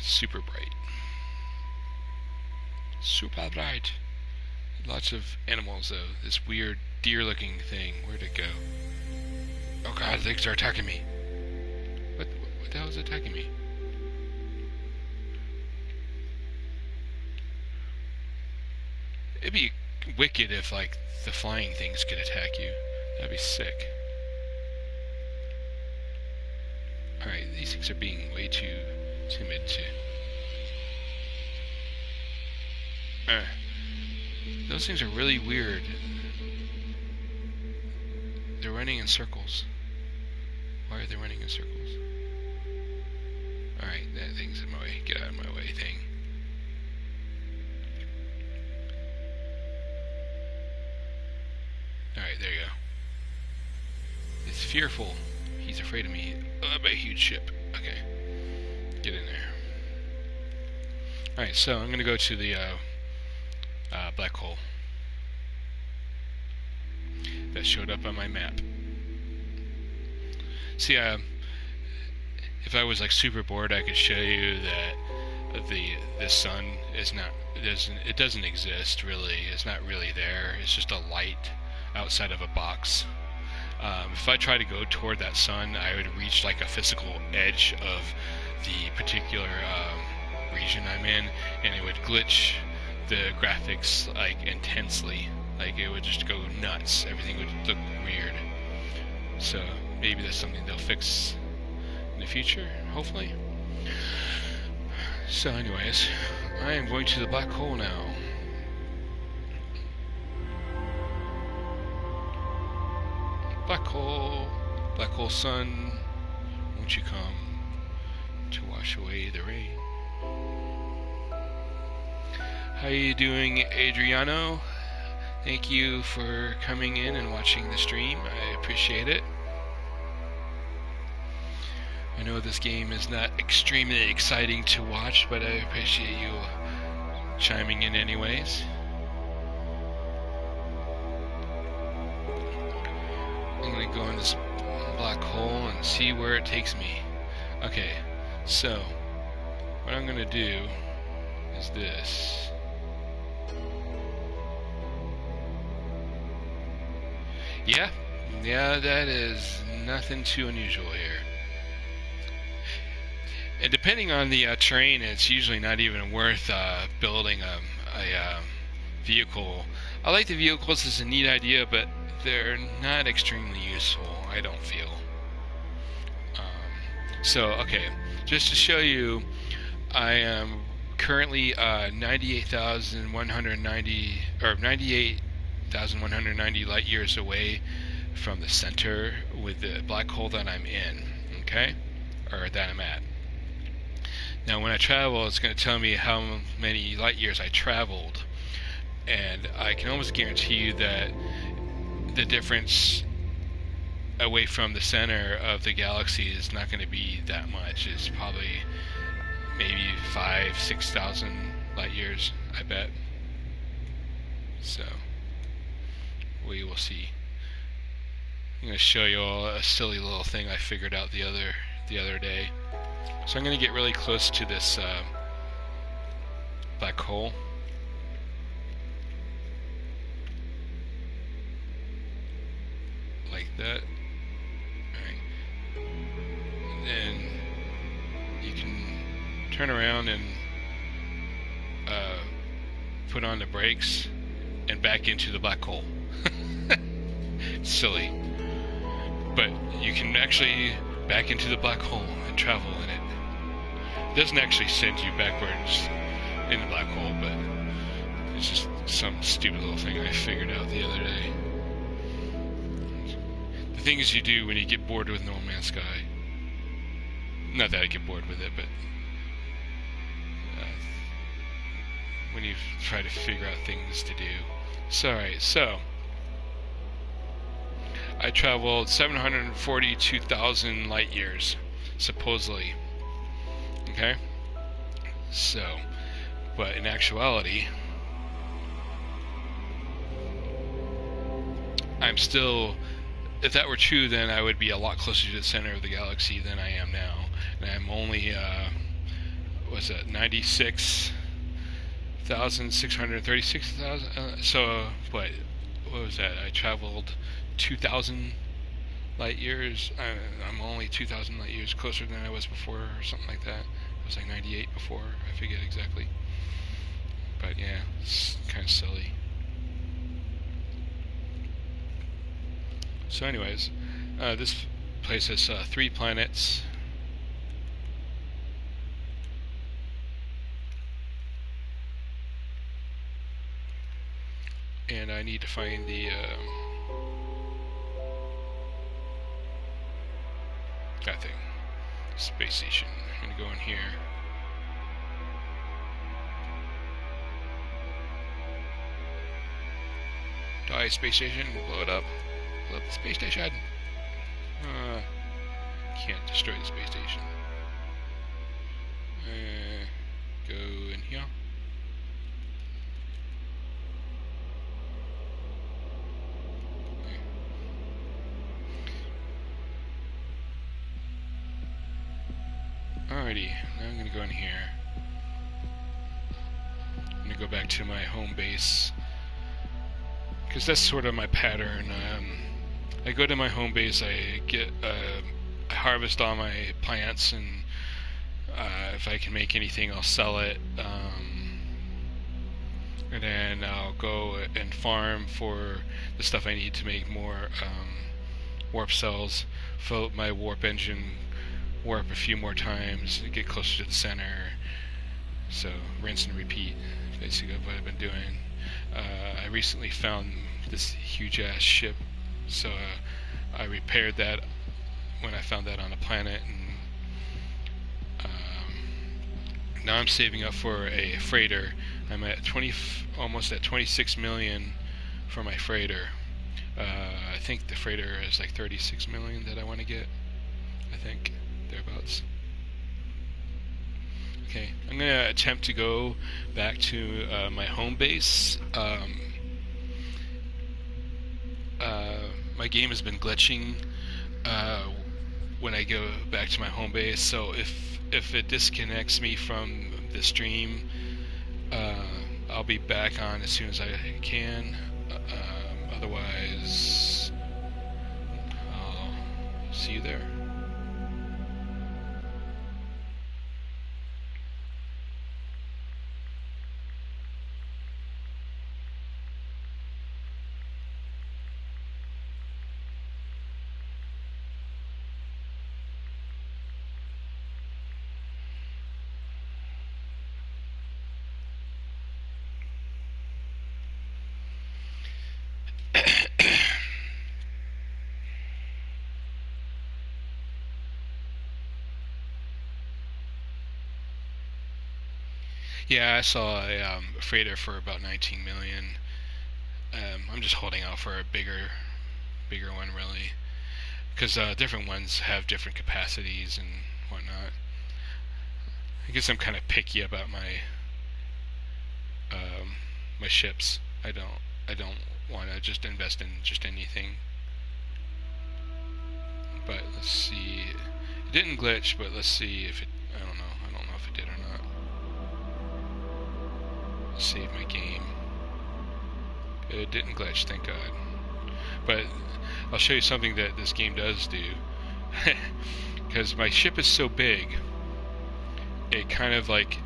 Super bright. Super bright. Lots of animals, though. This weird deer-looking thing. Where'd it go? Oh god, things are attacking me. What the hell is attacking me? It'd be wicked if, like, the flying things could attack you. That'd be sick. Alright, these things are being way too timid to... Those things are really weird. They're running in circles. Why are they running in circles? Alright, that thing's in my way. Get out of my way, thing. Alright, there you go. It's fearful. He's afraid of me. Oh, I'm a huge ship. Okay. Get in there. Alright, so I'm going to go to the black hole that showed up on my map. See, if I was like super bored, I could show you that the sun is not, it doesn't exist really. It's not really there. It's just a light outside of a box. If I try to go toward that sun, I would reach like a physical edge of the particular region I'm in, and it would glitch the graphics like intensely. Like it would just go nuts. Everything would look weird. So maybe that's something they'll fix the future, hopefully. So anyways, I am going to the black hole now. Black hole sun, won't you come to wash away the rain? How you doing, Adriano? Thank you for coming in and watching the stream. I appreciate it. I know this game is not extremely exciting to watch, but I appreciate you chiming in anyways. I'm gonna go in this black hole and see where it takes me. Okay, so what I'm gonna do is this. Yeah, that is nothing too unusual here. And depending on the terrain, it's usually not even worth building a vehicle. I like the vehicles as a neat idea, but they're not extremely useful, I don't feel. So, okay, just to show you, I am currently 98,190 light years away from the center with the black hole that I'm in, okay? Or that I'm at. Now when I travel, it's going to tell me how many light years I traveled, and I can almost guarantee you that the difference away from the center of the galaxy is not going to be that much. It's probably maybe 5,000-6,000 light years, I bet. So we will see. I'm going to show you all a silly little thing I figured out the other day. So I'm going to get really close to this black hole. Like that. Alright. And then you can turn around and put on the brakes and back into the black hole. It's silly. But you can actually back into the black hole and travel in it. It doesn't actually send you backwards in the black hole, but it's just some stupid little thing I figured out the other day. The things you do when you get bored with No Man's Sky. Not that I get bored with it, but when you try to figure out things to do. So, alright, so I traveled 742,000 light years, supposedly. Okay? So, but in actuality, I'm still, if that were true, then I would be a lot closer to the center of the galaxy than I am now. And I'm only, what's that, 96,636,000? So, what was that? I traveled 2,000 light years. I'm only 2,000 light years closer than I was before, or something like that. It was like 98 before, I forget exactly. But yeah, it's kind of silly. So anyways, this place has 3 planets. And I need to find the that thing, space station. I'm gonna go in here. Die, space station, blow it up. Blow up the space station. Can't destroy the space station. Go in here. Alrighty, now I'm going to go in here. I'm going to go back to my home base, because that's sort of my pattern. I go to my home base, I harvest all my plants, and if I can make anything, I'll sell it. And then I'll go and farm for the stuff I need to make more warp cells, fill up my warp engine warp a few more times, get closer to the center. So rinse and repeat, basically what I've been doing. I recently found this huge ass ship, so I repaired that when I found that on a planet, and now I'm saving up for a freighter. I'm at almost at 26 million for my freighter. I think the freighter is like 36 million that I want to get. I think thereabouts. Okay, I'm gonna attempt to go back to my home base. My game has been glitching when I go back to my home base, so if it disconnects me from the stream, I'll be back on as soon as I can. Otherwise, I'll see you there. Yeah, I saw a freighter for about 19 million. I'm just holding out for a bigger one, really, because different ones have different capacities and whatnot. I guess I'm kind of picky about my ships. I don't want to just invest in just anything. But let's see. It didn't glitch, but let's see if it. I don't know. I don't know if it did or not. Save my game. It didn't glitch, thank God. But I'll show you something that this game does do. Because my ship is so big, it kind of like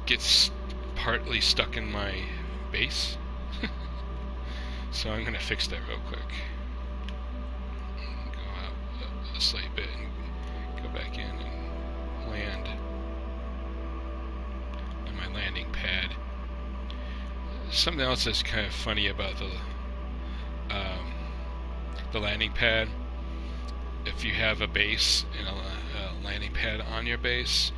gets partly stuck in my base. So I'm going to fix that real quick. Go out a slight bit and go back in and land on my landing pad. Something else that's kind of funny about the landing pad. If you have a base and a landing pad on your base,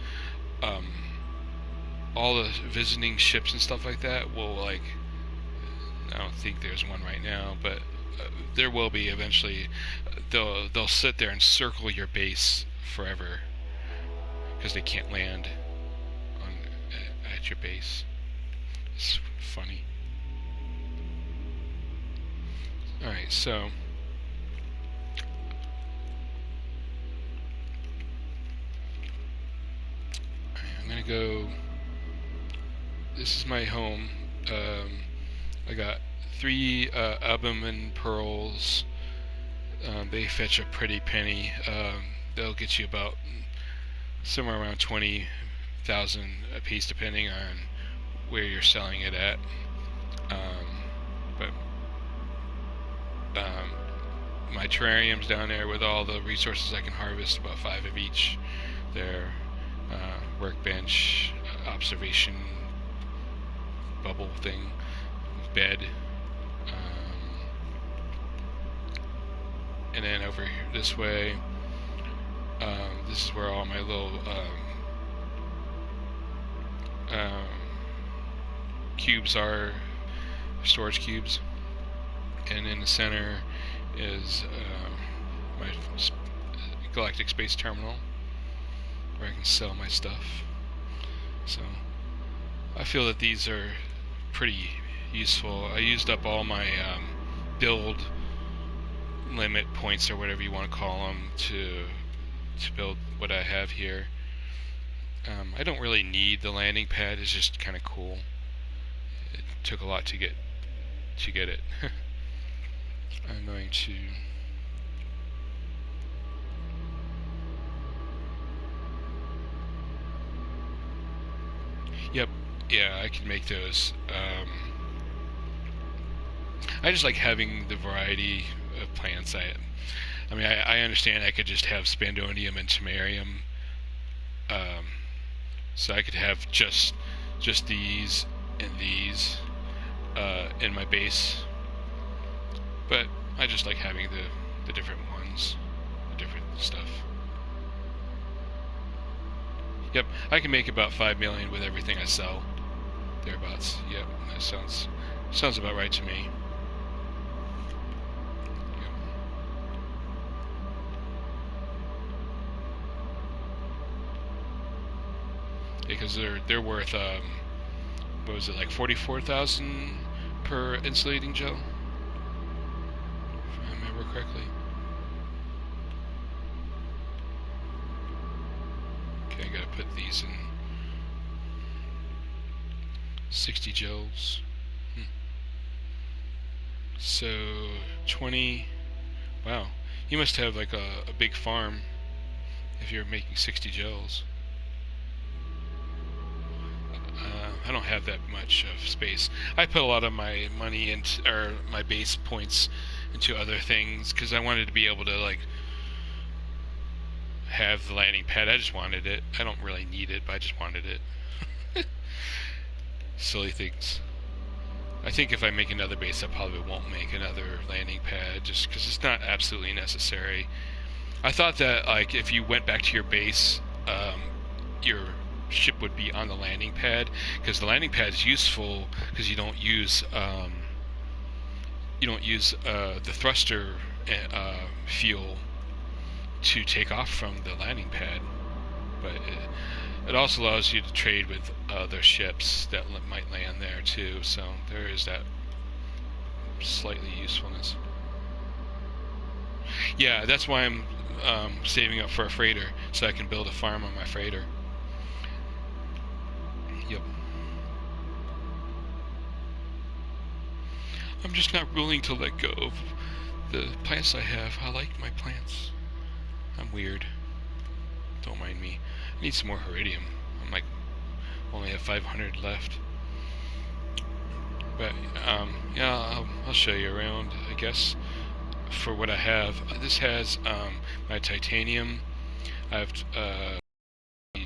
all the visiting ships and stuff like that will, like, I don't think there's one right now, but there will be eventually. They'll sit there and circle your base forever because they can't land at your base. It's funny. Alright, so I'm gonna go. This is my home. I got 3 albumin pearls. They fetch a pretty penny. They'll get you about somewhere around 20,000 a piece, depending on where you're selling it at. But my terrarium's down there with all the resources I can harvest, about 5 of each. There, workbench, observation bubble thing, bed, and then over here this way, this is where all my little cubes are, storage cubes, and in the center is my galactic space terminal where I can sell my stuff. So I feel that these are pretty useful. I used up all my build limit points, or whatever you want to call them, to build what I have here. I don't really need the landing pad. It's just kind of cool. It took a lot to get it. I'm going to Yep, yeah, I can make those. I just like having the variety of plants. I mean, I understand I could just have spandonium and samarium, um, so I could have just these and these in my base, but I just like having the different ones, the different stuff. Yep, I can make about 5 million with everything I sell. Thereabouts. Yep, that sounds about right to me. Yep. Because they're worth what was it, like 44,000 per insulating gel, if I remember correctly. Okay, I gotta put these in 60 gels. So 20. Wow, you must have like a big farm if you're making 60 gels. I don't have that much of space. I put a lot of my money into, or my base points into other things because I wanted to be able to like have the landing pad. I just wanted it. I don't really need it, but I just wanted it. Silly things. I think if I make another base, I probably won't make another landing pad just because it's not absolutely necessary. I thought that like if you went back to your base, your ship would be on the landing pad because the landing pad is useful because you don't use the thruster fuel to take off from the landing pad, but it also allows you to trade with other ships that might land there too. So there is that slightly usefulness. Yeah, that's why I'm saving up for a freighter so I can build a farm on my freighter. Yep. I'm just not willing to let go of the plants I have. I like my plants. I'm weird. Don't mind me. I need some more iridium. I'm like only have 500 left. But yeah, I'll show you around, I guess, for what I have. This has my titanium. I have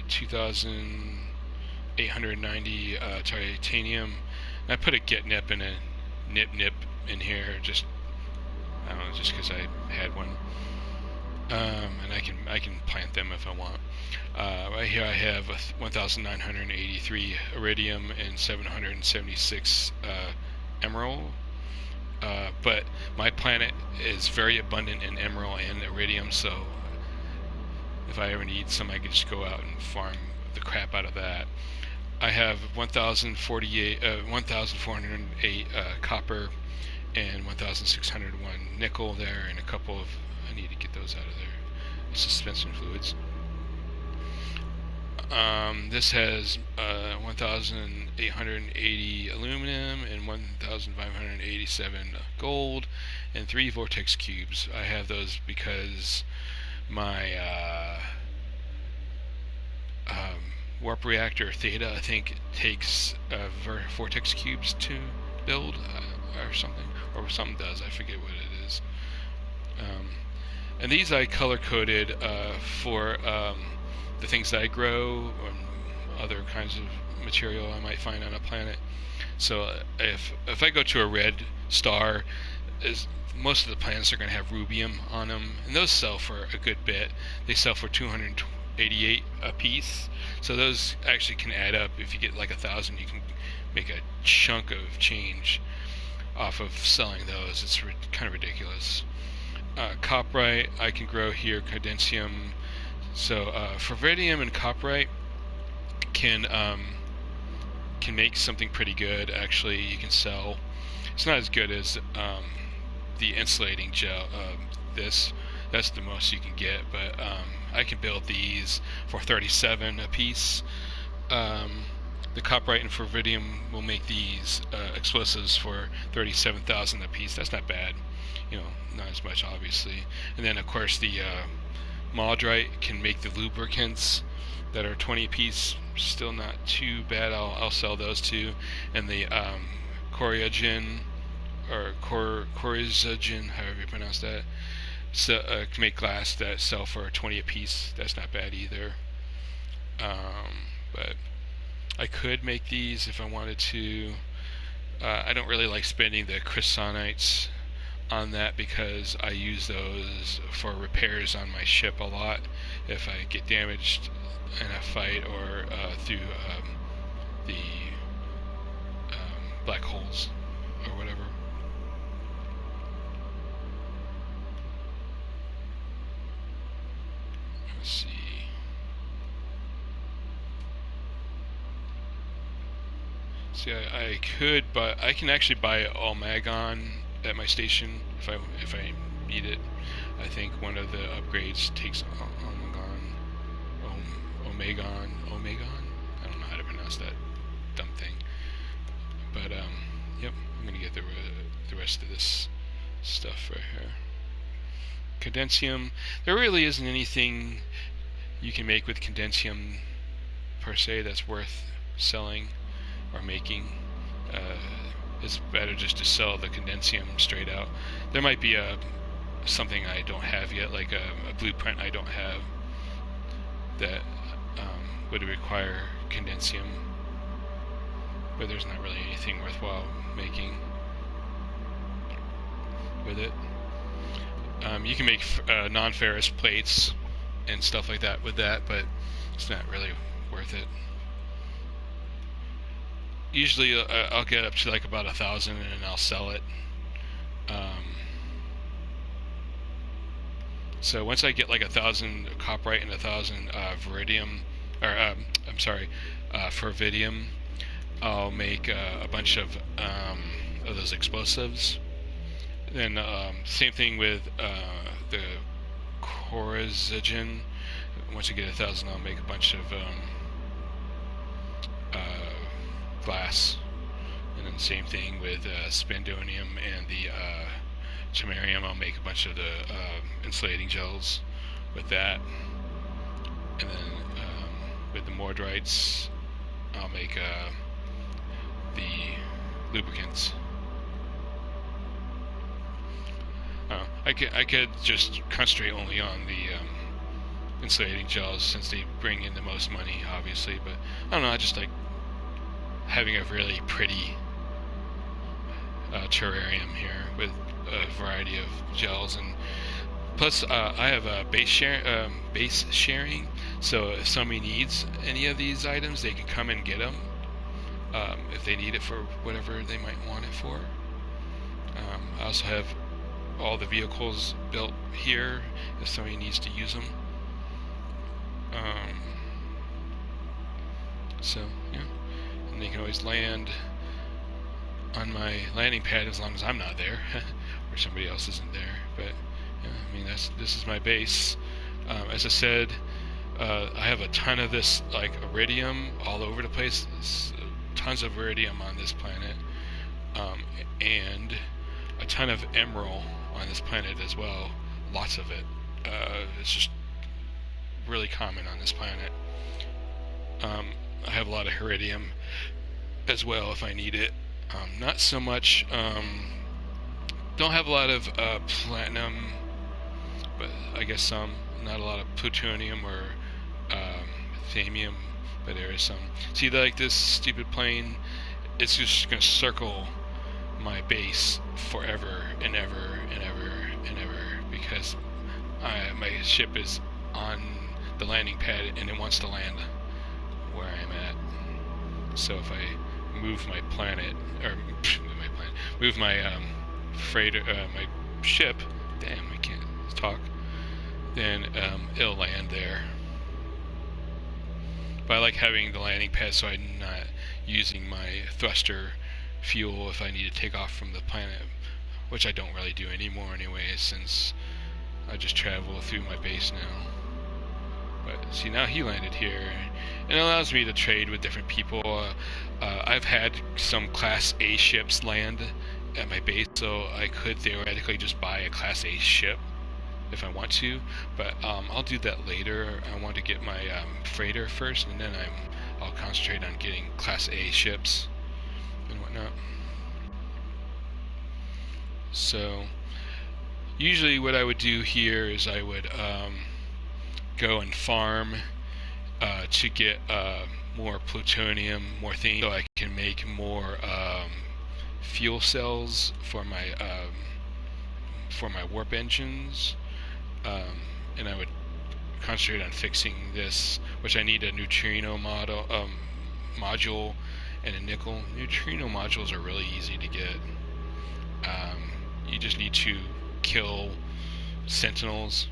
2,890 titanium. And I put a get nip and a nip in here, just I don't know, just because I had one. And I can plant them if I want. Right here I have 1,983 iridium and 776 emerald. But my planet is very abundant in emerald and iridium, so if I ever need some, I can just go out and farm the crap out of that. I have 1,408 copper and 1,601 nickel there, and a couple of, I need to get those out of there, suspension fluids. This has 1,880 aluminum and 1,587 gold and 3 vortex cubes. I have those because my warp reactor Theta, I think, takes vortex cubes to build or something does. I forget what it is. And these I color coded for the things that I grow and other kinds of material I might find on a planet. So if I go to a red star, most of the planets are going to have rubium on them, and those sell for a good bit. They sell for 288 a piece, so those actually can add up. If you get like 1,000, you can make a chunk of change off of selling those. It's kind of ridiculous. Copperite I can grow here, cadensium. So ferritium and copperite can make something pretty good. Actually, you can sell. It's not as good as the insulating gel. That's the most you can get, but I can build these for 37 a piece. The copperite and ferritium will make these explosives for 37,000 a piece. That's not bad, not as much obviously. And then of course the Maldrite can make the lubricants that are 20 a piece. Still not too bad. I'll sell those too. And the Coriogen or Corizogen, however you pronounce that, make glass that sell for 20 a piece. That's not bad either. But I could make these if I wanted to. I don't really like spending the chrysonites on that because I use those for repairs on my ship a lot if I get damaged in a fight or through the black holes or whatever. Let's see. See, I could, but I can actually buy Omegon at my station if I need it. I think one of the upgrades takes Omegon. I don't know how to pronounce that dumb thing. But yep, I'm gonna get the rest of this stuff right here. Condensium. There really isn't anything you can make with condensium per se that's worth selling or making. It's better just to sell the condensium straight out. There might be something I don't have yet, like a blueprint I don't have that would require condensium, but there's not really anything worthwhile making with it. You can make non-ferrous plates and stuff like that with that, but it's not really worth it. Usually I'll get up to like about 1,000 and I'll sell it. So once I get like 1,000 copperite and 1,000 veridium, or fervidium, I'll make a bunch of those explosives. Then same thing with the Corazigen. Once I get 1,000, I'll make a bunch of glass. And then same thing with spandonium and the chimerium. I'll make a bunch of the insulating gels with that. And then with the mordrites, I'll make the lubricants. I could just concentrate only on the insulating gels since they bring in the most money, obviously. But I don't know. I just like having a really pretty terrarium here with a variety of gels, and plus I have a base sharing. So if somebody needs any of these items, they can come and get them if they need it for whatever they might want it for. I also have all the vehicles built here if somebody needs to use them. So yeah, and they can always land on my landing pad as long as I'm not there, or somebody else isn't there. But yeah, I mean this is my base. As I said, I have a ton of this like iridium all over the place. There's tons of iridium on this planet, and a ton of emerald on this planet as well. Lots of it. It's just really common on this planet. I have a lot of iridium as well if I need it. Not so much. Don't have a lot of platinum, but I guess some. Not a lot of plutonium or thamium, but there is some. See, like this stupid plane, it's just gonna circle my base forever and ever and ever and ever because my ship is on the landing pad and it wants to land where I'm at. So if I move my planet, or move my freighter, my ship, damn, I can't talk, then it'll land there. But I like having the landing pad so I'm not using my thruster fuel if I need to take off from the planet, which I don't really do anymore anyway, since I just travel through my base now. But see, now he landed here, and it allows me to trade with different people. I've had some Class A ships land at my base, so I could theoretically just buy a Class A ship if I want to, but I'll do that later. I want to get my freighter first, and then I'll concentrate on getting Class A ships and whatnot. So usually what I would do here is I would go and farm to get more plutonium, more things, so I can make more fuel cells for my warp engines, and I would concentrate on fixing this, which I need a neutrino module and a nickel. Neutrino modules are really easy to get. You just need to kill sentinels,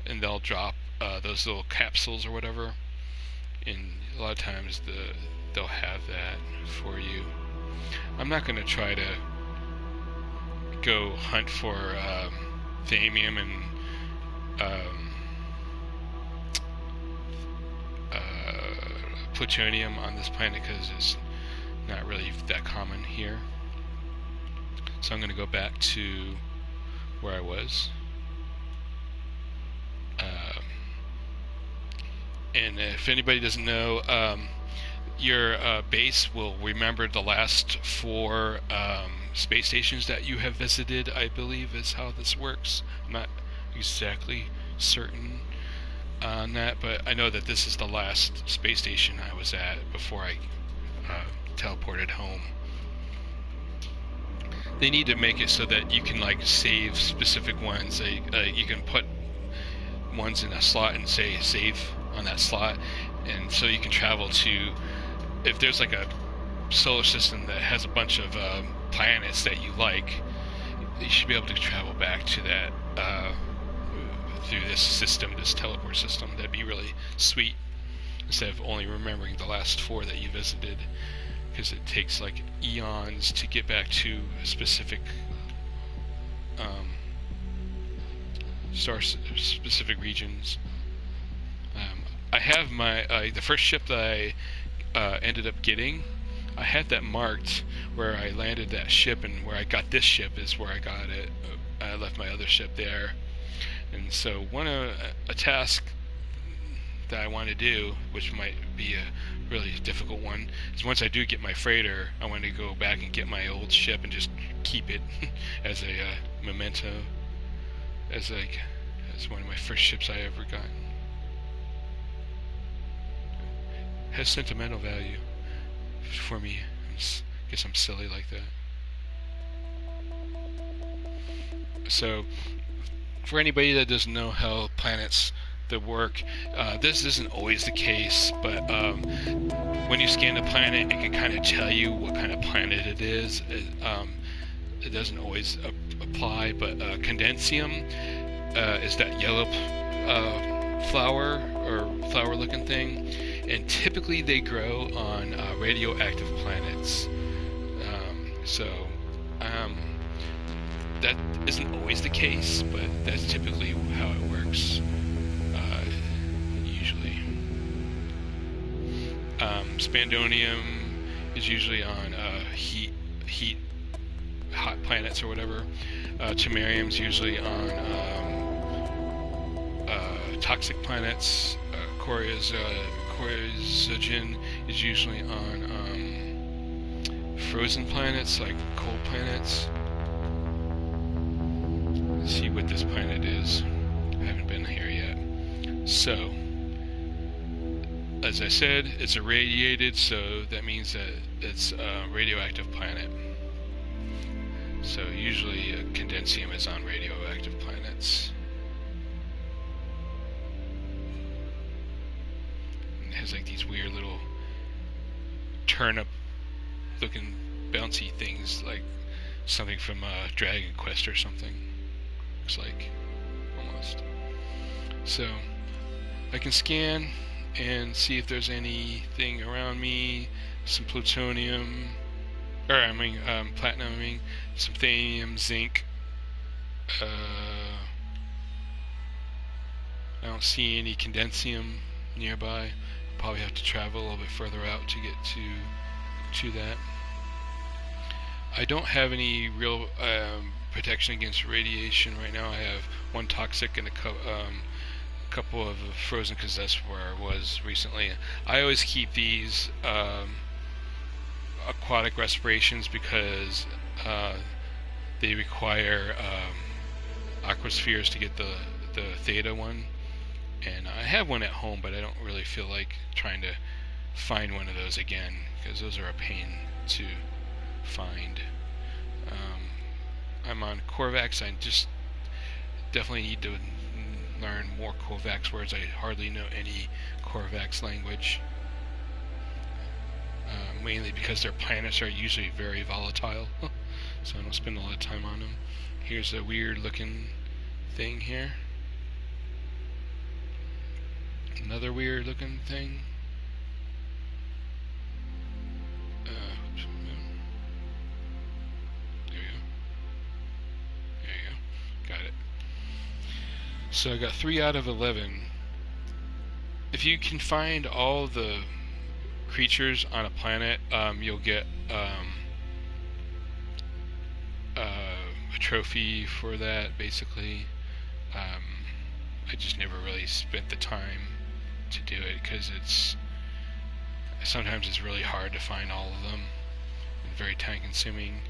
and they'll drop those little capsules or whatever. And a lot of times they'll have that for you. I'm not going to try to go hunt for thamium and plutonium on this planet because it's not really that common here. So I'm going to go back to where I was. And if anybody doesn't know, your base will remember the last 4 space stations that you have visited, I believe is how this works. I'm not exactly certain on that, but I know that this is the last space station I was at before I teleported home. They need to make it so that you can like save specific ones. You can put ones in a slot and say save on that slot, and so you can travel to, if there's like a solar system that has a bunch of planets that you like, you should be able to travel back to that through this system, this teleport system. That'd be really sweet, instead of only remembering the last 4 that you visited, because it takes like eons to get back to specific star-specific regions. I have my the first ship that I ended up getting. I had that marked where I landed that ship, and where I got this ship is where I got it. I left my other ship there, and so a task that I want to do, which might be a really difficult one, is once I do get my freighter, I want to go back and get my old ship and just keep it as a memento, as one of my first ships I ever got. Has sentimental value for me. I guess I'm silly like that. So, for anybody that doesn't know how planets that work, this isn't always the case, but when you scan a planet, it can kind of tell you what kind of planet it is. It doesn't always apply, but condensium is that yellow flower-looking thing, and typically they grow on radioactive planets. That isn't always the case, but that's typically how it works. Usually, spandonium is usually on hot planets or whatever. Tamarium's usually on toxic planets. Corizogen is usually on frozen planets, like cold planets. Let's see what this planet is. I haven't been here yet. So, as I said, it's irradiated, so that means that it's a radioactive planet. So usually condensium is on radioactive planets. And it has like these weird little turnip looking bouncy things, like something from Dragon Quest or something. Looks like, almost. So I can scan and see if there's anything around me. Some plutonium, platinum, some thamium, zinc. I don't see any condensium nearby. Probably have to travel a little bit further out to get to that. I don't have any real protection against radiation right now. I have one toxic and a couple of frozen, because that's where I was recently. I always keep these aquatic respirations because they require aquaspheres to get the theta one, and I have one at home, but I don't really feel like trying to find one of those again because those are a pain to find. I'm on Corvax. I just definitely need to learn more Corvax words. I hardly know any Corvax language, mainly because their planets are usually very volatile, so I don't spend a lot of time on them. Here's a weird looking thing here. Another weird looking thing. Oops, no. There you go. There you go. Got it. So I got 3 out of 11. If you can find all the creatures on a planet, you'll get a trophy for that, basically. I just never really spent the time to do it because sometimes it's really hard to find all of them and very time consuming,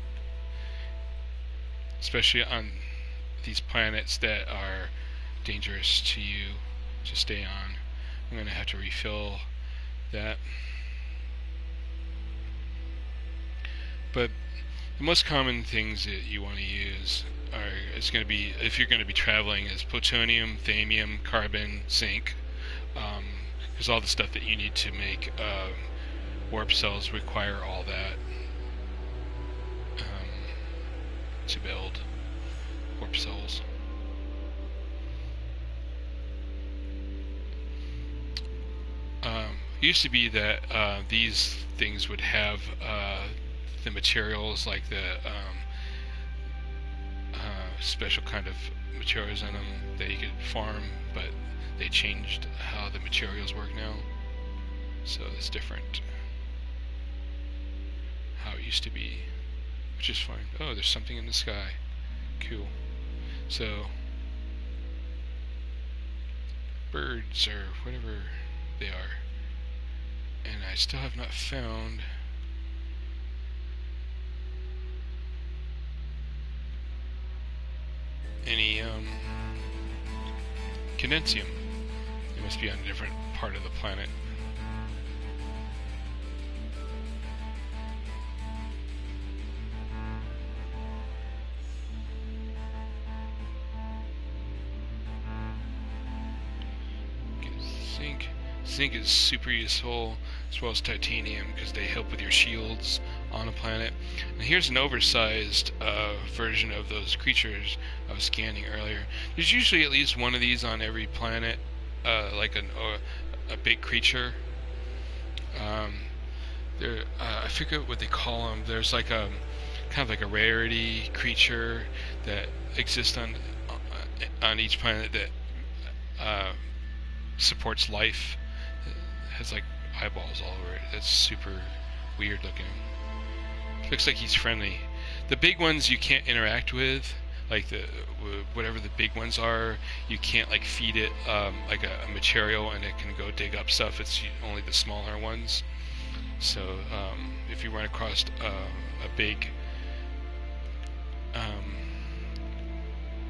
especially on these planets that are dangerous to you to stay on. I'm going to have to refill that. But the most common things that you want to use it's going to be, if you're going to be traveling, is plutonium, thamium, carbon, zinc, because all the stuff that you need to make warp cells require all that to build warp cells. It used to be that these things would have the materials, like the special kind of materials in them that you could farm, but they changed how the materials work now, so it's different how it used to be, which is fine. Oh, there's something in the sky. Cool. So birds or whatever they are, and I still have not found any condensium. It must be on a different part of the planet. Zinc is super useful, as well as titanium, because they help with your shields on a planet. And here's an oversized version of those creatures I was scanning earlier. There's usually at least one of these on every planet, like a big creature. I forget what they call them. There's like a kind of like a rarity creature that exists on each planet that supports life. It has like eyeballs all over it. That's super weird looking. Looks like he's friendly. The big ones you can't interact with, like whatever the big ones are. You can't like feed it like a material and it can go dig up stuff. It's only the smaller ones. So if you run across a big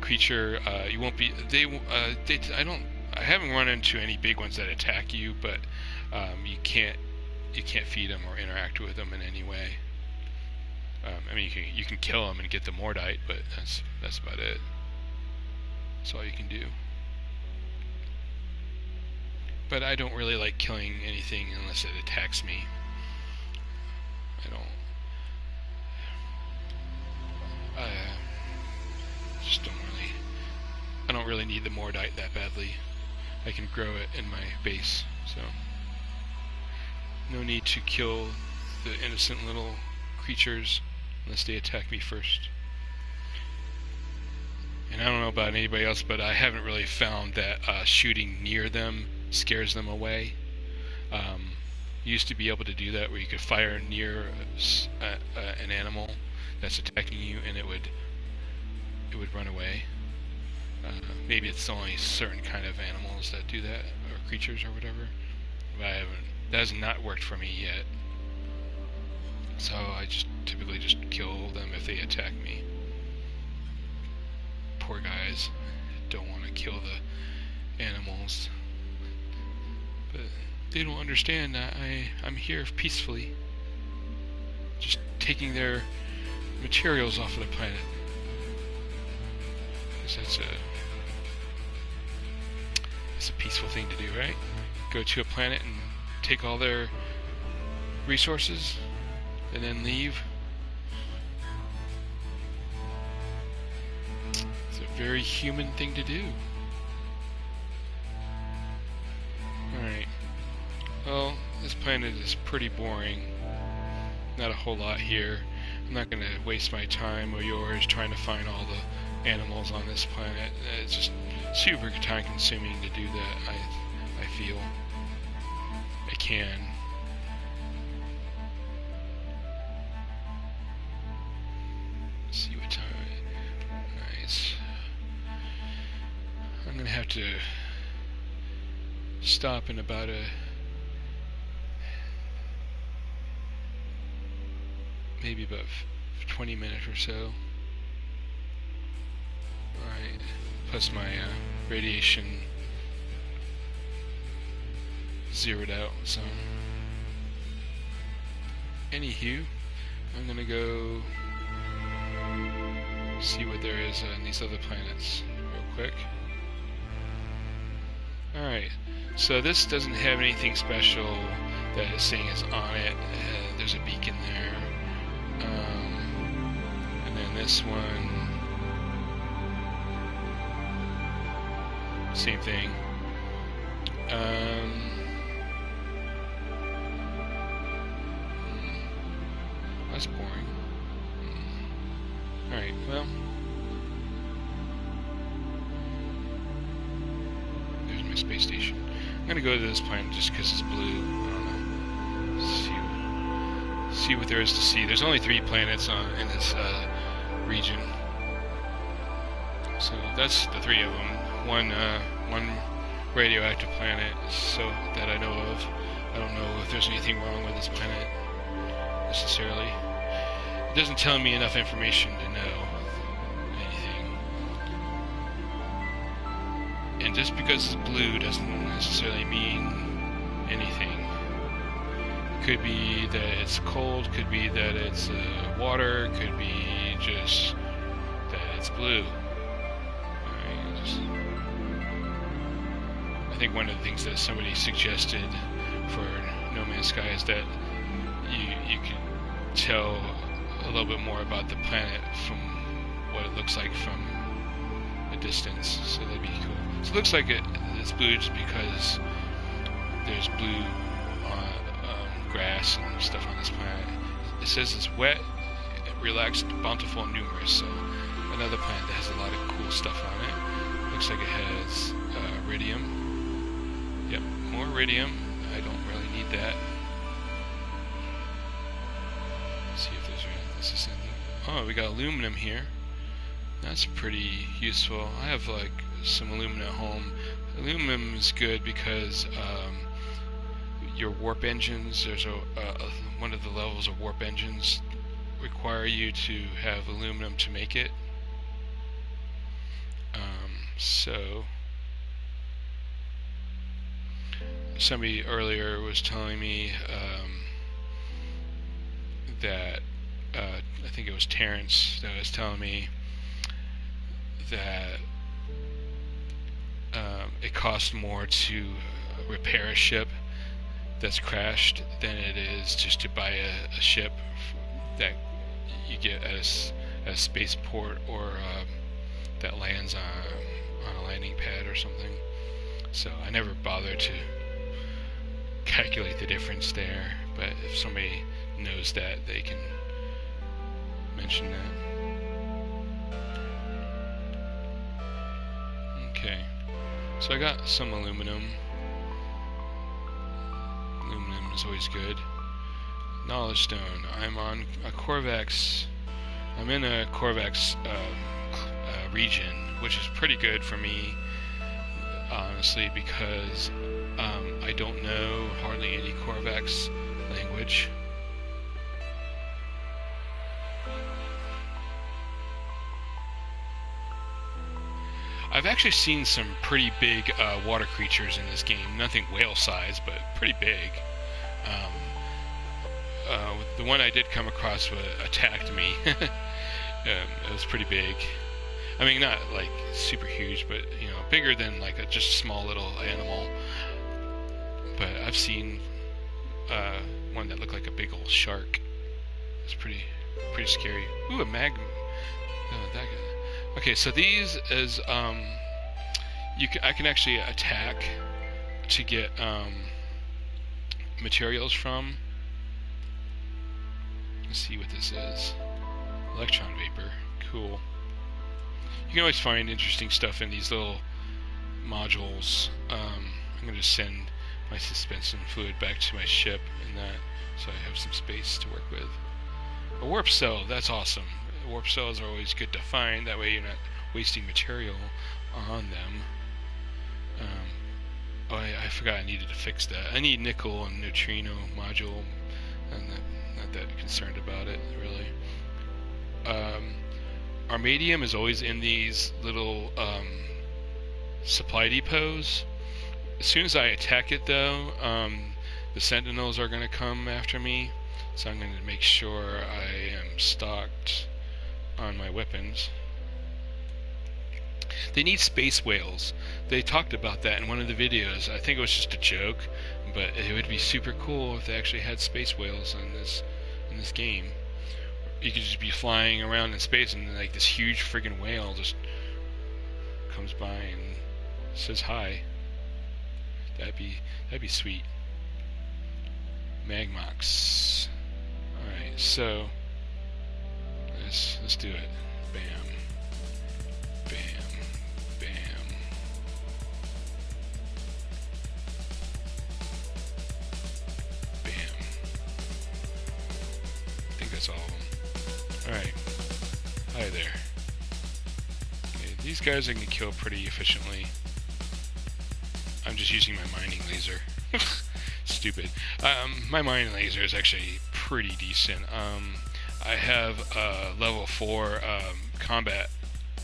creature, you won't be. I haven't run into any big ones that attack you, but you can't feed them or interact with them in any way. I mean, you can kill them and get the mordite, but that's about it. That's all you can do. But I don't really like killing anything unless it attacks me. I don't really need the mordite that badly. I can grow it in my base, so no need to kill the innocent little creatures unless they attack me first. And I don't know about anybody else, but I haven't really found that shooting near them scares them away. You used to be able to do that, where you could fire near an animal that's attacking you, and it would run away. Maybe it's only certain kind of animals that do that, or creatures or whatever. But that has not worked for me yet. So I typically just kill them if they attack me. poor guys don't want to kill the animals, but they don't understand that I'm here peacefully, just taking their materials off of the planet. Because that's a peaceful thing to do, right? Go to a planet and take all their resources and then leave. It's a very human thing to do. Alright. Well, this planet is pretty boring. Not a whole lot here. I'm not going to waste my time or yours trying to find all the animals on this planet. It's just super time consuming to do that, I feel. I can. Let's see what time. Nice. I'm going to have to stop in about maybe about 20 minutes or so. Alright, plus my radiation zeroed out, so anywho, I'm gonna go see what there is on these other planets real quick. Alright, so this doesn't have anything special that is saying is on it. There's a beacon there. And then this one, same thing. That's boring. Alright, well, there's my space station. I'm gonna go to this planet just because it's blue. I don't know. See what there is to see. There's only 3 planets in this region. So that's the 3 of them. One radioactive planet, so that I know of. I don't know if there's anything wrong with this planet necessarily. It doesn't tell me enough information to know anything. And just because it's blue doesn't necessarily mean anything. It could be that it's cold, could be that it's water, could be just that it's blue. I think one of the things that somebody suggested for No Man's Sky is that you can tell a little bit more about the planet from what it looks like from a distance, so that'd be cool. So it looks like it's blue just because there's blue grass and stuff on this planet. It says it's wet, relaxed, bountiful, and numerous, so another planet that has a lot of cool stuff on it. Looks like it has iridium. Yep, more iridium. I don't really need that. Let's see if there's anything. Oh, we got aluminum here. That's pretty useful. I have like some aluminum at home. Aluminum is good because your warp engines, there's one of the levels of warp engines require you to have aluminum to make it. So somebody earlier was telling me that I think it was Terrence that was telling me that it costs more to repair a ship that's crashed than it is just to buy a ship that you get at a spaceport or that lands on a landing pad or something. So I never bothered to calculate the difference there, but if somebody knows that, they can mention that. Okay, so I got some aluminum. Aluminum is always good. Knowledge stone. I'm on a Corvax. I'm in a Corvax region, which is pretty good for me, honestly, because I don't know hardly any Corvax language. I've actually seen some pretty big water creatures in this game. Nothing whale size, but pretty big. Um, the one I did come across attacked me. It was pretty big. I mean, not like super huge, but you know, bigger than like a just small little animal. But I've seen one that looked like a big old shark. It's pretty scary. Ooh, a magma. Oh, that guy. Okay, so these is I can actually attack to get materials from. Let's see what this is. Electron vapor. Cool. You can always find interesting stuff in these little modules. I'm going to send my suspension fluid back to my ship and that, so I have some space to work with. A warp cell, that's awesome. Warp cells are always good to find, that way you're not wasting material on them. Oh, I forgot I needed to fix that. I need nickel and neutrino module. I'm not that concerned about it, really. Armadium is always in these little supply depots. As soon as I attack it, though, the sentinels are going to come after me, so I'm going to make sure I am stocked on my weapons. They need space whales. They talked about that in one of the videos. I think it was just a joke, but it would be super cool if they actually had space whales in this game. You could just be flying around in space and like this huge friggin' whale just comes by and says hi. That'd be sweet. Magmox. Alright, so let's do it. Bam. Bam. Bam. Bam. I think that's all of them. Alright. Hi there. Okay, these guys I can kill pretty efficiently. I'm just using my mining laser. Stupid. My mining laser is actually pretty decent. I have level 4 combat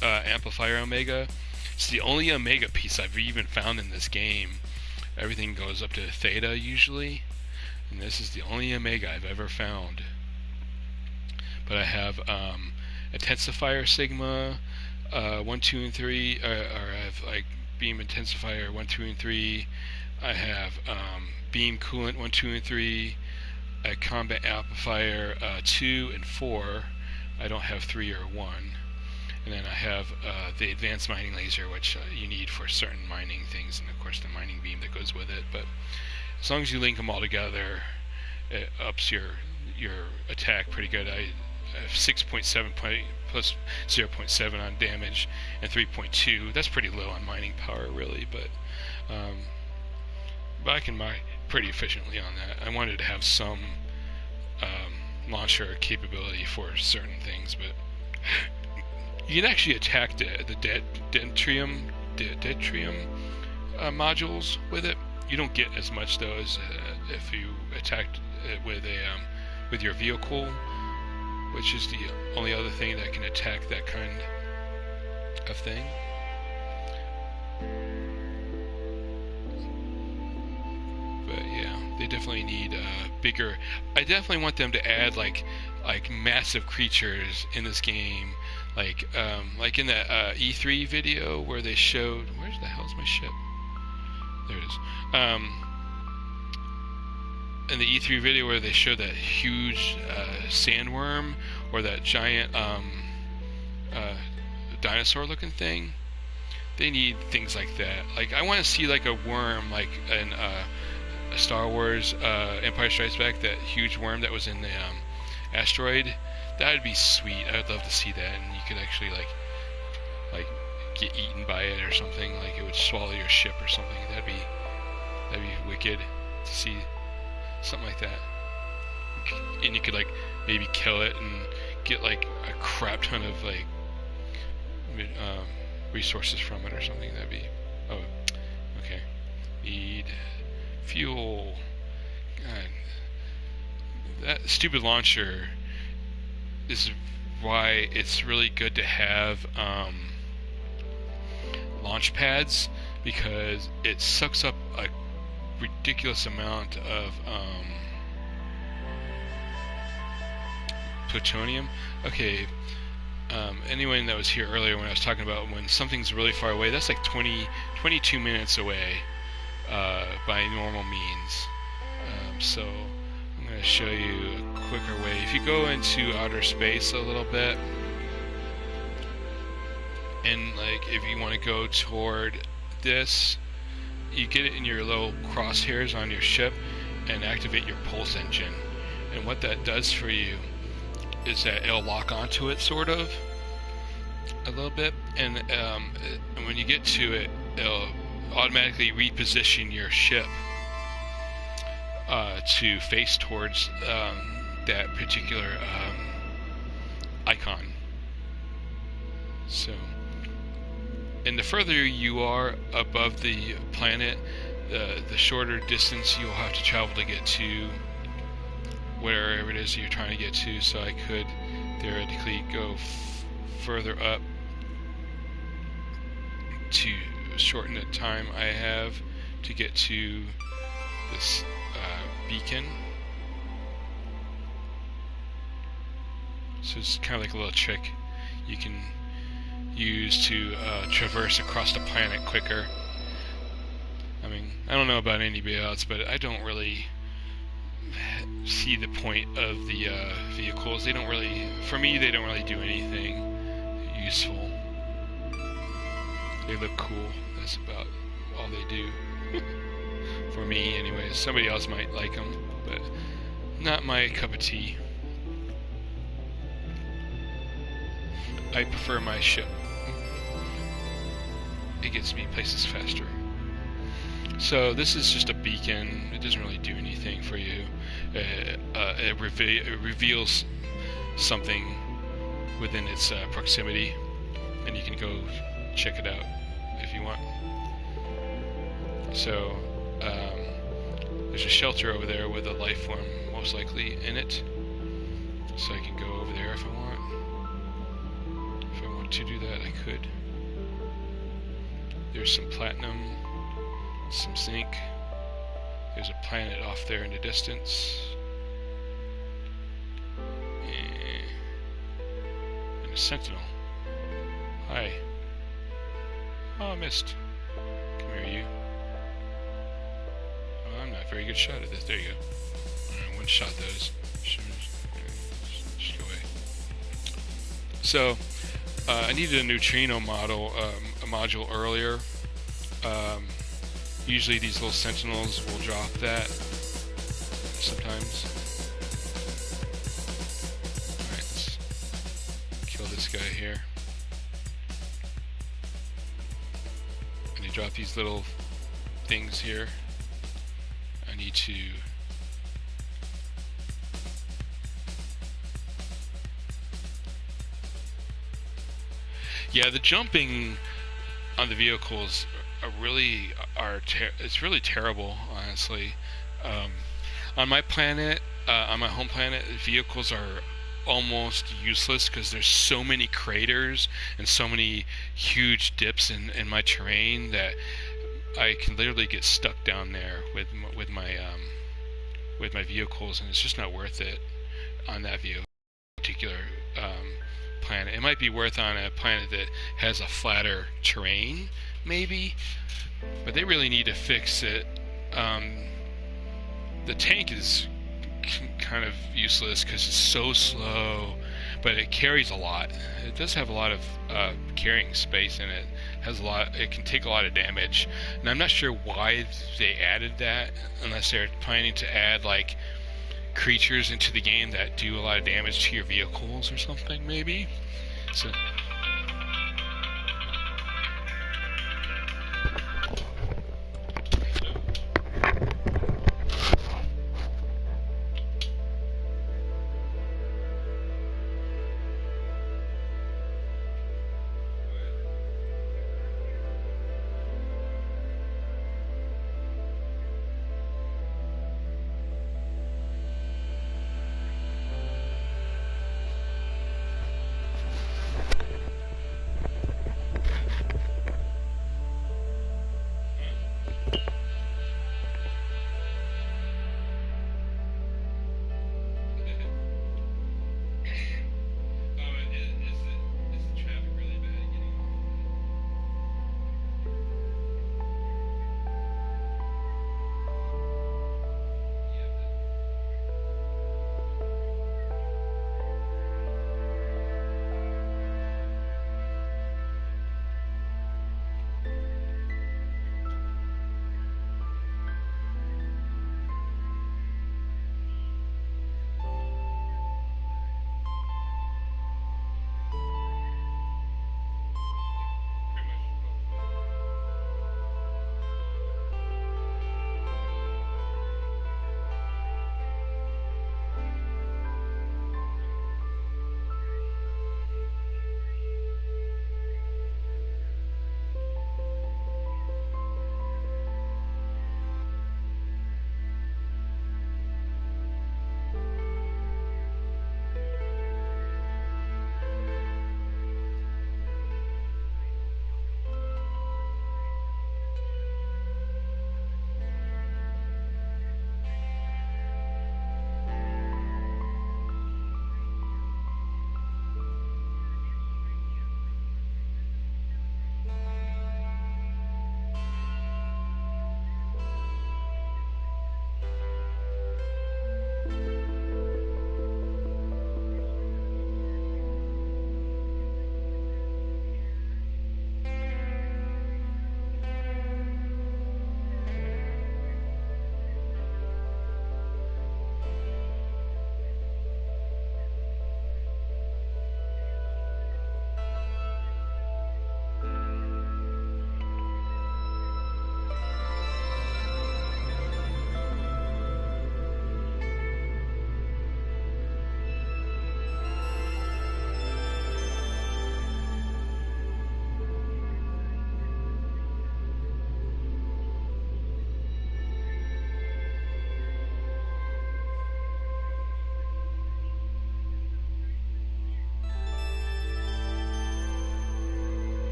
amplifier Omega. It's the only Omega piece I've even found in this game. Everything goes up to Theta usually, and this is the only Omega I've ever found. But I have Intensifier Sigma 1, 2, and 3, or I have like Beam Intensifier 1, 2, and 3. I have Beam Coolant 1, 2, and 3. A Combat Amplifier 2 and 4. I don't have 3 or 1. And then I have the Advanced Mining Laser, which you need for certain mining things, and of course the mining beam that goes with it. But as long as you link them all together, it ups your attack pretty good. I have 6.7 plus 0.7 on damage and 3.2. That's pretty low on mining power, really, but I can mine pretty efficiently on that. I wanted to have some launcher capability for certain things, but you can actually attack the Deuterium modules with it. You don't get as much though as if you attacked it with your vehicle, which is the only other thing that can attack that kind of thing. But yeah, they definitely need bigger. I definitely want them to add like massive creatures in this game, like in that E3 video where they showed. Where's the hell's my ship? There it is. In the E3 video where they showed that huge sandworm or that giant dinosaur-looking thing. They need things like that. Like I want to see like a worm, like in Star Wars Empire Strikes Back, that huge worm that was in the asteroid. That would be sweet. I would love to see that, and you could actually like get eaten by it or something. Like it would swallow your ship or something. That'd be wicked to see something like that. And you could like maybe kill it and get like a crap ton of like resources from it or something. That'd be okay. Need fuel. God, that stupid launcher is why it's really good to have launch pads, because it sucks up a ridiculous amount of plutonium. Okay, anyone that was here earlier when I was talking about when something's really far away, that's like 22 minutes away by normal means. So I'm going to show you a quicker way. If you go into outer space a little bit, and like if you want to go toward this, you get it in your little crosshairs on your ship and activate your pulse engine. And what that does for you is that it'll lock onto it sort of a little bit, and when you get to it, it'll automatically reposition your ship to face towards that particular icon. So, and the further you are above the planet, the shorter distance you'll have to travel to get to wherever it is you're trying to get to. So I could theoretically go further up to shorten the time I have to get to this beacon. So it's kind of like a little trick you can use to traverse across the planet quicker. I mean, I don't know about anybody else, but I don't really see the point of the vehicles. They don't really, for me, they don't really do anything useful. They look cool. That's about all they do. For me, anyways. Somebody else might like them, but not my cup of tea. I prefer my ship. It gets me places faster. So this is just a beacon. It doesn't really do anything for you. It reveals something within its proximity, and you can go check it out if you want. So there's a shelter over there with a life form most likely in it, so I can go over there if I want. If I want to do that, I could. There's some platinum, some zinc. There's a planet off there in the distance, and a sentinel. Hi. Oh, I missed. Come here, you. Oh, I'm not a very good shot at this. There you go. Alright, one shot those. Just go away. So, I needed a neutrino module earlier. Usually these little sentinels will drop that sometimes. Alright, let's kill this guy here. And they drop these little things here. I need to the jumping on the vehicles it's really terrible, honestly. On my planet, on my home planet, vehicles are almost useless because there's so many craters and so many huge dips in my terrain that I can literally get stuck down there with my vehicles, and it's just not worth it on that particular planet. It might be worth on a planet that has a flatter terrain, maybe, but they really need to fix it. The tank is kind of useless because it's so slow, but it carries a lot. It does have a lot of carrying space in it. It can take a lot of damage, and I'm not sure why they added that, unless they're planning to add like creatures into the game that do a lot of damage to your vehicles or something, maybe. So